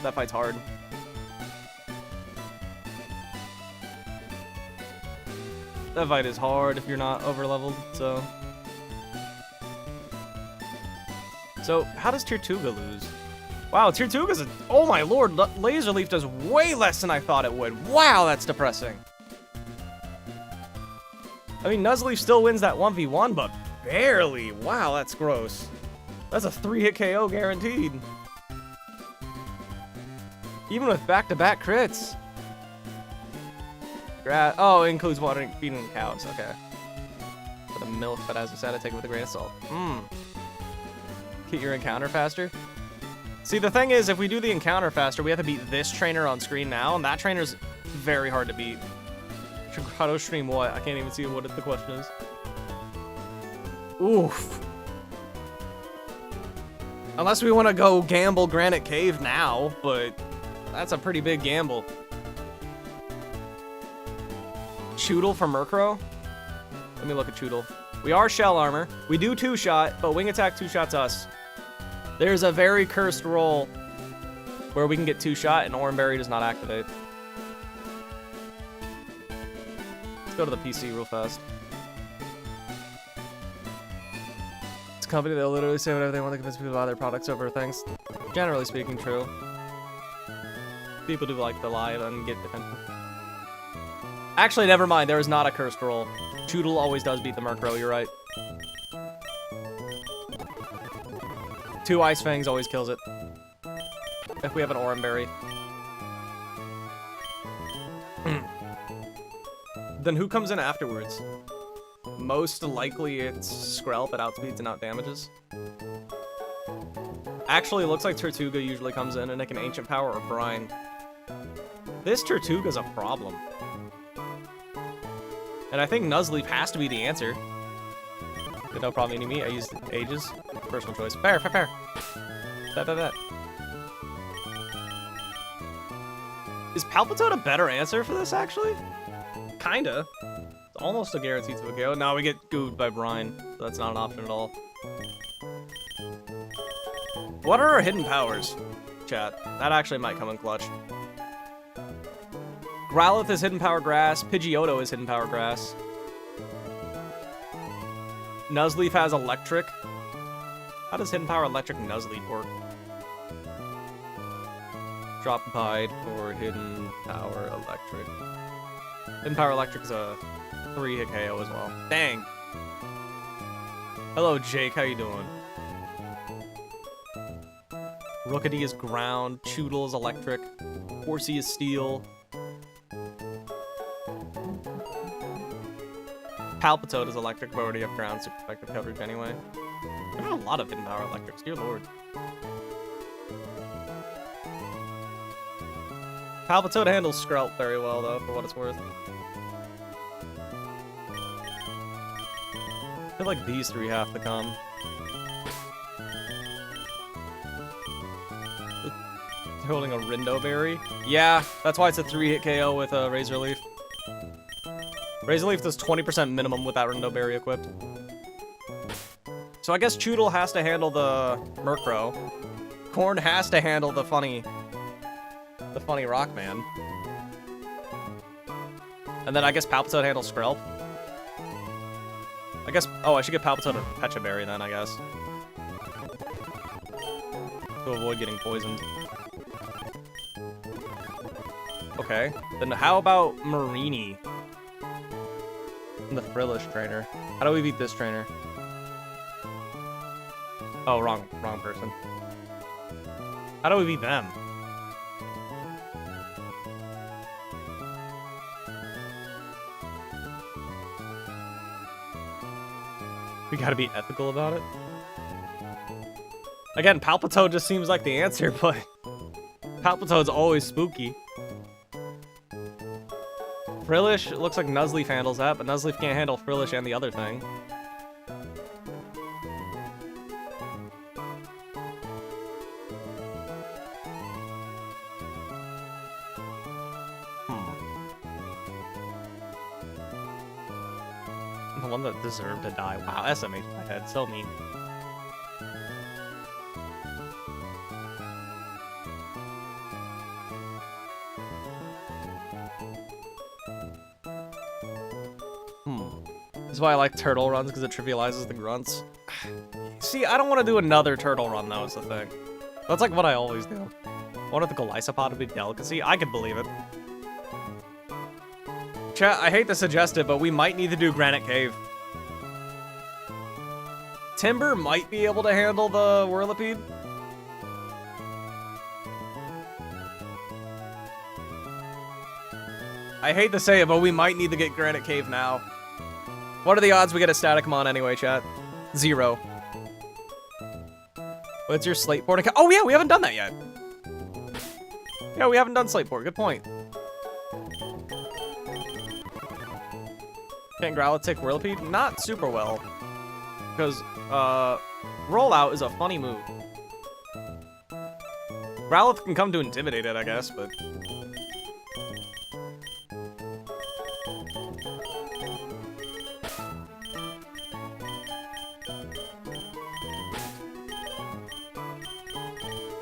that fight's hard. That fight is hard if you're not over-leveled, so... So, how does Tirtuga lose? Wow, Tirtuga's a... Oh my lord, Laser Leaf does way less than I thought it would. Wow, that's depressing. I mean, Nuzleaf still wins that 1v1, but barely. Wow, that's gross. That's a 3-hit KO guaranteed. Even with back-to-back crits. Oh, it includes watering, feeding cows. Okay. For the milk, but as I said, I take it with a grain of salt. Get your encounter faster. See, the thing is, if we do the encounter faster, we have to beat this trainer on screen now, and that trainer's very hard to beat. Should auto stream what? I can't even see what the question is. Oof. Unless we want to go gamble Granite Cave now, but that's a pretty big gamble. Choodle for Murkrow? Let me look at Choodle. We are Shell Armor. We do 2-shot, but Wing Attack 2-shots us. There's a very cursed roll where we can get 2-shot and Oranberry does not activate. Let's go to the PC real fast. It's a company that'll literally say whatever they want to convince people to buy their products over things. Generally speaking, true. People do like to lie and get attention. Actually, never mind. There is not a cursed roll. Choodle always does beat the Murkrow, you're right. 2 Ice Fangs always kills it. If we have an Oranberry. Then who comes in afterwards? Most likely it's Skrelp that outspeeds and outdamages. Actually, it looks like Tortuga usually comes in and it can Ancient Power or Brine. This Tortuga's a problem. And I think Nuzleaf has to be the answer. No problem eating me. I used Ages. Personal choice. Fair. That. Is Palpitoad a better answer for this, actually? Kinda. It's almost a guarantee to a KO. Now we get gooed by Brine. So that's not an option at all. What are our hidden powers, chat? That actually might come in clutch. Growlithe is Hidden Power Grass. Pidgeotto is Hidden Power Grass. Nuzleaf has Electric. How does Hidden Power Electric Nuzleaf work? Drop Bite or Hidden Power Electric. Hidden Power Electric is a 3-hit KO as well. Dang. Hello, Jake. How you doing? Rookity is Ground. Choodle is Electric. Horsey is Steel. Palpitoad is Electric, but already have Ground super effective coverage anyway. There's a lot of Hidden Power Electrics, dear lord. Palpitoad handles Skrelp very well, though, for what it's worth. I feel like these 3 have to come. They're holding a Rindo Berry. Yeah, that's why it's a 3-hit KO with a Razor Leaf. Razor Leaf does 20% minimum with that Rindo Berry equipped. So I guess Choodle has to handle the Murkrow. Corn has to handle the funny Rockman. And then I guess Palpitoad handles Skrelp. I guess, oh, I should get Palpitoad a Pecha Berry then, I guess. To avoid getting poisoned. Okay, then how about Marini? The Frillish trainer. How do we beat this trainer? Oh, wrong person. How do we beat them? We gotta be ethical about it. Again, Palpitoad just seems like the answer, but Palpitoad's always spooky. Frillish, it looks like Nuzleaf handles that, but Nuzleaf can't handle Frillish and the other thing. The one that deserved to die. Wow, SMH in my head, so mean. This is why I like turtle runs, because it trivializes the grunts. See, I don't want to do another turtle run, though, is the thing. That's like what I always do. I wanted the Golisopod to be delicacy. I could believe it. Chat, I hate to suggest it, but we might need to do Granite Cave. Timber might be able to handle the Whirlipede. I hate to say it, but we might need to get Granite Cave now. What are the odds we get a Staticmon anyway, chat? 0. What's your Slateport? Oh yeah, we haven't done that yet. Yeah, we haven't done Slateport. Good point. Can Growlithe take Whirlipede? Not super well. Because, Rollout is a funny move. Growlithe can come to Intimidate it, I guess, but...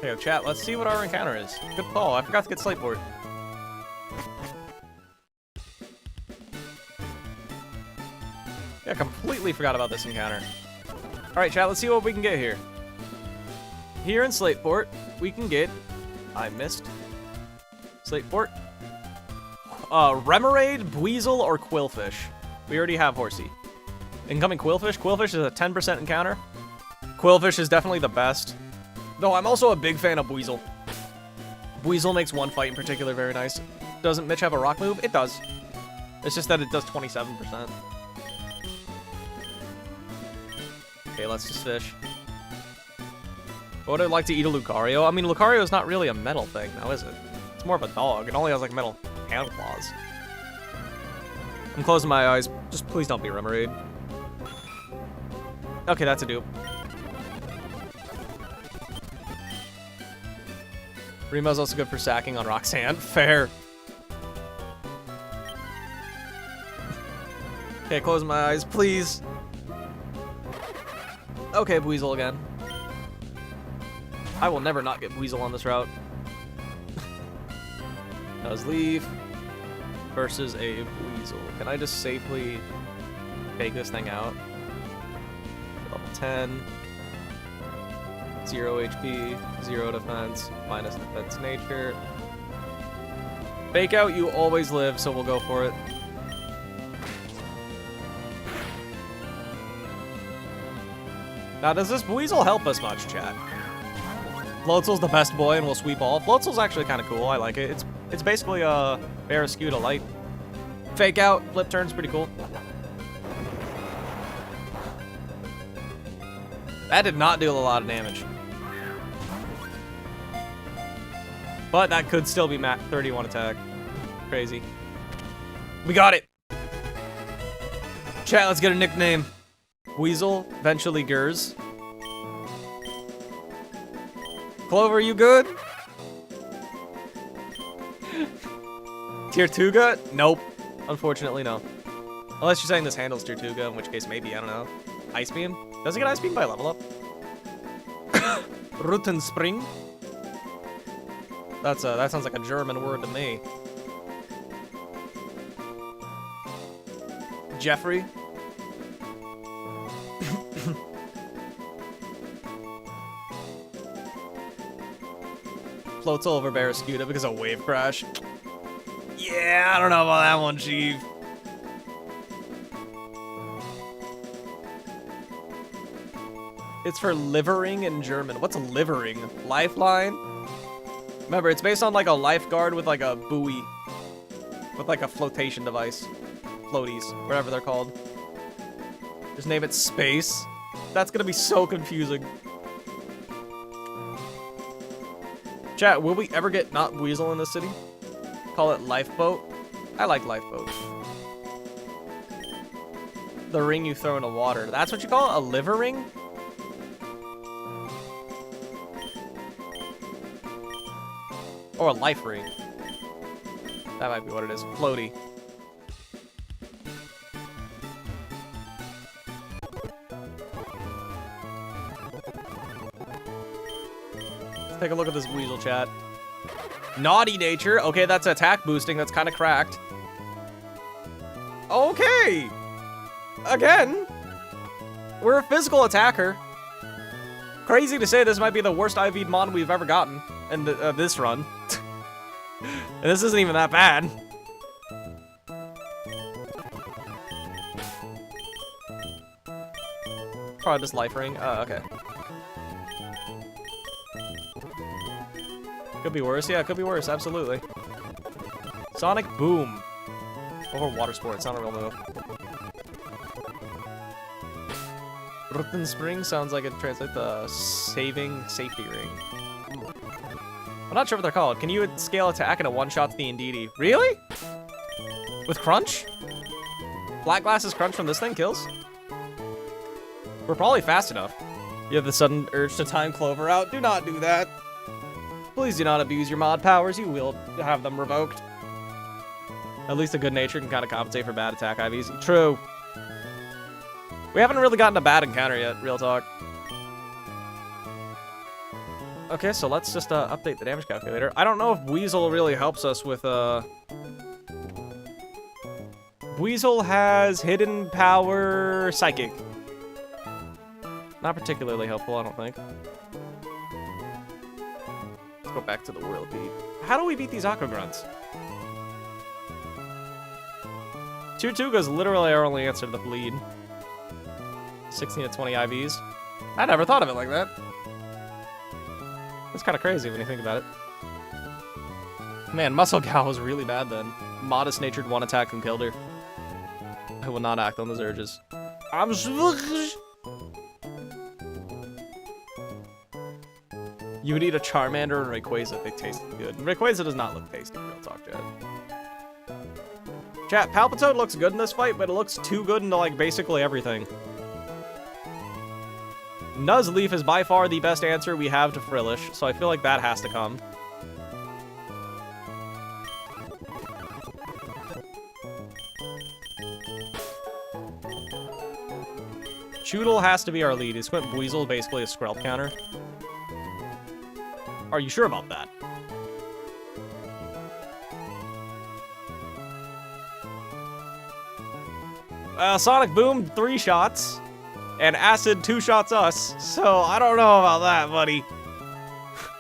Okay, chat, let's see what our encounter is. Good call. I forgot to get Slateport. Yeah, completely forgot about this encounter. Alright, chat, let's see what we can get here. Here in Slateport, we can get... I missed. Slateport. Remoraid, Buizel, or Quillfish. We already have Horsey. Incoming Quillfish. Quillfish is a 10% encounter. Quillfish is definitely the best. Though I'm also a big fan of Buizel. Buizel makes one fight in particular very nice. Doesn't Mitch have a rock move? It does. It's just that it does 27%. Okay, let's just fish. Would I like to eat a Lucario? I mean, Lucario is not really a metal thing, now is it? It's more of a dog. It only has, like, metal hand claws. I'm closing my eyes. Just please don't be Remoraid. Okay, that's a dupe. Remo's also good for sacking on Roxanne. Fair. Okay, close my eyes, please. Okay, Buizel again. I will never not get Buizel on this route. Does leave versus a Buizel. Can I just safely take this thing out? Level 10. 0 HP, 0 defense, minus defense nature. Fake out, you always live, so we'll go for it. Now, does this Buizel help us much, chat? Floatzel's the best boy and we'll sweep all. Floatzel's actually kind of cool. I like it. It's basically a Barraskewda light. Fake out, flip turn's pretty cool. That did not deal a lot of damage. But that could still be 31 attack. Crazy. We got it! Chat, let's get a nickname. Weasel, eventually Gers. Clover, you good? Tirtuga? Nope. Unfortunately, no. Unless you're saying this handles Tirtuga, in which case maybe, I don't know. Ice Beam? Does it get Ice Beam by level up? Rutenspring? That sounds like a German word to me. Jeffrey? Floats over Barraskewda because of Wave Crash. Yeah, I don't know about that one, Chief. It's for livering in German. What's livering? Lifeline? Remember, it's based on like a lifeguard with like a buoy. With like a flotation device. Floaties, whatever they're called. Just name it Space. That's gonna be so confusing. Chat, will we ever get not Weasel in this city? Call it Lifeboat? I like Lifeboat. The ring you throw into water. That's what you call it? A liver ring? Or a life ring. That might be what it is. Floaty. Let's take a look at this Weasel, chat. Naughty nature. Okay, that's attack boosting. That's kind of cracked. Okay. Again. We're a physical attacker. Crazy to say this might be the worst IV'd mon we've ever gotten in this run. And this isn't even that bad. Probably just life ring. Okay. Could be worse. Yeah, it could be worse. Absolutely. Sonic Boom. Over Water Sport. It's not a real move. Rutten Spring sounds like it translates the saving safety ring. I'm not sure what they're called. Can you scale attack and a one-shot the Indeedee? Really? With Crunch? Black Glass's Crunch from this thing kills? We're probably fast enough. You have the sudden urge to time Clover out. Do not do that. Please do not abuse your mod powers. You will have them revoked. At least a good nature can kind of compensate for bad attack IVs. True. We haven't really gotten a bad encounter yet, real talk. Okay, so let's just update the damage calculator. I don't know if Weasel really helps us with Weasel has hidden power psychic. Not particularly helpful, I don't think. Let's go back to the world beat. How do we beat these Aqua Grunts? Tirtuga's literally our only answer to the bleed. 16 to 20 IVs. I never thought of it like that. It's kind of crazy when you think about it. Man, Muscle Gal was really bad then. Modest-natured one attack and killed her. I will not act on those urges. You would eat a Charmander and Rayquaza. They tasted good. Rayquaza does not look tasty, real talk, Chad. Chat, Palpitoad looks good in this fight, but it looks too good into, like, basically everything. Nuzleaf is by far the best answer we have to Frillish, so I feel like that has to come. Choodle has to be our lead. Is Squint Weasel basically a Skrelp counter? Are you sure about that? Sonic Boom, 3 shots. And Acid, 2 shots us. So, I don't know about that, buddy.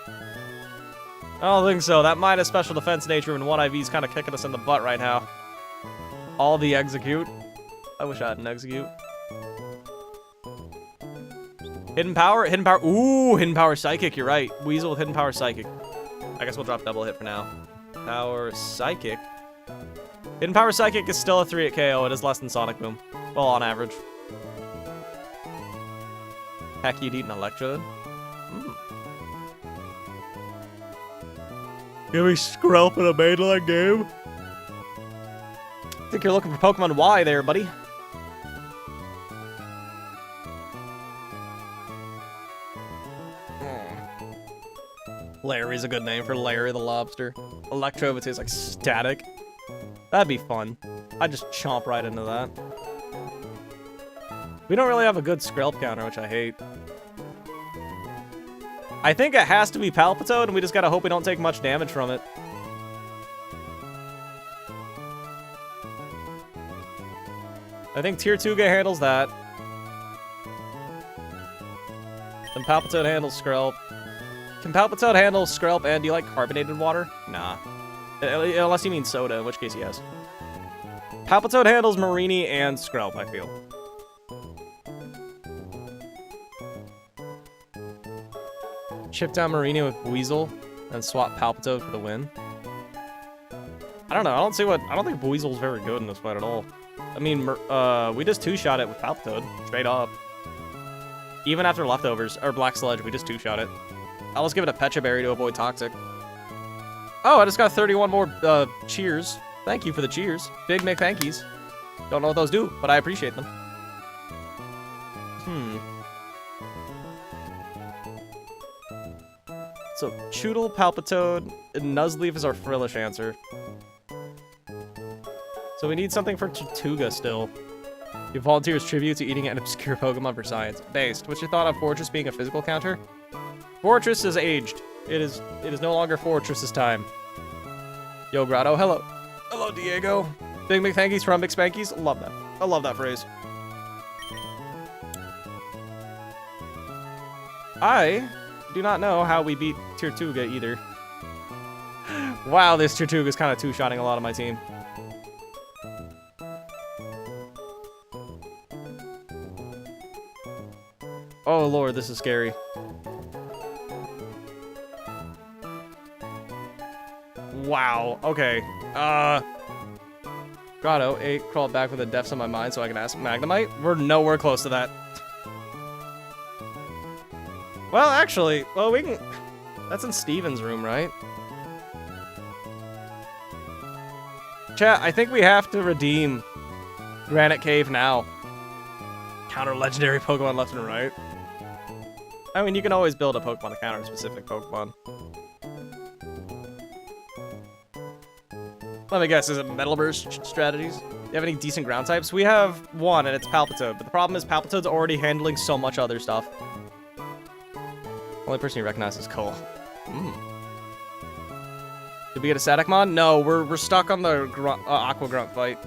I don't think so. That minus special defense nature and 1 IV is kind of kicking us in the butt right now. All the execute. I wish I had an execute. Hidden power? Hidden power. Ooh, hidden power psychic. You're right. Weasel with hidden power psychic. I guess we'll drop double hit for now. Power psychic. Hidden power psychic is still a 3 at KO. It is less than Sonic Boom. Well, on average. Heck, you'd eat an Electrode. Give me Skrelp in a mainline game. Think you're looking for Pokemon Y there, buddy. Larry's a good name for Larry the Lobster. Electro would taste like static. That'd be fun. I'd just chomp right into that. We don't really have a good Skrelp counter, which I hate. I think it has to be Palpitoad, and we just gotta hope we don't take much damage from it. I think Tirtuga handles that. And Palpitoad handles Skrelp. Can Palpitoad handle Skrelp, and do you like carbonated water? Nah. Unless you mean soda, in which case yes. Palpitoad handles Marini and Skrelp, I feel. Chip down Marini with Weasel, and swap Palpitoad for the win. I don't know, I don't think Weasel's very good in this fight at all. I mean, we just 2-shot it with Palpitoad, straight up. Even after leftovers, or Black Sludge, we just 2-shot it. I'll just give it a Pecha Berry to avoid Toxic. Oh, I just got 31 more cheers. Thank you for the cheers. Big McThankies. Don't know what those do, but I appreciate them. So, Choodle, Palpitoad, and Nuzleaf is our Frillish answer. So we need something for Tirtuga still. You volunteers tribute to eating an obscure Pokemon for science. Based. What's your thought on Fortress being a physical counter? Fortress is aged. It is no longer Fortress's time. Yo, Grotto. Hello. Hello, Diego. Big McThankies from Big Spankies. Love that. I love that phrase. I do not know how we beat Tirtuga either. Wow, this Tirtuga is kind of 2-shotting a lot of my team. Oh lord, this is scary. Wow, okay. Grotto, 8, crawled back with the depths of my mind so I can ask Magnemite. We're nowhere close to that. Well, actually, well, we can... That's in Steven's room, right? Chat, I think we have to redeem Granite Cave now. Counter legendary Pokemon left and right. I mean, you can always build a Pokemon to counter a specific Pokemon. Let me guess, is it Metal Burst strategies? Do you have any decent ground types? We have one, and it's Palpitoad. But the problem is Palpitoad's already handling so much other stuff. Only person you recognize is Cole. Did we get a static mon? No, we're stuck on the Aqua Grunt fight.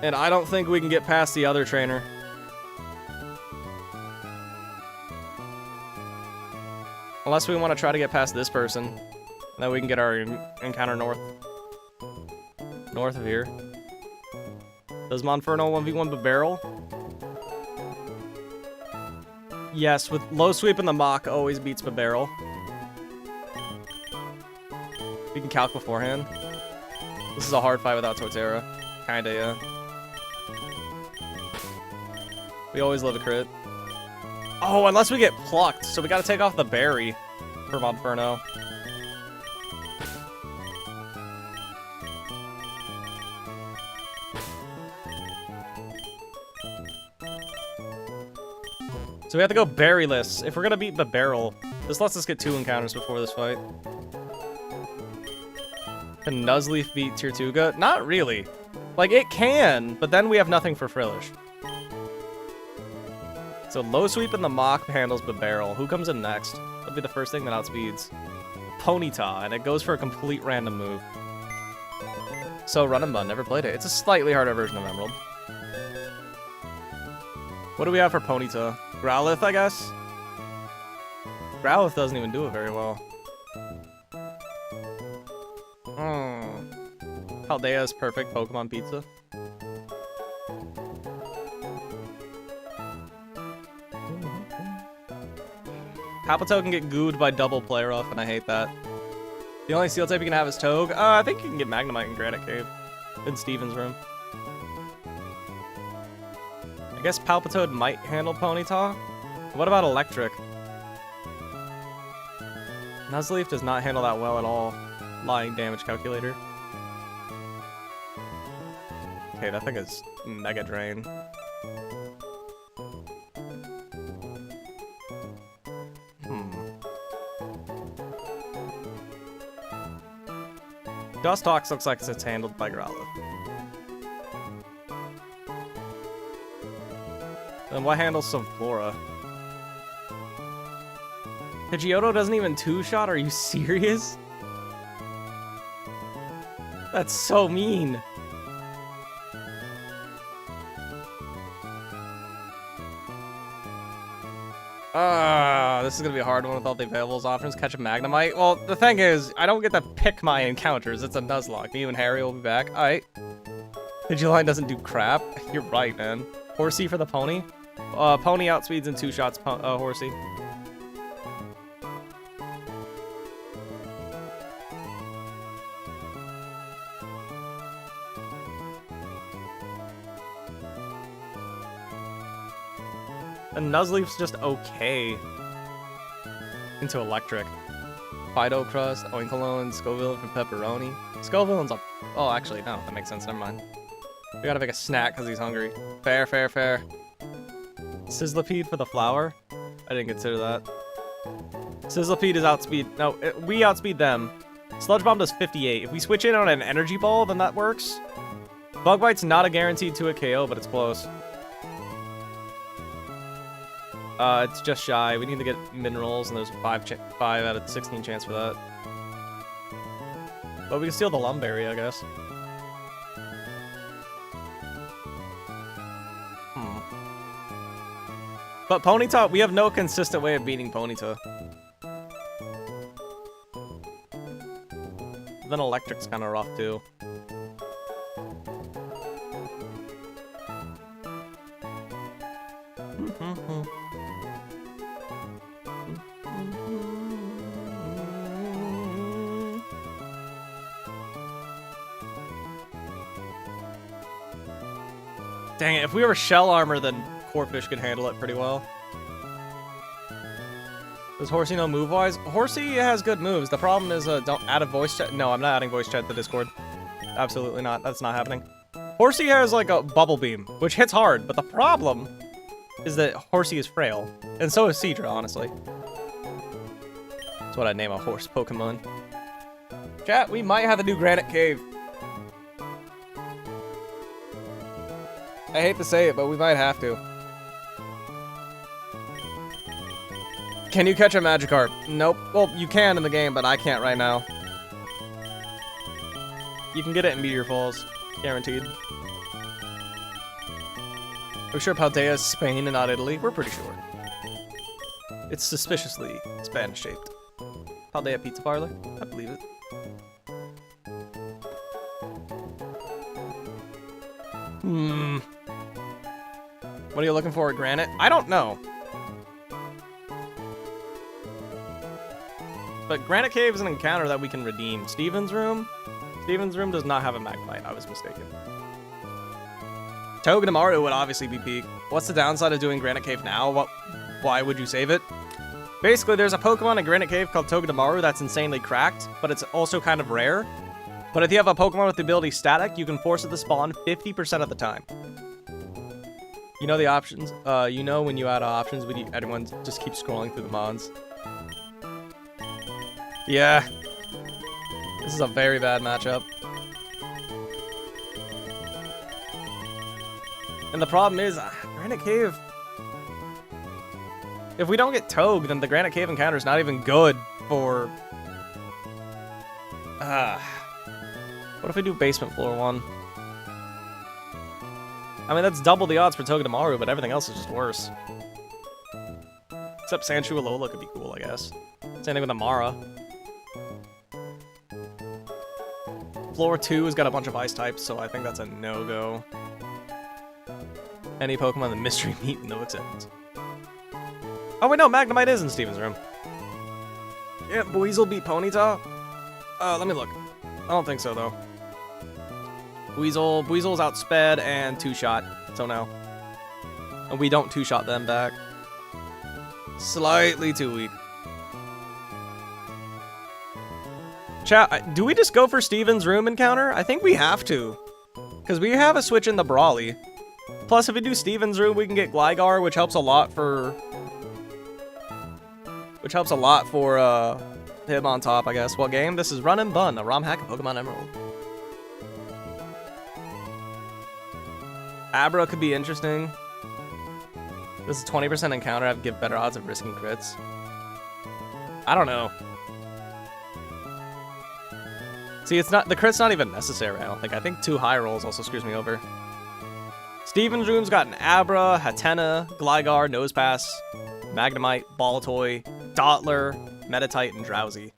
And I don't think we can get past the other trainer. Unless we want to try to get past this person. And then we can get our encounter north of here. Does Monferno 1v1 Barrel? Yes, with low sweep and the mock always beats Barrel. We can calc beforehand. This is a hard fight without Torterra. Kinda, yeah. We always love a crit. Oh, unless we get plucked, so we gotta take off the berry for Monferno. So we have to go berryless if we're gonna beat the barrel. This lets us get 2 encounters before this fight. Can Nuzleaf beat Tirtuga? Not really. Like, it can, but then we have nothing for Frillish. So low sweep and the mock handles the barrel. Who comes in next? That'll be the first thing that outspeeds. Ponyta, and it goes for a complete random move. So Run and Bun, never played it. It's a slightly harder version of Emerald. What do we have for Ponyta? Growlithe, I guess? Growlithe doesn't even do it very well. Paldea's perfect Pokemon pizza. Palpito can get gooed by double play rough, and I hate that. The only steel type you can have is Togue. I think you can get Magnemite in Granite Cave. In Steven's room. I guess Palpitoad might handle Ponyta. What about Electric? Nuzleaf does not handle that well at all. Lying damage calculator. Okay, that thing is Mega Drain. Dustox looks like it's handled by Growlithe. And what handles some Flora? Pidgeotto doesn't even 2-shot? Are you serious? That's so mean. This is gonna be a hard one with all the available options. Catch a Magnemite. Well, the thing is, I don't get to pick my encounters. It's a Nuzlocke. Me and Harry will be back. Alright. Pidgeline doesn't do crap. You're right, man. Horsey for the Pony. Pony outspeeds in 2 shots, Horsey. And Nuzleaf's just okay. Into Electric. Fido Crust, Oinkologne, Scoville for Pepperoni. Scovillain's up. Oh, actually, no, that makes sense. Never mind. We gotta make a snack because he's hungry. Fair, fair, fair. Sizzlipede for the flower. I didn't consider that. Sizzlipede is outspeed. No, we outspeed them. Sludge Bomb does 58. If we switch in on an Energy Ball, then that works. Bug Bite's not a guaranteed to a KO, but it's close. It's just shy. We need to get minerals, and there's 5 out of 16 chance for that. But we can steal the Lumberry, I guess. But Ponyta, we have no consistent way of beating Ponyta. Then Electric's kind of rough, too. Dang it, if we were Shell Armor, then Corphish could handle it pretty well. Does Horsey know move-wise? Horsey has good moves. The problem is, don't add a voice chat. No, I'm not adding voice chat to Discord. Absolutely not. That's not happening. Horsey has, like, a Bubble Beam, which hits hard, but the problem is that Horsey is frail. And so is Seadra, honestly. That's what I'd name a horse Pokemon. Chat, we might have a new Granite Cave. I hate to say it, but we might have to. Can you catch a Magikarp? Nope. Well, you can in the game, but I can't right now. You can get it in Meteor Falls. Guaranteed. We're sure Paldea is Spain and not Italy. We're pretty sure. It's suspiciously Spanish-shaped. Paldea Pizza Parlor? I believe it. What are you looking for at Granite? I don't know. But Granite Cave is an encounter that we can redeem. Steven's Room? Steven's Room does not have a Magnemite. I was mistaken. Togedemaru would obviously be peak. What's the downside of doing Granite Cave now? Why would you save it? Basically, there's a Pokemon in Granite Cave called Togedemaru that's insanely cracked, but it's also kind of rare. But if you have a Pokemon with the ability Static, you can force it to spawn 50% of the time. You know the options? You know when you add options, everyone just keeps scrolling through the mons. Yeah. This is a very bad matchup. And the problem is, Granite Cave... If we don't get Togue, then the Granite Cave encounter is not even good for... What if we do Basement Floor 1? I mean, that's double the odds for Togedemaru, but everything else is just worse. Except Sandshrew Alola could be cool, I guess. Same thing with Amara. Floor 2 has got a bunch of ice types, so I think that's a no-go. Any Pokemon in the Mystery Meat, no acceptance. Oh wait, no, Magnemite is in Steven's Room. Yeah, Buizel beat Ponyta? Let me look. I don't think so, though. Buizel's outsped and two-shot, so no. And we don't two-shot them back. Slightly too weak. Chat, do we just go for Steven's Room encounter? I think we have to. Because we have a switch in the Brawly. Plus, if we do Steven's Room, we can get Gligar, which helps a lot for... him on top, I guess. What game? This is Run and Bun, a ROM hack of Pokemon Emerald. Abra could be interesting. This is 20% encounter. I'd give better odds of risking crits. I don't know. See, it's not the crit's not even necessary, I don't think. I think 2 high rolls also screws me over. Steven's Room's got an Abra, Hatena, Gligar, Nosepass, Magnemite, Baltoy, Dottler, Meditite, and Drowsy.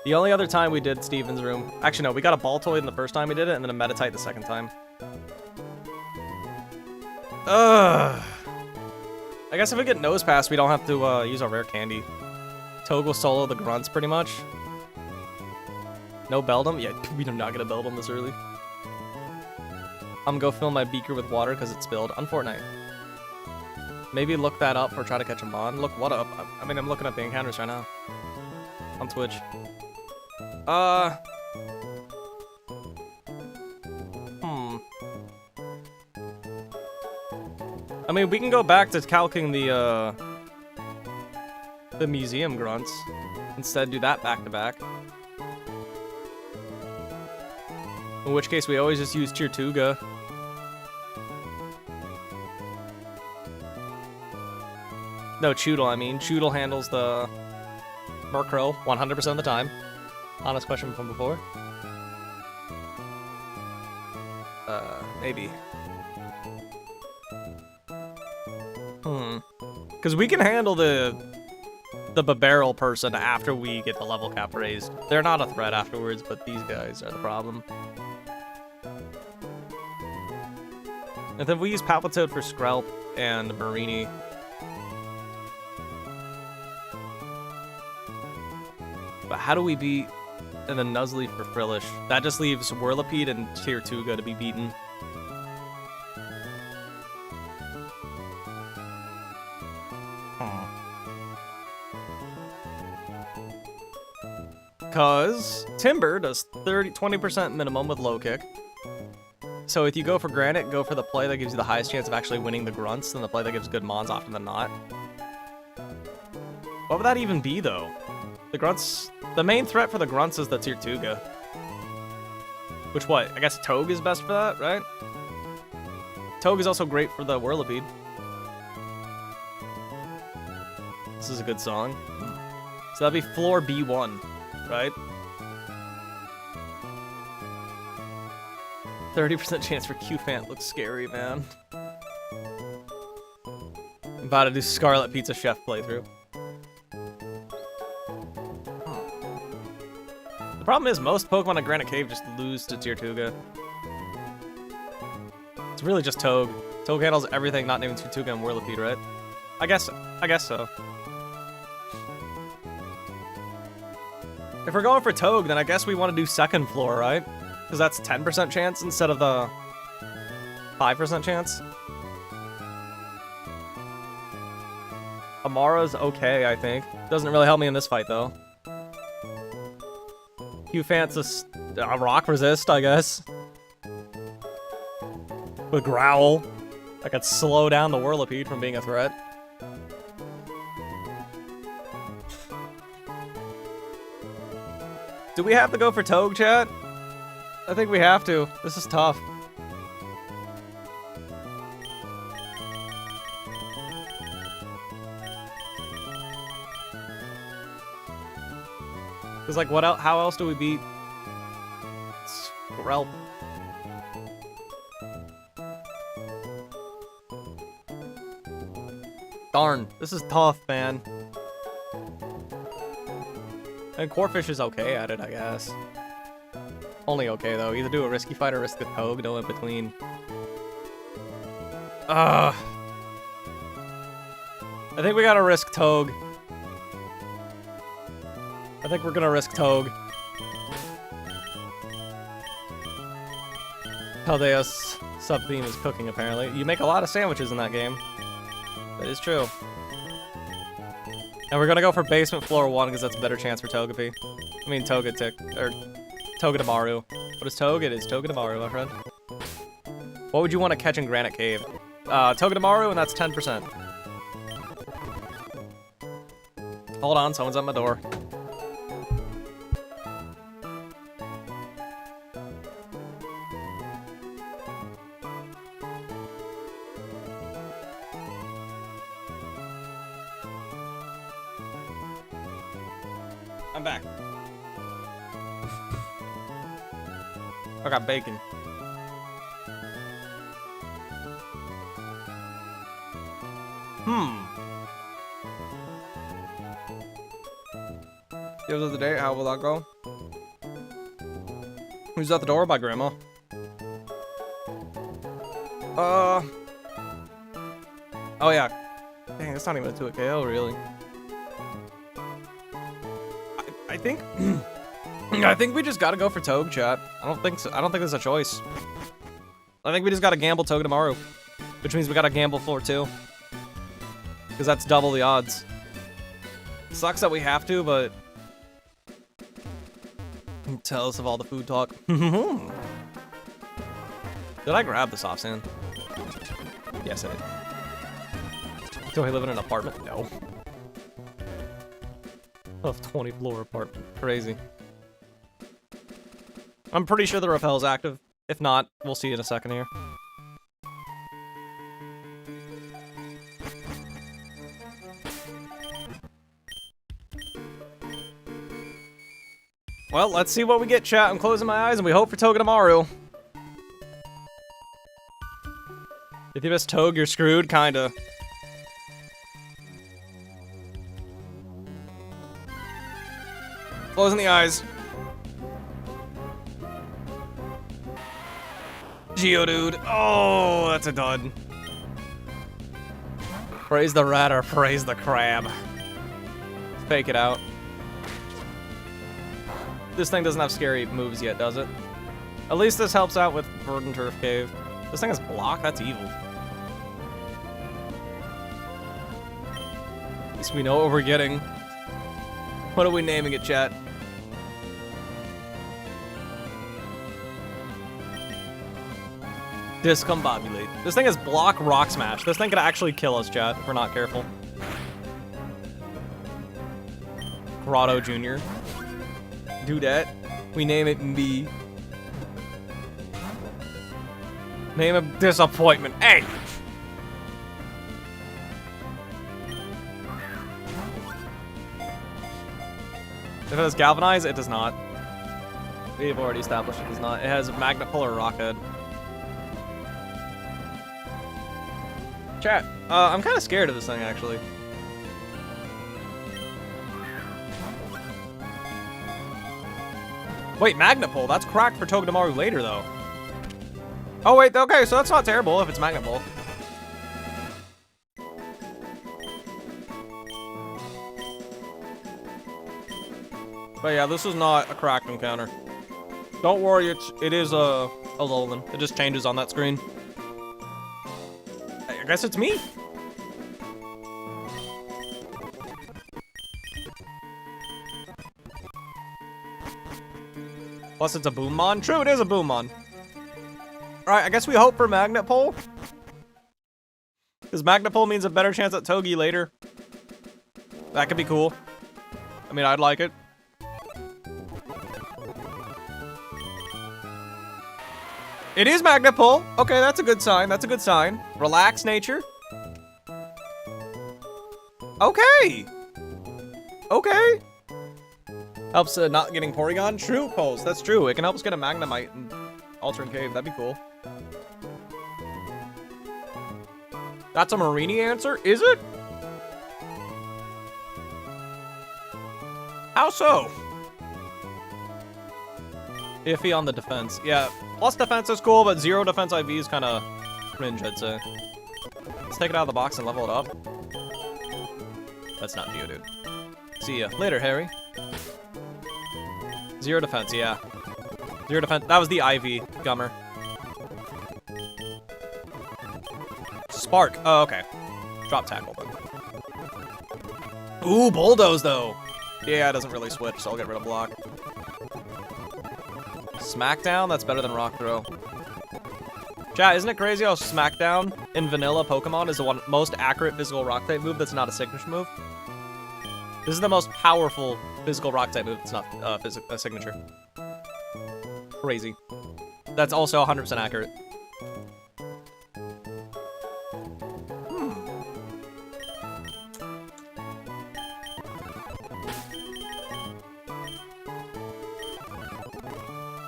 The only other time we did Steven's Room... Actually, no, we got a Baltoy the first time we did it, and then a Meditite the second time. Ugh. I guess if we get Nosepass, we don't have to use our rare candy. Togue will solo the Grunts, pretty much. No Beldum? Yeah, we do not get a Beldum this early. I'm gonna go fill my beaker with water because it spilled on Fortnite. Maybe look that up or try to catch a mon. Look what up? I mean, I'm looking at the encounters right now. On Twitch. I mean, we can go back to calcing the museum grunts. Instead, do that back to back. In which case, we always just use Tirtuga. No, Choodle, I mean. Choodle handles the Murkrow 100% of the time. Honest question from before. Maybe. Because we can handle the Barrel person after we get the level cap raised. They're not a threat afterwards, but these guys are the problem. And then we use Palpitoad for Skrelp and Marini. But how do we beat... And then Nuzleaf for Frillish. That just leaves Whirlipede and Tirtuga to be beaten. Because Timber does 20% minimum with low kick. So if you go for Granite, go for the play that gives you the highest chance of actually winning the Grunts than the play that gives good mons often than not. What would that even be, though? The Grunts... The main threat for the Grunts is the Tirtuga. Which what? I guess Togue is best for that, right? Togue is also great for the Whirlipede. This is a good song. So that'd be floor B1, right? 30% chance for Q-Fant looks scary, man. I'm about to do Scarlet Pizza Chef playthrough. The problem is most Pokemon in Granite Cave just lose to Tirtuga. It's really just Togue. Togue handles everything, not naming Tirtuga and Whirlipede, right? I guess so. If we're going for Togue, then I guess we want to do second floor, right? Because that's 10% chance instead of the 5% chance. Amara's okay, I think. Doesn't really help me in this fight, though. Q-Fant's a rock resist, I guess. With Growl. I could slow down the Whirlipede from being a threat. Do we have to go for Togue, chat? I think we have to. This is tough. Cause like, what else? How else do we beat Squirrel? Darn, this is tough, man. And Corphish is okay at it, I guess. Only okay, though. Either do a risky fight or risk the Togue, no in between. I think we gotta risk Togue. I think we're gonna risk Togue. Paldea's sub-theme is cooking, apparently. You make a lot of sandwiches in that game. That is true. And we're gonna go for basement floor 1 because that's a better chance for Togepi. I mean Togedemaru. What is Togue? It is Togedemaru, my friend. What would you want to catch in Granite Cave? Togedemaru, and that's 10%. Hold on, someone's at my door. I'm back. I got bacon. The other day, how will that go? Who's at the door? My grandma. Oh yeah. Dang, that's not even a 2 KO, really. I think I think we just gotta go for Togue, chat. I don't think so. I don't think there's a choice. I think we just gotta gamble Togedemaru, which means we gotta gamble floor 2. Because that's double the odds. Sucks that we have to, but tell us of all the food talk. Did I grab the soft sand? Yes, I did. Do I live in an apartment? No. A 20-floor apartment. Crazy. I'm pretty sure the rappel's active. If not, we'll see in a second here. Well, let's see what we get, chat. I'm closing my eyes and we hope for Togedemaru. If you miss Togue, you're screwed, kinda. Closing the eyes. Geodude. Oh, that's a dud. Praise the rat or praise the crab. Fake it out. This thing doesn't have scary moves yet, does it? At least this helps out with Verdant Turf Cave. This thing has block? That's evil. At least we know what we're getting. What are we naming it, chat? Discombobulate. This thing has block, rock smash. This thing could actually kill us, chat, if we're not careful. Grotto Jr. Do that. We name it B. Name of disappointment. Hey! If it has Galvanize, it does not. We've already established it does not. It has Magnet Pull or Rockhead. Chat, I'm kind of scared of this thing, actually. Wait, Magnet Pull, that's cracked for Togedemaru later, though. Oh, wait, okay, so that's not terrible if it's Magnet Pull. But yeah, this is not a cracked encounter. Don't worry, it is a Alolan. It just changes on that screen. I guess it's me. Plus it's a Boommon. True, it is a Boommon. Alright, I guess we hope for Magnet Pull. Because Magnet Pull means a better chance at Togi later. That could be cool. I mean, I'd like it. It is Magnet Pull. Okay, that's a good sign. That's a good sign. Relax, nature. Okay. Okay. Helps not getting Porygon. True, Pulse. That's true. It can help us get a Magnemite and Alternate Cave. That'd be cool. That's a Marini answer? Is it? How so? Iffy on the defense. Yeah, plus defense is cool, but 0 defense IV is kind of cringe, I'd say. Let's take it out of the box and level it up. That's not Geodude. See ya. Later, Harry. 0 defense, yeah. 0 defense. That was the IV Gummer. Spark. Oh, okay. Drop tackle, then. Ooh, Bulldoze, though. Yeah, it doesn't really switch, so I'll get rid of block. Smackdown? That's better than Rock Throw. Chat, isn't it crazy how Smackdown in vanilla Pokemon is the most accurate physical rock type move that's not a signature move? This is the most powerful physical rock type move that's not a signature. Crazy. That's also 100% accurate.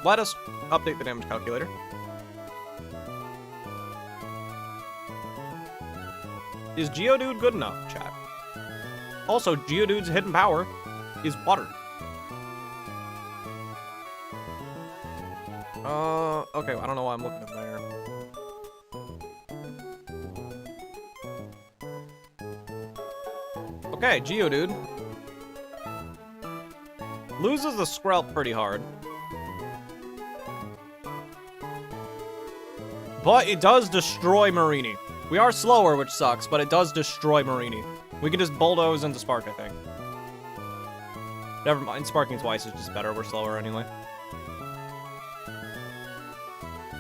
Let us update the damage calculator. Is Geodude good enough, chat? Also, Geodude's hidden power is water. Okay, I don't know why I'm looking in there. Okay, Geodude loses the Skrelp pretty hard. But it does destroy Marini. We are slower, which sucks, but it does destroy Marini. We can just bulldoze into Spark, I think. Never mind, Sparking twice is just better. We're slower anyway.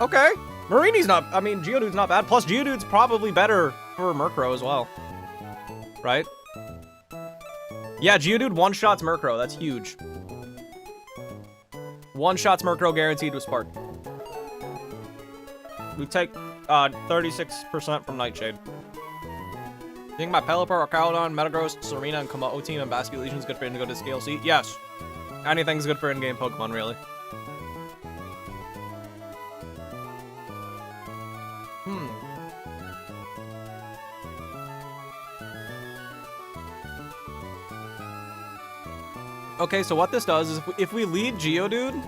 Okay. Marini's not, I mean, Geodude's not bad. Plus, Geodude's probably better for Murkrow as well. Right? Yeah, Geodude one-shots Murkrow. That's huge. One-shots Murkrow guaranteed with Spark. We take 36% from Nightshade. You think my Pelipper, Arcaudon, Metagross, Serena, and Komodo team and Basket Legion is good for Indigo Disc DLC? Yes. Anything's good for in-game Pokemon, really. Okay, so what this does is if we lead Geodude,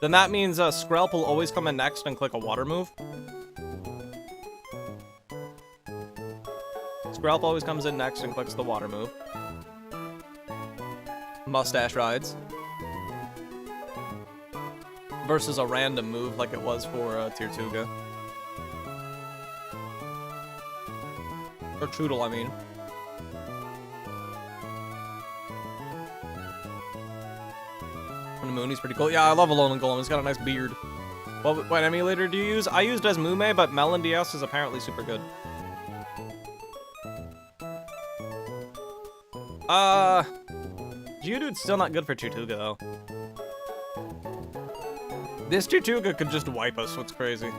then that means Skrelp will always come in next and click a water move. Skrelp always comes in next and clicks the water move. Mustache rides. Versus a random move like it was for Tirtuga. Or Trudel, I mean. Mooney's pretty cool. Yeah, I love Alolan Golem. He's got a nice beard. What emulator do you use? I used Desmume, but Melon DS is apparently super good. Geodude's still not good for Tirtuga, though. This Tirtuga could just wipe us, what's crazy.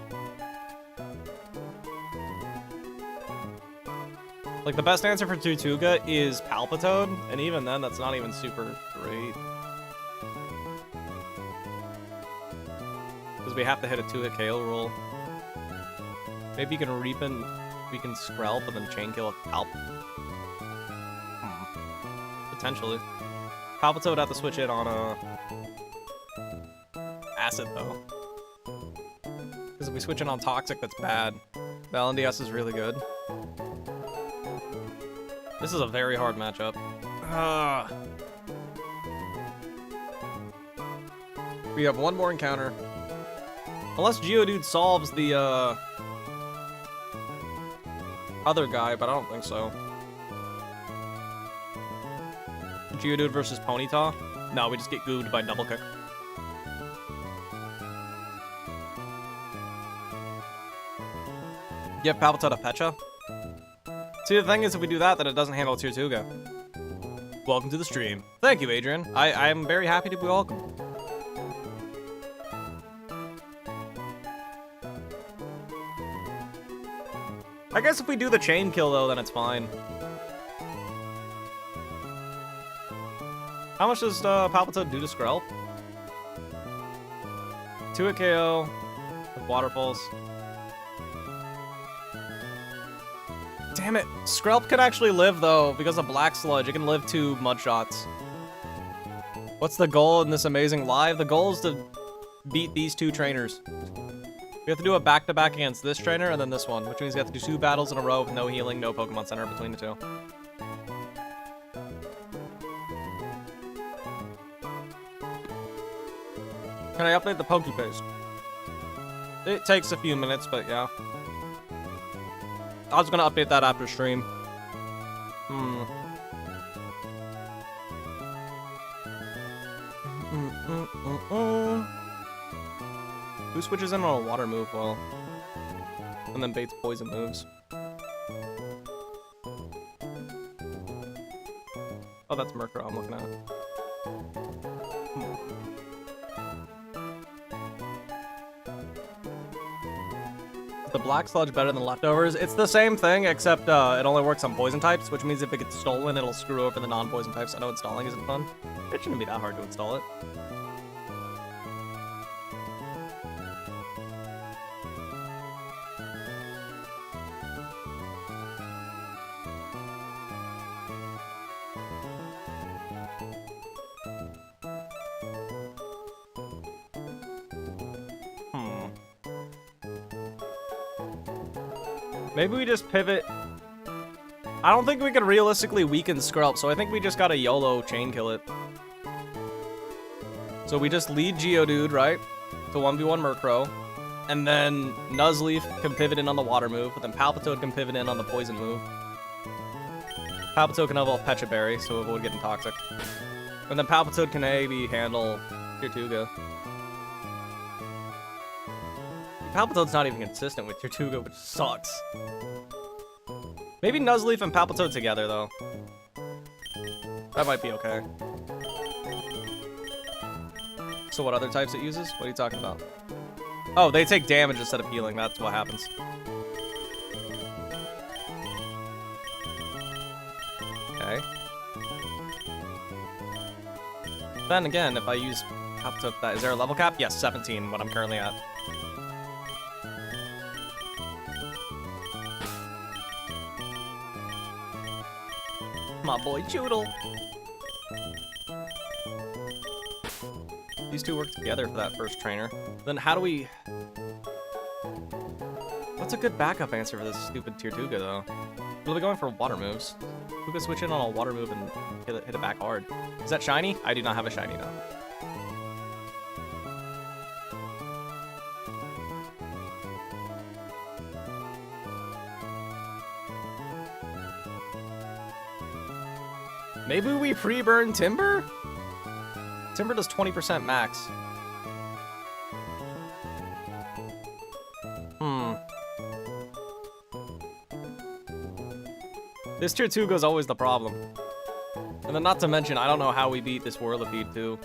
Like, the best answer for Tirtuga is Palpitoad, and even then, that's not even super great. great. Because we have to hit a 2-hit KO roll. Maybe you can Reapin, we can Screlp and then Chain Kill with Palp. Potentially. Palpito would have to switch it on a Acid though. Because if we switch it on Toxic, that's bad. Valandias is really good. This is a very hard matchup. We have one more encounter. Unless Geodude solves the other guy, but I don't think so. Geodude versus Ponyta? No, we just get goobed by Double Kick. Give Palpito to Pchal? See, the thing is, if we do that, then it doesn't handle Tirtuga. Welcome to the stream. Thank you, Adrian. I am very happy to be welcome. I guess if we do the chain kill, though, then it's fine. How much does Palpito do to Screlp? 2-hit KO with Waterfalls. Damn it. Screlp can actually live, though, because of Black Sludge. It can live 2 Mud Shots. What's the goal in this amazing live? The goal is to beat these 2 trainers. We have to do a back-to-back against this trainer and then this one, which means we have to do 2 battles in a row with no healing, no Pokemon Center between the 2. Can I update the Pokepaste? It takes a few minutes, but yeah. I was gonna update that after stream. Who switches in on a water move well? And then baits poison moves. Oh, that's Murkrow I'm looking at. Is the Black Sludge better than Leftovers? It's the same thing, except it only works on poison types, which means if it gets stolen, it'll screw over the non-poison types. I know installing isn't fun. It shouldn't be that hard to install it. Maybe we just pivot. I don't think we can realistically weaken Screlp, so I think we just gotta YOLO chain kill it. So we just lead Geodude, right? To 1v1 Murkrow. And then Nuzleaf can pivot in on the water move, but then Palpitoad can pivot in on the poison move. Palpitoad can evolve Pecha Berry, so avoid getting toxic. And then Palpitoad can maybe handle Tirtuga. Palpitoad's not even consistent with Tirtuga, which sucks. Maybe Nuzleaf and Palpitoad together, though. That might be okay. So what other types it uses? What are you talking about? Oh, they take damage instead of healing. That's what happens. Okay. Then again, if I use Palpitoad, that is there a level cap? Yes, 17, what I'm currently at. My boy Choodle. These 2 work together for that first trainer. Then how do we... What's a good backup answer for this stupid Tirtuga, though? We'll be going for water moves. Who can switch in on a water move and hit it back hard? Is that shiny? I do not have a shiny, though. Maybe we pre-burn Timber? Timber does 20% max. This tier 2 goes always the problem. And then not to mention, I don't know how we beat this Whirlipede too.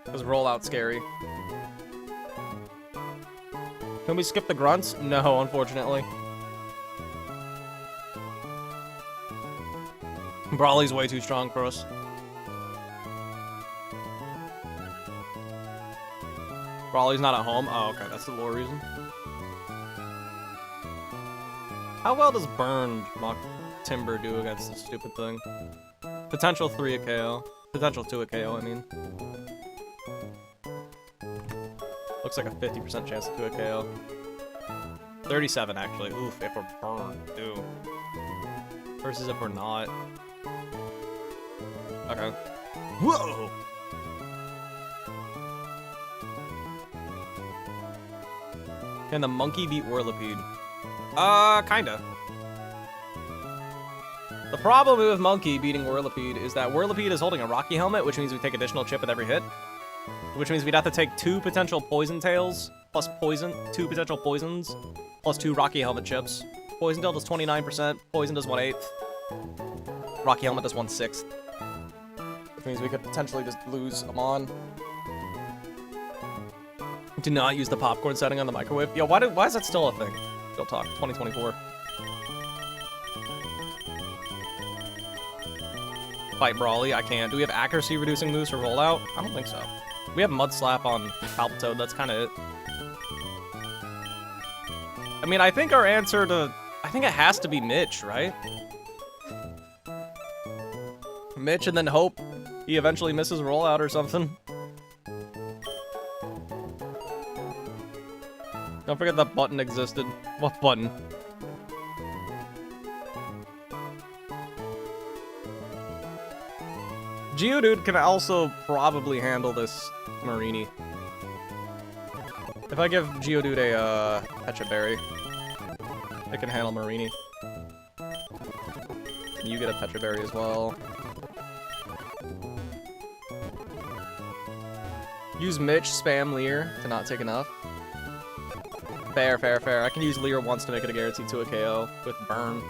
Because rollout's scary. Can we skip the grunts? No, unfortunately. Brawly's way too strong for us. Brawly's not at home? Oh, okay, that's the lore reason. How well does Burned Mock Timber do against this stupid thing? Potential 3 a KO. Potential 2 a KO, I mean. Looks like a 50% chance of 2 a KO. 37, actually. Oof, if we're burned, too. Versus if we're not. Okay. Whoa! Can the monkey beat Whirlipede? Kinda. The problem with Monkey beating Whirlipede is that Whirlipede is holding a Rocky Helmet, which means we take additional chip with every hit. Which means we'd have to take 2 potential Poison Tails, plus poison, 2 potential Poisons, plus 2 Rocky Helmet chips. Poison Tail does 29%, Poison does 1/8. Rocky Helmet does 1/6. Which means we could potentially just lose Amon. Do not use the popcorn setting on the microwave. Yo, why is that still a thing? Real talk, 2024. Fight Brawly, I can't. Do we have accuracy reducing moves for rollout? I don't think so. We have Mud Slap on Palpitoad, that's kind of it. I mean, I think our answer to... I think it has to be Mitch, right? Mitch and then hope he eventually misses rollout or something. Don't forget that button existed. What button? Geodude can also probably handle this Marini. If I give Geodude a Pecha Berry, it can handle Marini. And you get a Pecha Berry as well. Use Mitch, spam Leer to not take enough. Fair, fair, fair. I can use Leer once to make it a guarantee to a KO with Burn.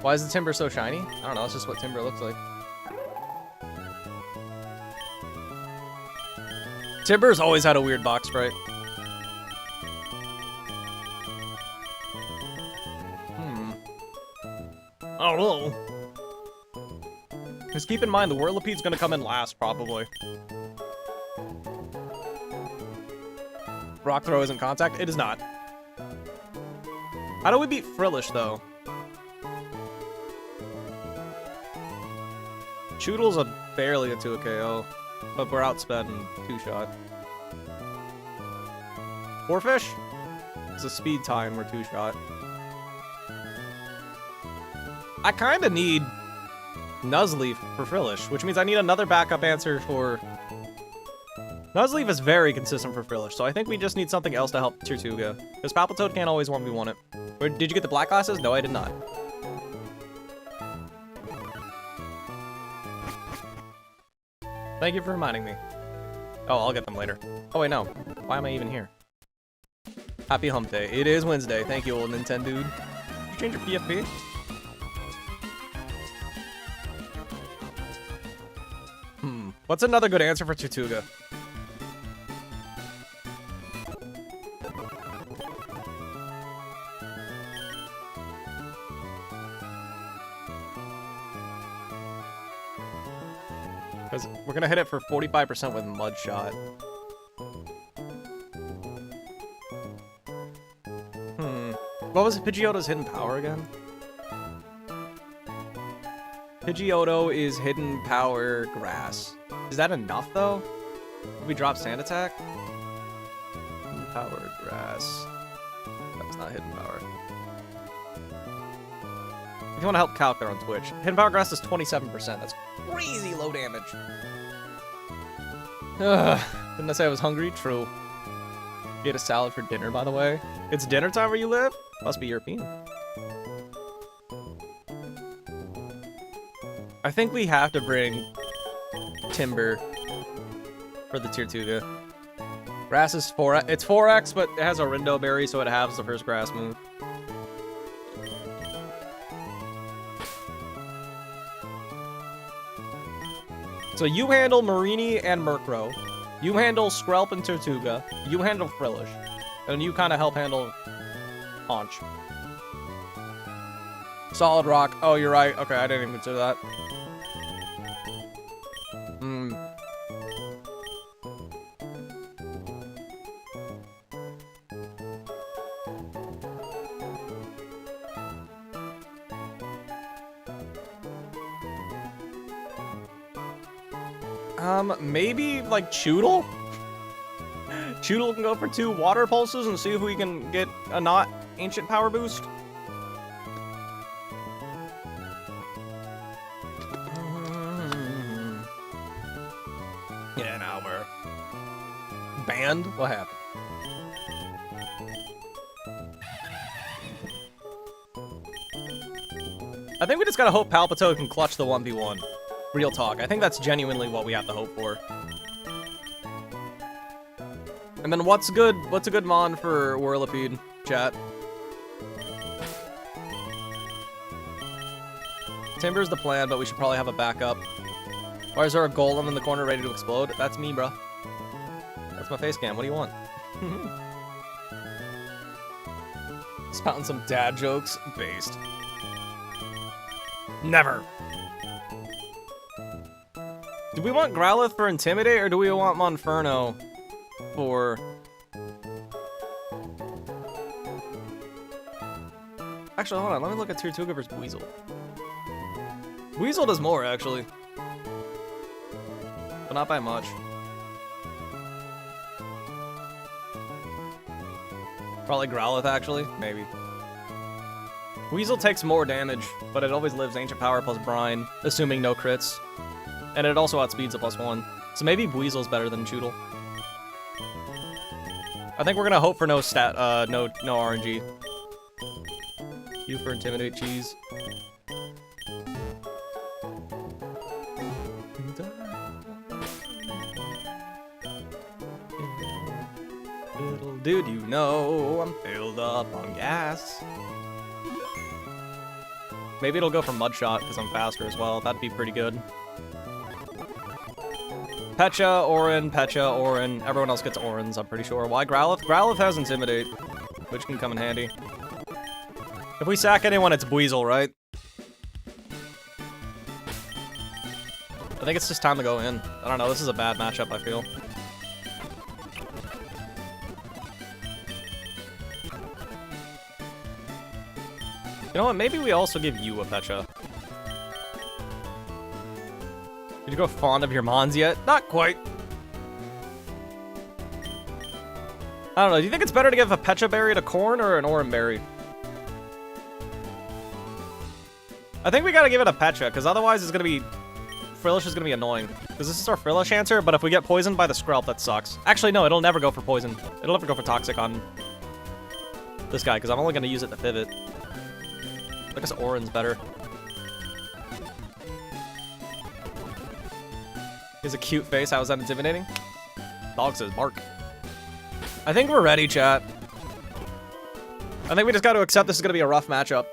Why is the Timber so shiny? I don't know, it's just what Timber looks like. Timber's always had a weird box sprite. I don't know. Just keep in mind, the Whirlipede's gonna come in last, probably. Rock Throw isn't contact? It is not. How do we beat Frillish, though? Choodle's barely a 2 a KO. But we're outsped in 2-shot. Warfish? It's a speed tie and we're 2-shot. I kind of need Nuzleaf for Frillish, which means I need another backup answer for... Nuzleaf is very consistent for Frillish, so I think we just need something else to help Tirtuga. Because Palpitoad can't always 1v1 it. Or, did you get the black glasses? No, I did not. Thank you for reminding me. Oh, I'll get them later. Oh, wait, no. Why am I even here? Happy hump day. It is Wednesday. Thank you, old Nintendo dude. Did you change your PFP? What's another good answer for Tirtuga? Because we're going to hit it for 45% with Mud Shot. What was Pidgeotto's hidden power again? Pidgeotto is hidden power grass. Is that enough, though? Did we drop Sand Attack? Hidden power grass. That's not hidden power. If you want to help Calc there on Twitch. Hidden power grass is 27%. That's crazy low damage. Didn't I say I was hungry? True. You ate a salad for dinner, by the way. It's dinner time where you live? Must be European. I think we have to bring Timber for the Tirtuga. Grass is 4x. It's 4x, but it has a Rindo Berry, so it halves the first grass move. So you handle Marini and Murkrow. You handle Skrelp and Tirtuga. You handle Frillish. And you kind of help handle Haunch. Solid Rock. Oh, you're right. Okay, I didn't even consider that. Maybe like Choodle? Choodle can go for 2 water pulses and see if we can get a not ancient power boost. Yeah, now we're banned. What happened? I think we just gotta hope Palpito can clutch the 1v1. Real talk. I think that's genuinely what we have to hope for. And then what's good? What's a good mon for Whirlipede, chat? Timber's the plan, but we should probably have a backup. Why is there a golem in the corner ready to explode? That's me, bro. That's my face cam. What do you want? Spouting some dad jokes. Based. Never. Do we want Growlithe for Intimidate, or do we want Monferno for... Actually, hold on. Let me look at Tier 2 versus Weasel. Weasel does more, actually. But not by much. Probably Growlithe, actually. Maybe. Weasel takes more damage, but it always lives Ancient Power plus Brine, assuming no crits. And it also outspeeds a +1. So maybe Weasel's better than Choodle. I think we're gonna hope for no RNG. You for Intimidate, cheese. Little did you know I'm filled up on gas. Maybe it'll go for Mudshot because I'm faster as well. That'd be pretty good. Pecha, Orin. Everyone else gets Orins, I'm pretty sure. Why Growlithe? Growlithe has Intimidate, which can come in handy. If we sack anyone, it's Weasel, right? I think it's just time to go in. I don't know, this is a bad matchup, I feel. You know what, maybe we also give you a Pecha. Did you go fond of your Mons yet? Not quite. I don't know, do you think it's better to give a Pecha Berry to Corn or an Oran Berry? I think we gotta give it a Pecha, because otherwise it's gonna be... Frillish is gonna be annoying. Because this is our Frillish answer, but if we get poisoned by the Skrelp, that sucks. Actually, no, it'll never go for poison. It'll never go for Toxic on this guy, because I'm only gonna use it to pivot. I guess Orin's better. He has a cute face. How is that intimidating? Dog says bark. I think we're ready, chat. I think we just got to accept this is going to be a rough matchup.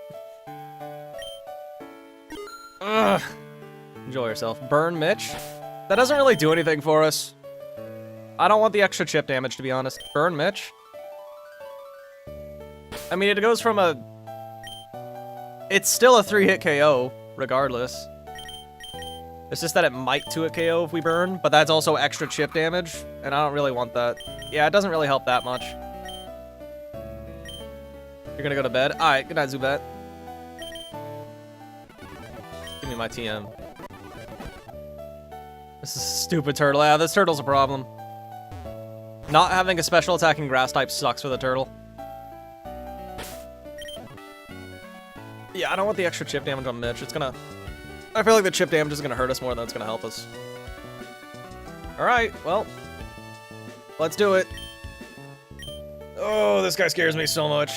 Ugh. Enjoy yourself. Burn Mitch. That doesn't really do anything for us. I don't want the extra chip damage, to be honest. Burn Mitch. I mean, it goes from a... It's still a 3-hit KO, regardless. It's just that it might 2-hit KO if we burn, but that's also extra chip damage, and I don't really want that. Yeah, it doesn't really help that much. You're gonna go to bed? Alright, good night, Zubat. Give me my TM. This is a stupid turtle. Yeah, this turtle's a problem. Not having a special attacking grass type sucks for the turtle. Yeah, I don't want the extra chip damage on Mitch. It's gonna... I feel like the chip damage is gonna hurt us more than it's gonna help us. Alright, well. Let's do it. Oh, this guy scares me so much.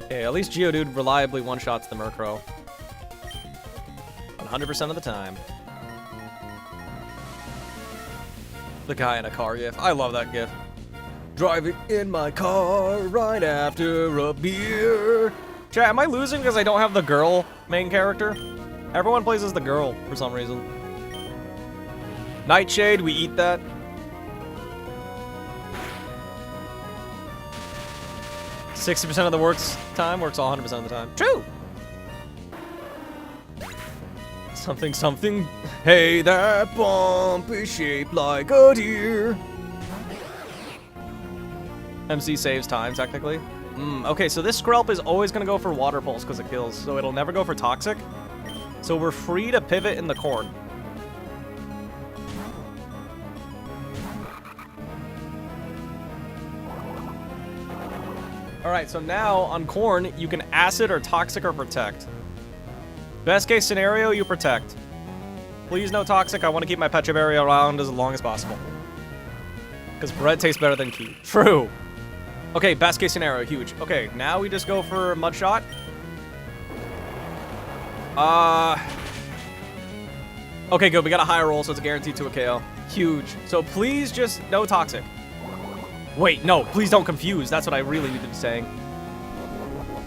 Okay, at least Geodude reliably one-shots the Murkrow. 100% of the time. The guy in a car gif. I love that gif. Driving in my car right after a beer. Chat, am I losing because I don't have the girl main character? Everyone plays as the girl for some reason. Nightshade, we eat that. "60% of the works all 100% of the time." True! Something, something. Hey, that bump is shaped like a deer. MC saves time, technically. Okay, so this Skrelp is always going to go for Water Pulse because it kills, so it'll never go for Toxic. So we're free to pivot in the corn. Alright, so now on corn, you can Acid or Toxic or Protect. Best case scenario, you Protect. Please no Toxic, I want to keep my Pecha Berry around as long as possible. Because bread tastes better than key. True. Okay, best case scenario, huge. Okay, now we just go for Mud Shot. Okay, good, we got a high roll, so it's guaranteed to a KO. Huge. So please just no Toxic. Wait, no, please don't confuse. That's what I really need to be saying.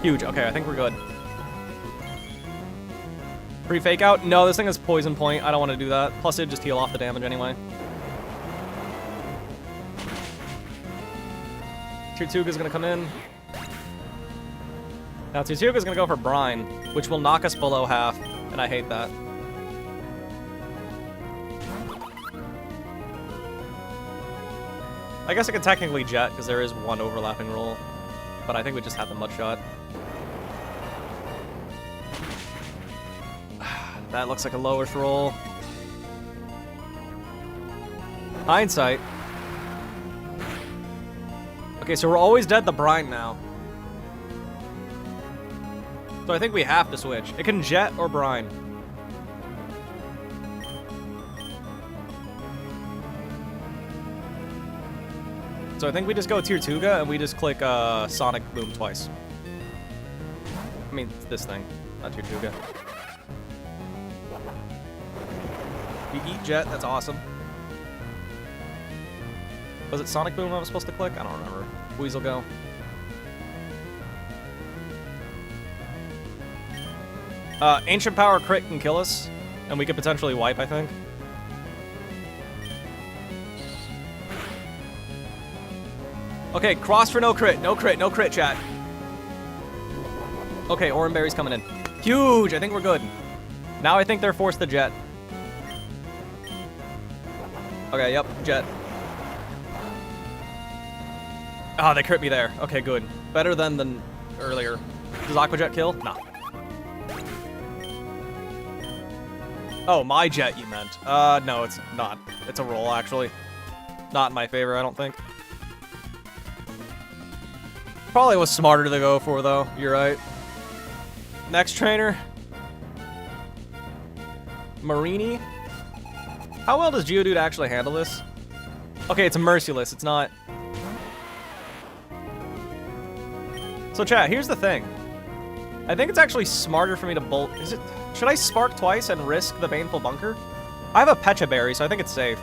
Huge. Okay, I think we're good. Free Fake Out? No, this thing is Poison Point. I don't want to do that. Plus, it'd just heal off the damage anyway. Tirtuga's gonna come in. Now, Tirtuga's gonna go for Brine, which will knock us below half, and I hate that. I guess I could technically Jet, because there is one overlapping roll. But I think we just have the Mud Shot. That looks like a lowish roll. Hindsight. Okay, so we're always dead the Brine now. So I think we have to switch. It can Jet or Brine. So I think we just go Tirtuga and we just click Sonic Boom twice. I mean, this thing, not Tirtuga. You eat Jet, that's awesome. Was it Sonic Boom I was supposed to click? I don't remember. Weasel go. Ancient Power crit can kill us, and we could potentially wipe, I think. Okay, cross for no crit. No crit, no crit, chat. Okay, Oranberry's coming in. Huge! I think we're good. Now I think they're forced to Jet. Okay, yep, Jet. Oh, they crit me there. Okay, good. Better than earlier. Does Aqua Jet kill? Nah. Oh, my Jet, you meant. No, it's not. It's a roll, actually. Not in my favor, I don't think. Probably was smarter to go for, though. You're right. Next trainer. Marini. How well does Geodude actually handle this? Okay, it's a Merciless. It's not... So, chat, here's the thing. I think it's actually smarter for me to bolt... Is it... Should I Spark twice and risk the Baneful Bunker? I have a Pecha Berry, so I think it's safe.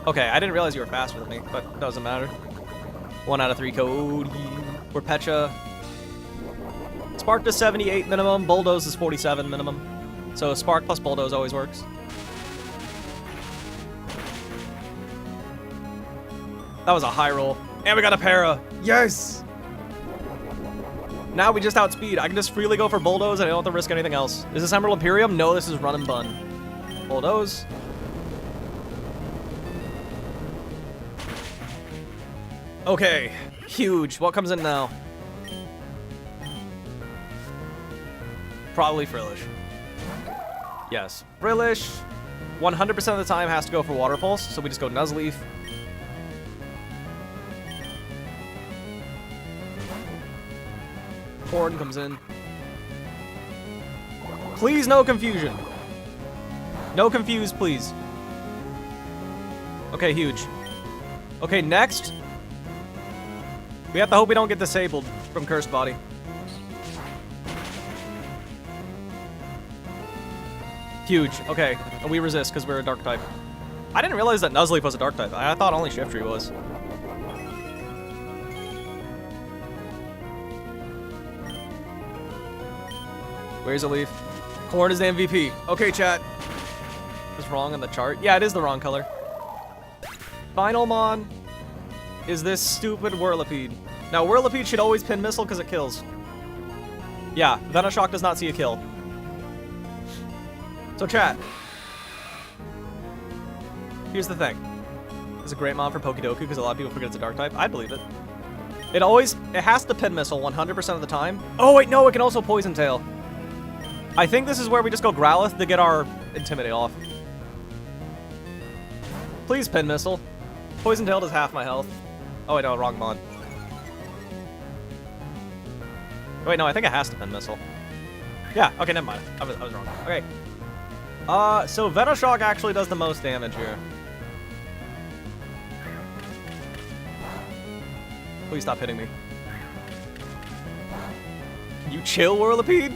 Okay, I didn't realize you were faster than me, but it doesn't matter. 1 out of 3 code. We're Pecha. Spark to 78 minimum. Bulldoze is 47 minimum. So Spark plus Bulldoze always works. That was a high roll. And we got a Para. Yes! Now we just outspeed. I can just freely go for Bulldoze and I don't have to risk anything else. Is this Emerald Imperium? No, this is Run and Bun. Bulldoze. Okay, huge. What comes in now? Probably Frillish. Yes, Frillish. 100% of the time has to go for Water Pulse, so we just go Nuzleaf. Corn comes in. Please, no confusion. No confuse, please. Okay, huge. Okay, next. We have to hope we don't get disabled from Cursed Body. Huge. Okay, and we resist because we're a Dark type. I didn't realize that Nuzleaf was a Dark type. I thought only Shiftry was. Where's a leaf? Corn is the MVP. Okay, chat. Is wrong on the chart? Yeah, it is the wrong color. Final Mon is this stupid Whirlipede. Now, Whirlipede should always pin Missile because it kills. Yeah, Venoshock does not see a kill. So, chat. Here's the thing. It's a great mod for Pokedoku because a lot of people forget it's a Dark type. I believe it. It has to pin missile 100% of the time. Oh, wait, no, it can also poison tail. I think this is where we just go Growlithe to get our Intimidate off. Please pin missile. Poison tail does half my health. Oh, wait, no, wrong mod. Wait, no, I think it has to pin missile. Yeah, okay, never mind. I was wrong. Okay. So Venoshock actually does the most damage here. Please stop hitting me. Can you chill, Whirlipede?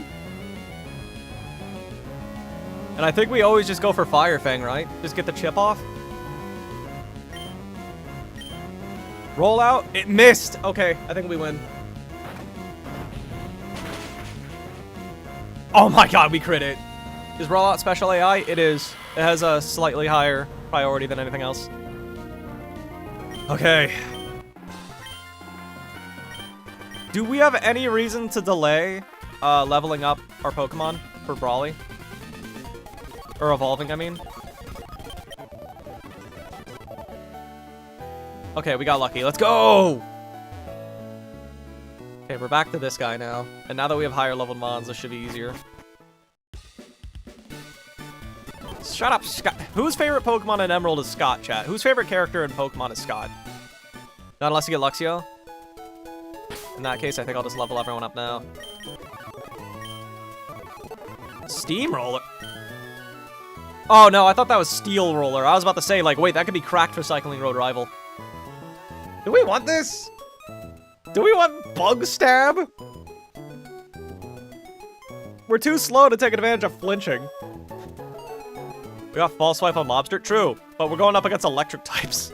And I think we always just go for Fire Fang, right? Just get the chip off. Roll out. It missed. Okay, I think we win. Oh my god, we crit it. Is roll out special AI? It is. It has a slightly higher priority than anything else. Okay. Do we have any reason to delay leveling up our Pokemon for Brawly? Or evolving, I mean. Okay, we got lucky. Let's go! Okay, we're back to this guy now. And now that we have higher leveled mons, this should be easier. Shut up, Scott. Whose favorite Pokemon in Emerald is Scott, chat? Whose favorite character in Pokemon is Scott? Not unless you get Luxio. In that case, I think I'll just level everyone up now. Steamroller? Oh, no, I thought that was Steel Roller. I was about to say, like, wait, that could be cracked for Cycling Road Rival. Do we want this? Do we want Bug Stab? We're too slow to take advantage of flinching. We got False Swipe on Lobster? True, but we're going up against electric types.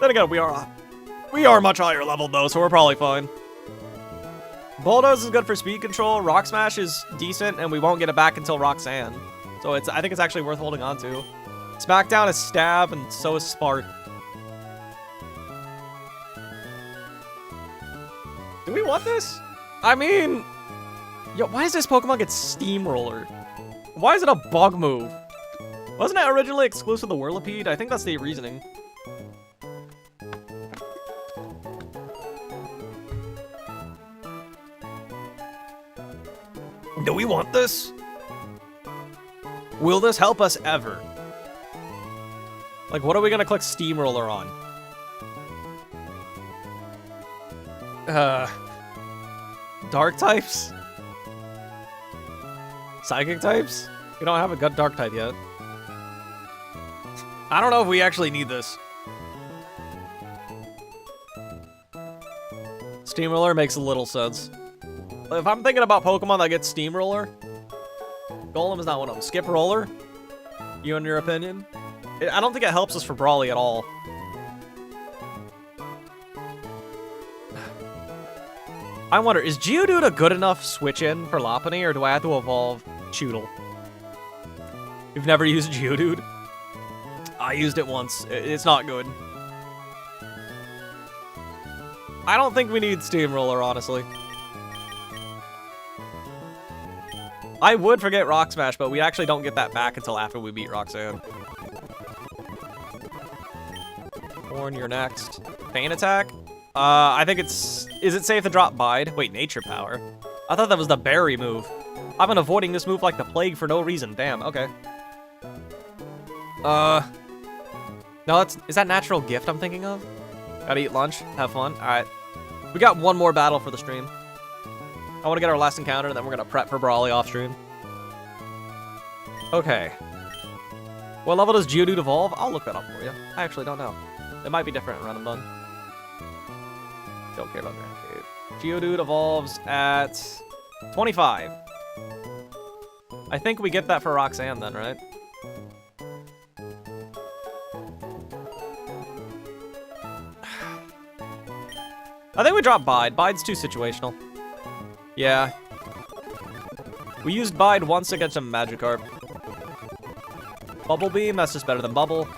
Then again, we are much higher level, though, so we're probably fine. Bulldoze is good for speed control. Rock Smash is decent, and we won't get it back until Roxanne. So I think it's actually worth holding on to. Smackdown is Stab, and so is Spark. Do we want this? I mean... Yo, why does this Pokemon get Steamroller? Why is it a bug move? Wasn't it originally exclusive to Whirlipede? I think that's the reasoning. Do we want this? Will this help us ever? Like, what are we gonna click Steamroller on? Dark types? Psychic types? We don't have a good dark type yet. I don't know if we actually need this. Steamroller makes a little sense. If I'm thinking about Pokemon that get Steamroller, Golem is not one of them. Skip Roller? You in your opinion? I don't think it helps us for Brawly at all. I wonder, is Geodude a good enough switch in for Lopunny, or do I have to evolve Choodle? You've never used Geodude? I used it once. It's not good. I don't think we need Steamroller, honestly. I would forget Rock Smash, but we actually don't get that back until after we beat Roxanne. Horn, you're next. Feint Attack? I think it's... Is it safe to drop Bide? Wait, Nature Power? I thought that was the berry move. I've been avoiding this move like the plague for no reason. Damn, okay. No, is that Natural Gift I'm thinking of? Gotta eat lunch, have fun. Alright. We got one more battle for the stream. I want to get our last encounter, and then we're gonna prep for Brawly off stream. Okay. What level does Geodude evolve? I'll look that up for you. I actually don't know. It might be different in Run and Bun. Don't care about Granite. Geodude evolves at 25. I think we get that for Roxanne then, right? I think we drop Bide. Bide's too situational. Yeah. We used Bide once against a Magikarp. Bubble Beam, that's just better than Bubble.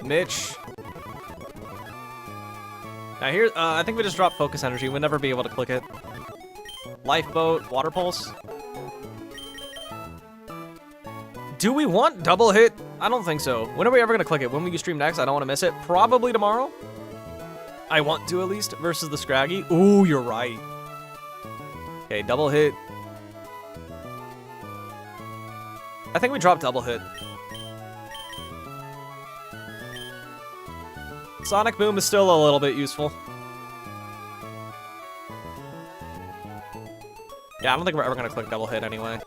Mitch. Now here, I think we just drop Focus Energy. We'll never be able to click it. Lifeboat, Water Pulse. Do we want double hit? I don't think so. When are we ever gonna click it? When will you stream next? I don't want to miss it. Probably tomorrow. I want to, at least, versus the Scraggy. Ooh, you're right. Okay, double hit. I think we dropped double hit. Sonic Boom is still a little bit useful. Yeah, I don't think we're ever gonna click double hit anyway.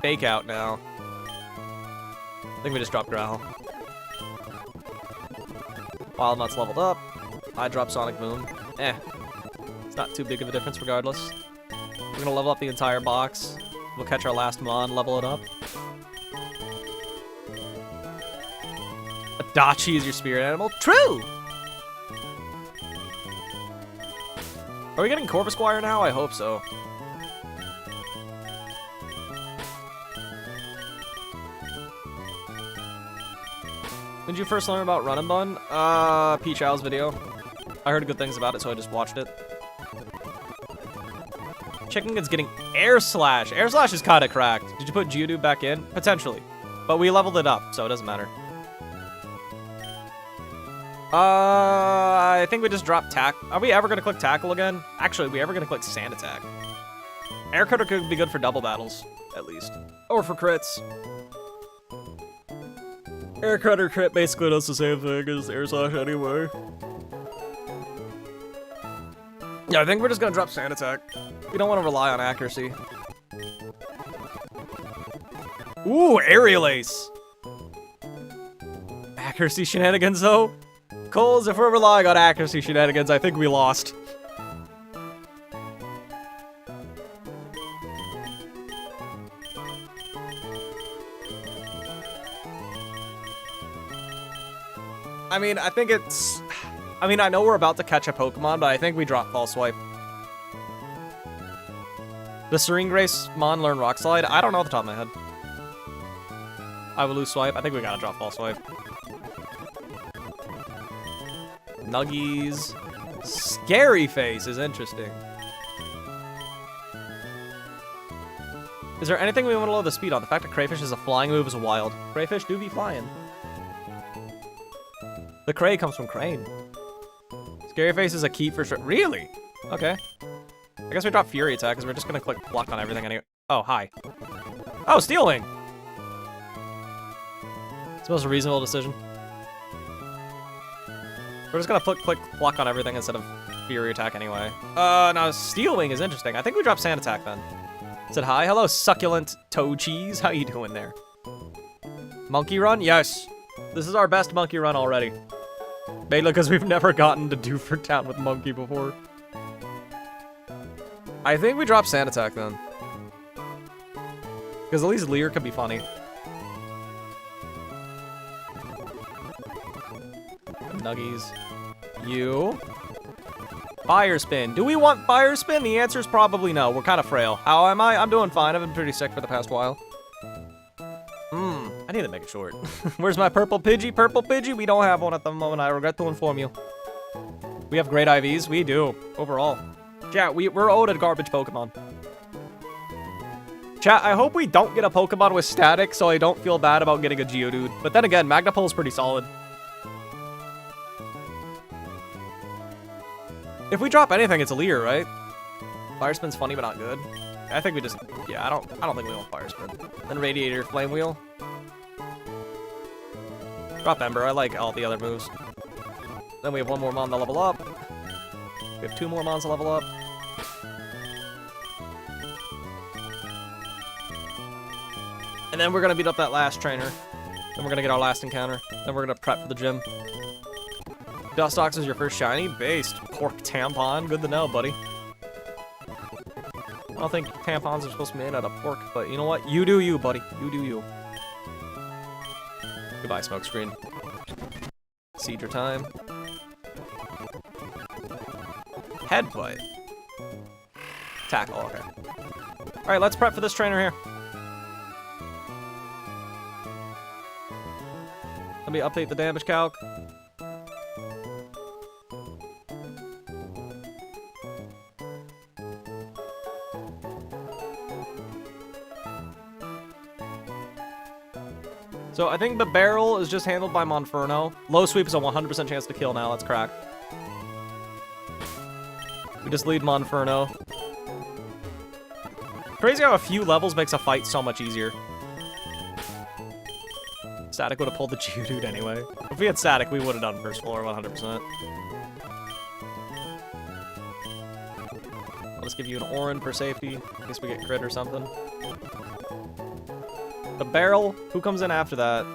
Fake out now. I think we just dropped Growl. Wild Nut's leveled up. I drop Sonic Boom. It's not too big of a difference regardless. We're gonna level up the entire box. We'll catch our last Mon, level it up. Adachi is your spirit animal. True! Are we getting Corvisquire now? I hope so. When did you first learn about Run and Bun? Pchal's video. I heard good things about it, so I just watched it. Chicken's getting Air Slash. Air Slash is kind of cracked. Did you put Geodude back in? Potentially. But we leveled it up, so it doesn't matter. I think we just dropped Tackle. Are we ever going to click Tackle again? Actually, are we ever going to click Sand Attack? Air Cutter could be good for double battles, at least. Or for crits. Air Cutter crit basically does the same thing as Air Slash anyway. Yeah, I think we're just going to drop Sand Attack. We don't want to rely on accuracy. Ooh, Aerial Ace. Accuracy shenanigans, though? Coles, if we're relying on accuracy shenanigans, I think we lost. I mean, I think it's... I mean, I know we're about to catch a Pokemon, but I think we drop False Swipe. Does Serene Grace Mon learn Rock Slide? I don't know off the top of my head. I will lose Swipe. I think we gotta drop False Swipe. Nuggies. Scary Face is interesting. Is there anything we want to lower the speed on? The fact that Crayfish is a flying move is wild. Crayfish do be flying. The Cray comes from Crane. Scary Face is a key for sure. Really? Okay. I guess we drop Fury Attack because we're just going to click block on everything anyway. Oh, hi. Oh, Steel Wing! It's the most reasonable decision. We're just gonna click block on everything instead of Fury Attack anyway. Now Steel Wing is interesting. I think we drop Sand Attack then. Said hi. Hello, succulent toe cheese. How you doing there? Monkey Run? Yes. This is our best Monkey Run already. Mainly because we've never gotten to Dofford Town with Monkey before. I think we drop Sand Attack then. Because at least Leer could be funny. Nuggies. You. Fire Spin. Do we want Fire Spin? The answer is probably no. We're kind of frail. How am I? I'm doing fine. I've been pretty sick for the past while. I need to make it short. Where's my Purple Pidgey? Purple Pidgey? We don't have one at the moment. I regret to inform you. We have great IVs. We do. Overall. Chat, we're owed a garbage Pokemon. Chat, I hope we don't get a Pokemon with static so I don't feel bad about getting a Geodude. But then again, Magnapul's pretty solid. If we drop anything, it's a Leer, right? Fire Spin's funny, but not good. I think we just... Yeah, I don't think we want Fire Spin. Then Radiator, Flame Wheel. Drop Ember. I like all the other moves. Then we have one more Mon to level up. We have two more Mons to level up. And then we're going to beat up that last trainer. Then we're going to get our last encounter. Then we're going to prep for the gym. Dustox is your first shiny? Based. Pork Tampon. Good to know, buddy. I don't think tampons are supposed to be made out of pork, but you know what? You do you, buddy. You do you. Goodbye, Smokescreen. Seed your time. Headbutt. Tackle, okay. Alright, let's prep for this trainer here. Let me update the damage calc. So So I think the barrel is just handled by Monferno. Low sweep is a 100% chance to kill now. That's cracked. We just lead Monferno. Crazy how a few levels makes a fight so much easier. Static would have pulled the Geodude anyway. If we had Static, we would have done first floor 100%. I'll just give you an Orin for safety, in case we get crit or something. The barrel, who comes in after that?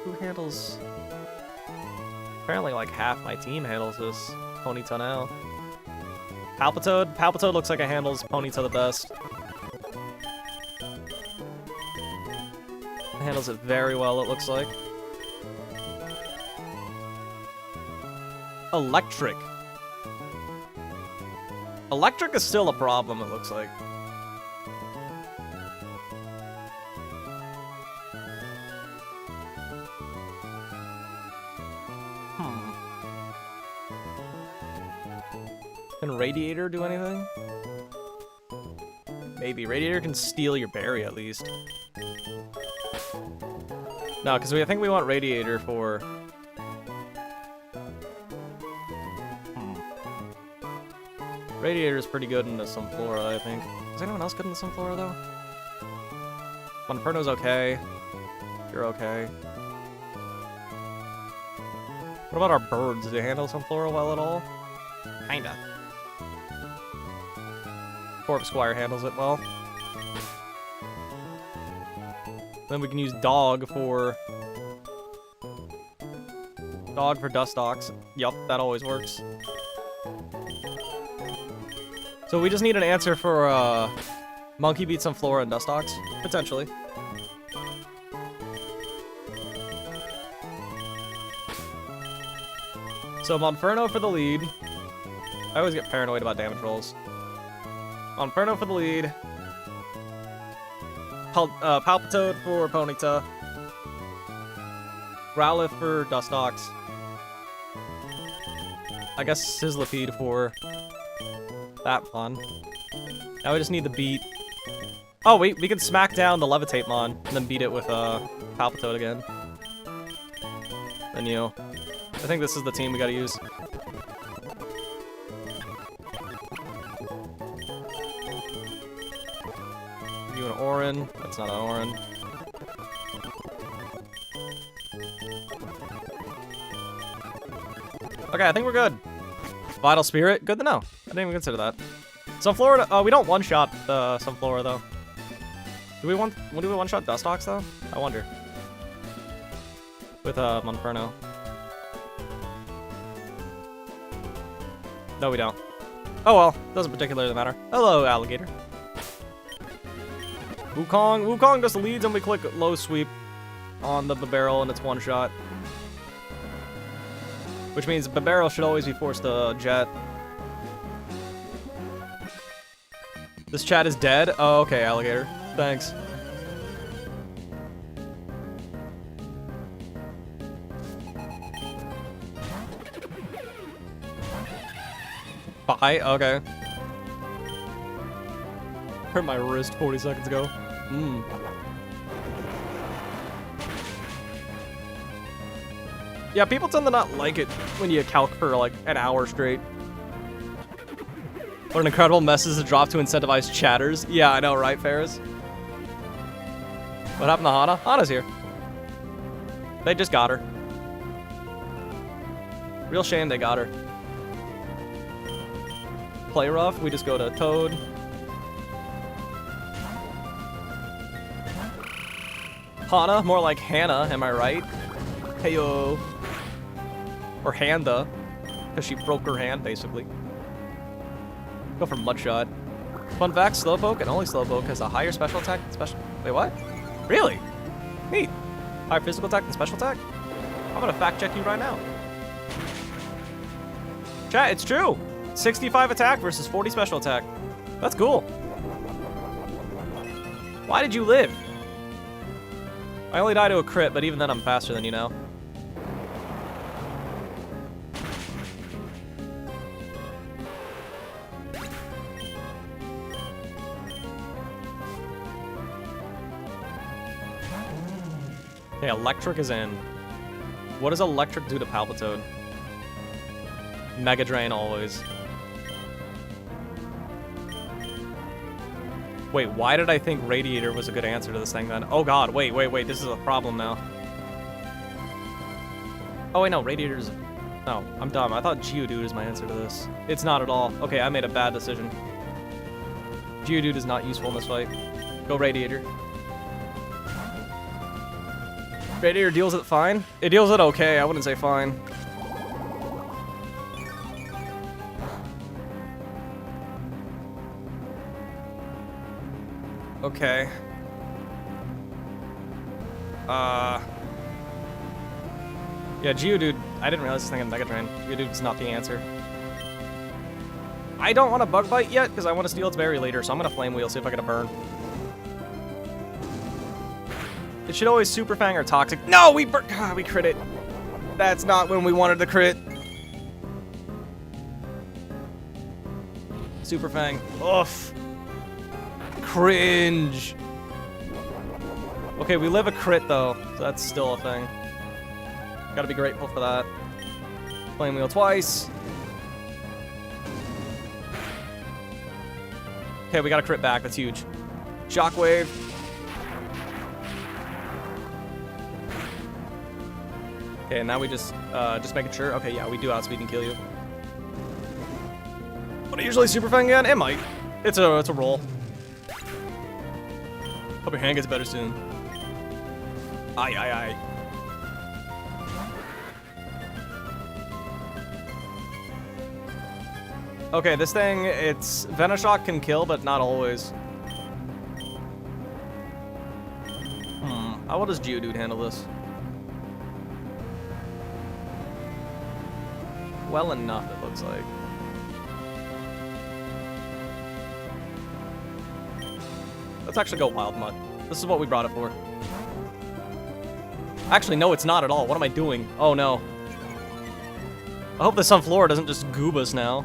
Who handles... Apparently like half my team handles this Ponyta now. Palpitoad? Palpitoad looks like it handles Ponyta the best. It handles it very well, it looks like. Electric. Electric is still a problem, it looks like. Can Radiator do anything? Maybe. Radiator can steal your berry, at least. No, because I think we want Radiator for... Radiator is pretty good in the Sunflora, I think. Is anyone else good in the Sunflora, though? Monferno's okay. You're okay. What about our birds? Do they handle Sunflora well at all? Kinda. Corp Squire handles it well. Then we can use Dog for Dustox. Yup, that always works. So we just need an answer for Monkey beats Sunflora and Dustox, potentially. So Monferno for the lead. I always get paranoid about damage rolls. Monferno for the lead. Palpitoad for Ponyta. Growlithe for Dustox. I guess Sizzlipede for that one. Now we just need the beat. Oh wait, we can smack down the Levitate Mon and then beat it with Palpitoad again. Then you. I think this is the team we gotta use. Give you an Orin. That's not an Orin. Okay, I think we're good. Vital Spirit, good to know. I didn't even consider that. Sunflora, we don't one-shot the Sunflora though. Do we one-shot Dustox though? I wonder. With Monferno. No, we don't. Oh well, doesn't particularly matter. Hello, alligator. Wukong just leads and we click low sweep on the barrel and it's one shot. Which means the barrel should always be forced to jet. This chat is dead? Oh, okay, alligator. Thanks. Bye? Okay. Hurt my wrist 40 seconds ago. Yeah, people tend to not like it when you calc for like an hour straight. What an incredible message to drop to incentivize chatters. Yeah, I know, right, Ferris? What happened to Hana? Hana's here. They just got her. Real shame they got her. Play rough, we just go to Toad. Hana, more like Hannah, am I right? Heyo. Or Handa, because she broke her hand, basically. Go for Mudshot. Fun fact, Slowpoke, and only Slowpoke, has a higher special attack than special... Wait, what? Really? Neat. Higher physical attack than special attack? I'm gonna fact check you right now. Chat, it's true. 65 attack versus 40 special attack. That's cool. Why did you live? I only died to a crit, but even then I'm faster than you now. Okay, electric is in. What does electric do to Palpitoad? Mega Drain always. Wait, why did I think Radiator was a good answer to this thing then? Oh god, wait, this is a problem now. Oh wait, no, Radiator's... No, I'm dumb. I thought Geodude is my answer to this. It's not at all. Okay, I made a bad decision. Geodude is not useful in this fight. Go Radiator. Radiator deals it fine? It deals it okay, I wouldn't say fine. Okay. Yeah, Geodude, I didn't realize this thing had Mega Drain. Geodude's not the answer. I don't want to Bug Bite yet, because I want to steal its berry later, so I'm going to Flame Wheel, see if I get a burn. It should always Super Fang or Toxic. No, we crit it. That's not when we wanted the crit. Super Fang. Oof. Cringe. Okay, we live a crit though, so that's still a thing. Gotta be grateful for that. Flame Wheel twice. Okay, we got a crit back, that's huge. Shockwave. Okay, and now we just making sure. Okay, yeah, we do outspeed and kill you. Would it usually Super Fang again? It might. It's a roll. Hope your hand gets better soon. Aye, aye, aye. Okay, this thing, it's Venoshock can kill, but not always. How well does Geodude handle this? Well enough, it looks like. Let's actually go Wild Mud. This is what we brought it for. Actually, no, it's not at all. What am I doing? Oh, no. I hope the Sunflora doesn't just goob us now.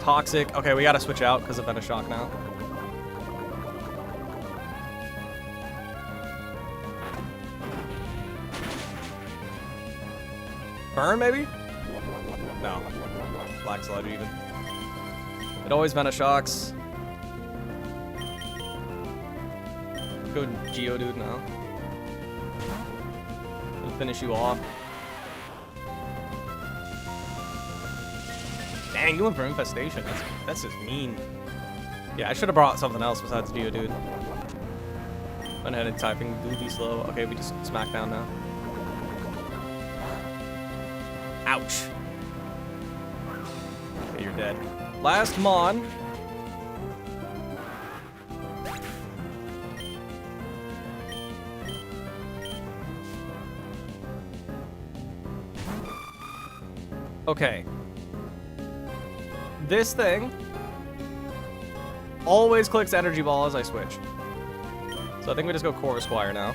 Toxic. Okay, we gotta switch out because of Venoshock now. Burn, maybe? No. Black Sludge, even. It always Venoshocks. Go Geodude now. We'll finish you off. Dang, you went for Infestation. That's just mean. Yeah, I should have brought something else besides Geodude. Went ahead and typing Goofy slow. Okay, we just smack down now. Ouch. Okay, you're dead. Last Mon. Okay. This thing always clicks Energy Ball as I switch. So I think we just go Corvisquire now.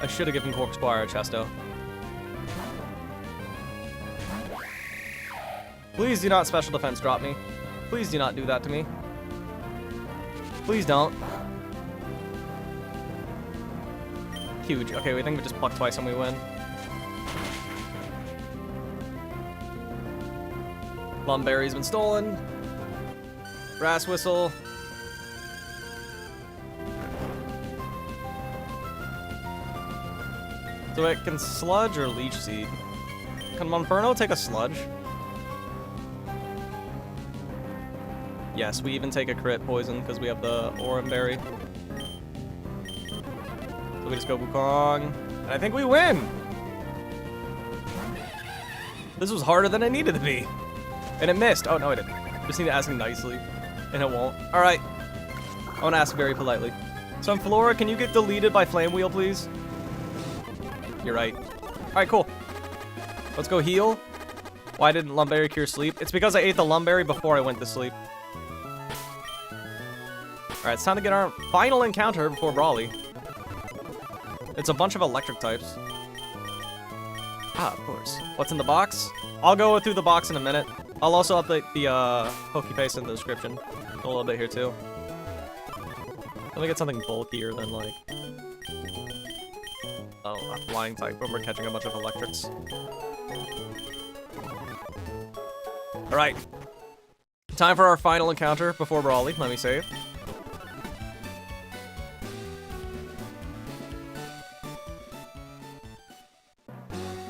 I should have given Corvisquire a Chesto. Please do not special defense drop me. Please do not do that to me. Please don't. Huge. Okay, we think we just pluck twice and we win. Lumberry's been stolen. Brass Whistle. So it can Sludge or Leech Seed. Can Monferno take a Sludge? Yes, we even take a crit poison because we have the Oranberry. So we just go Wukong. And I think we win! This was harder than it needed to be. And it missed. Oh, no, it didn't. Just need to ask him nicely. And it won't. Alright. I want to ask very politely. Sunflora, can you get deleted by Flame Wheel, please? You're right. Alright, cool. Let's go heal. Why didn't Lumberry cure sleep? It's because I ate the Lumberry before I went to sleep. Alright, it's time to get our final encounter before Brawly. It's a bunch of electric types. Ah, of course. What's in the box? I'll go through the box in a minute. I'll also update the Pokepaste in the description a little bit here too. Let me get something bulkier than like a flying type when we're catching a bunch of electrics. Alright. Time for our final encounter before Brawly. Let me save.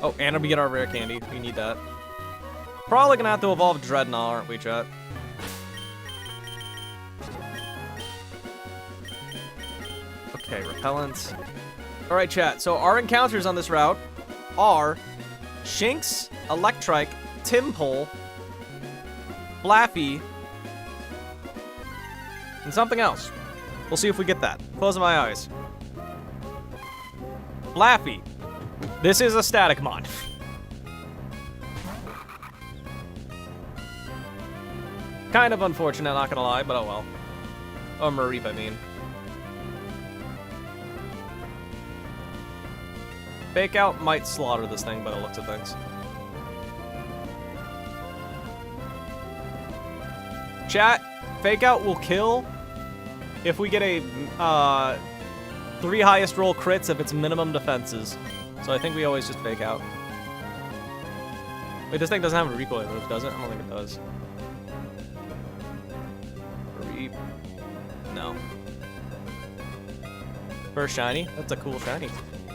Oh, and we get our rare candy. We need that. Probably gonna have to evolve Dreadnought, aren't we, chat? Okay, repellent. Alright, chat. So our encounters on this route are Shinx, Electrike, Timpole, Flaffy, and something else. We'll see if we get that. Closing my eyes. Flaffy. This is a static mod. Kind of unfortunate, not gonna lie, but oh well. Oh, Mareep, I mean. Fake Out might slaughter this thing by the looks of things. Chat, Fake Out will kill if we get a 3 highest roll crits if it's minimum defenses. So I think we always just Fake Out. Wait, this thing doesn't have a recoil move, does it? I don't think it does. No. First shiny? That's a cool shiny.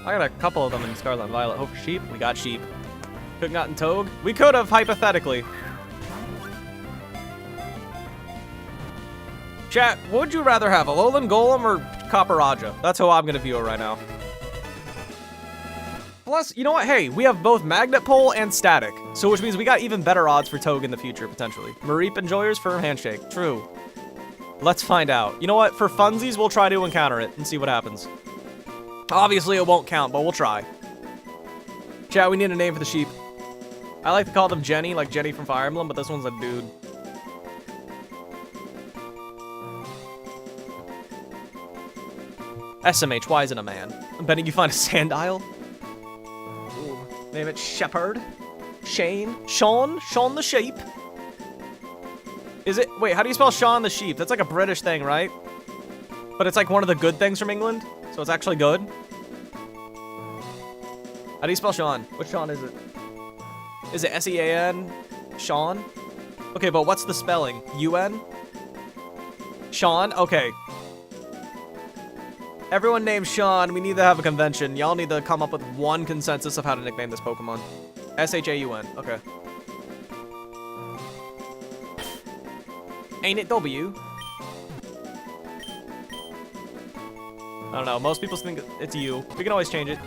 I got a couple of them in Scarlet and Violet. Hope for Sheep. We got Sheep. Couldn't gotten Togue. We could have, hypothetically. Chat, would you rather have a Alolan Golem or Copperajah? That's how I'm gonna view it right now. Plus, you know what? Hey, we have both Magnet Pole and Static. So which means we got even better odds for Togue in the future, potentially. Mareep Enjoyers, Firm Handshake. True. Let's find out. You know what? For funsies, we'll try to encounter it and see what happens. Obviously, it won't count, but we'll try. Chat, we need a name for the sheep. I like to call them Jenny, like Jenny from Fire Emblem, but this one's a dude. SMH, why isn't a man? I'm betting you find a Sandile. Ooh. Name it Shepherd. Shane. Sean. Sean the sheep. Is it? Wait, how do you spell Sean the sheep? That's like a British thing, right? But it's like one of the good things from England, so it's actually good. How do you spell Sean? Which Sean is it? Is it S-E-A-N? Sean? Okay, but what's the spelling? U-N? Sean? Okay. Everyone named Sean. We need to have a convention. Y'all need to come up with one consensus of how to nickname this Pokemon. S-H-A-U-N. Okay. Ain't it W? I don't know. Most people think it's U. We can always change it.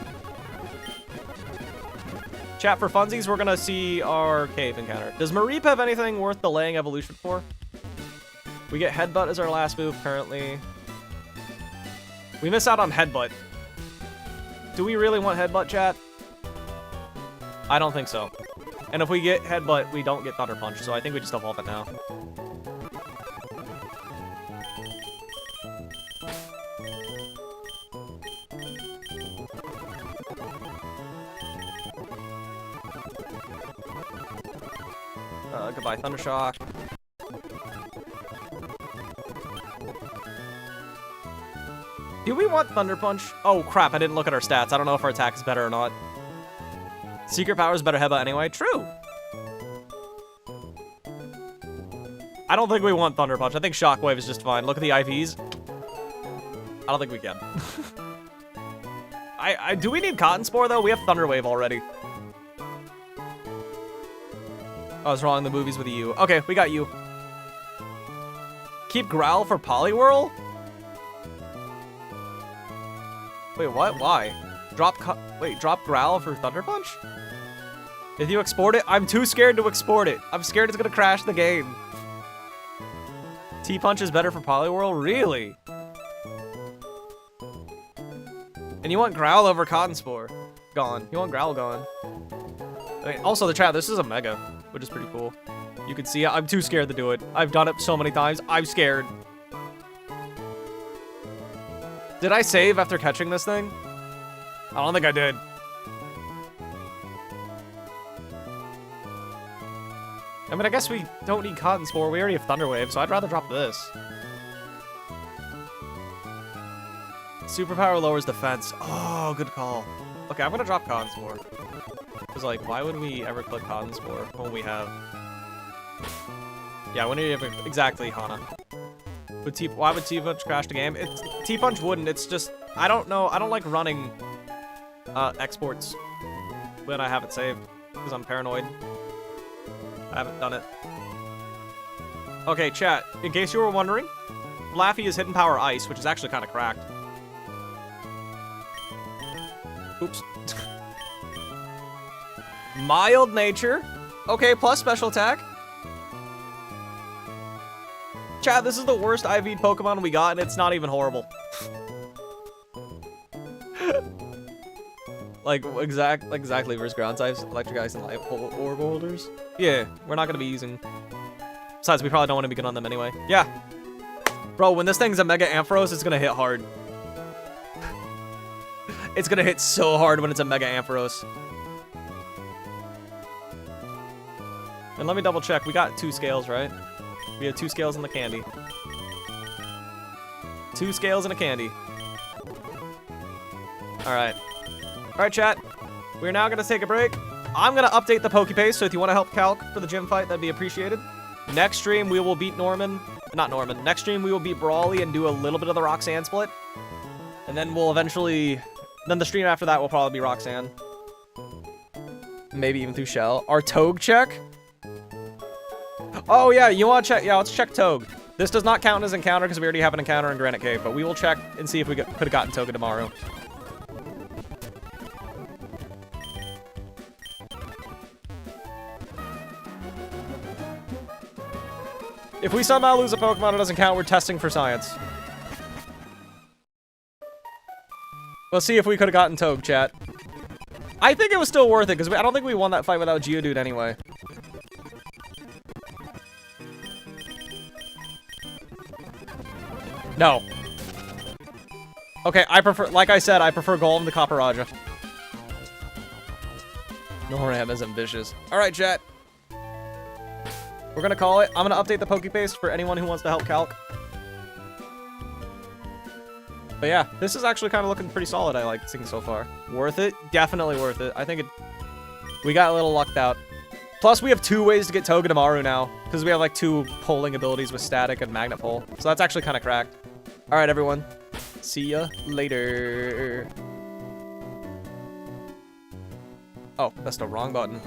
Chat, for funsies, we're gonna see our cave encounter. Does Mareep have anything worth delaying evolution for? We get Headbutt as our last move currently. We miss out on Headbutt. Do we really want Headbutt, chat? I don't think so. And if we get Headbutt, we don't get Thunder Punch, so I think we just evolve it now. Goodbye, Thundershock. Do we want Thunder Punch? Oh, crap, I didn't look at our stats. I don't know if our attack is better or not. Secret Power is better Headbutt anyway. True. I don't think we want Thunder Punch. I think Shockwave is just fine. Look at the IVs. I don't think we can. Do we need Cotton Spore, though? We have Thunder Wave already. I was wrong in the movies with you. Okay, we got you. Keep Growl for Poliwhirl? Wait, what? Why? Drop Growl for Thunder Punch? If you export it, I'm too scared to export it. I'm scared it's gonna crash the game. T-Punch is better for Poliwhirl? Really? And you want Growl over Cotton Spore? Gone. You want Growl gone. I mean, also the chat, this is a Mega, which is pretty cool. You can see I'm too scared to do it. I've done it so many times. I'm scared. Did I save after catching this thing? I don't think I did. I mean, I guess we don't need Cotton Spore. We already have Thunder Wave, so I'd rather drop this. Superpower lowers defense. Oh, good call. Okay, I'm gonna drop Cotton Spore. Because, like, why would we ever click Cotton Spore when we have... Yeah, when we have... Exactly, Hana. Why would T-Punch crash the game? T-Punch wouldn't. It's just... I don't know. I don't like running exports when I have it saved. Because I'm paranoid. I haven't done it. Okay, chat. In case you were wondering, Laffy is Hidden Power Ice, which is actually kind of cracked. Oops. Mild nature. Okay, plus special attack. Chat, this is the worst IV'd Pokemon we got, and it's not even horrible. like exactly versus ground types, electric ice and light orb holders. Yeah, we're not gonna be using. Besides, we probably don't want to be good on them anyway. Yeah. Bro, when this thing's a Mega Ampharos, it's gonna hit hard. It's gonna hit so hard when it's a Mega Ampharos. And let me double check. We got 2 scales, right? We have 2 scales in the candy. 2 scales and a candy. Alright. Alright, chat. We're now gonna take a break. I'm gonna update the Pokepace, so if you want to help Calc for the gym fight, that'd be appreciated. Next stream, we will beat Norman. Not Norman. Next stream, we will beat Brawly and do a little bit of the Roxanne split. And then we'll eventually... Then the stream after that will probably be Roxanne. Maybe even through Shell. Our Togue check? Oh, yeah, you want to check? Yeah, let's check Togue. This does not count as encounter because we already have an encounter in Granite Cave, but we will check and see if we could have gotten Toga tomorrow. If we somehow lose a Pokemon, it doesn't count. We're testing for science. Let's see if we could have gotten Togue, chat. I think it was still worth it, because I don't think we won that fight without Geodude anyway. No. Okay, I prefer, like I said, I prefer Golem to Copperajah. Noram is ambitious. Alright, chat. We're gonna call it. I'm gonna update the Pokepace for anyone who wants to help Calc. But yeah, this is actually kind of looking pretty solid, I like seeing so far. Worth it? Definitely worth it. I think it... We got a little lucked out. Plus, we have 2 ways to get Togedemaru now. Because we have, like, 2 pulling abilities with Static and Magnet Pull. So that's actually kind of cracked. Alright, everyone. See ya later. Oh, that's the wrong button.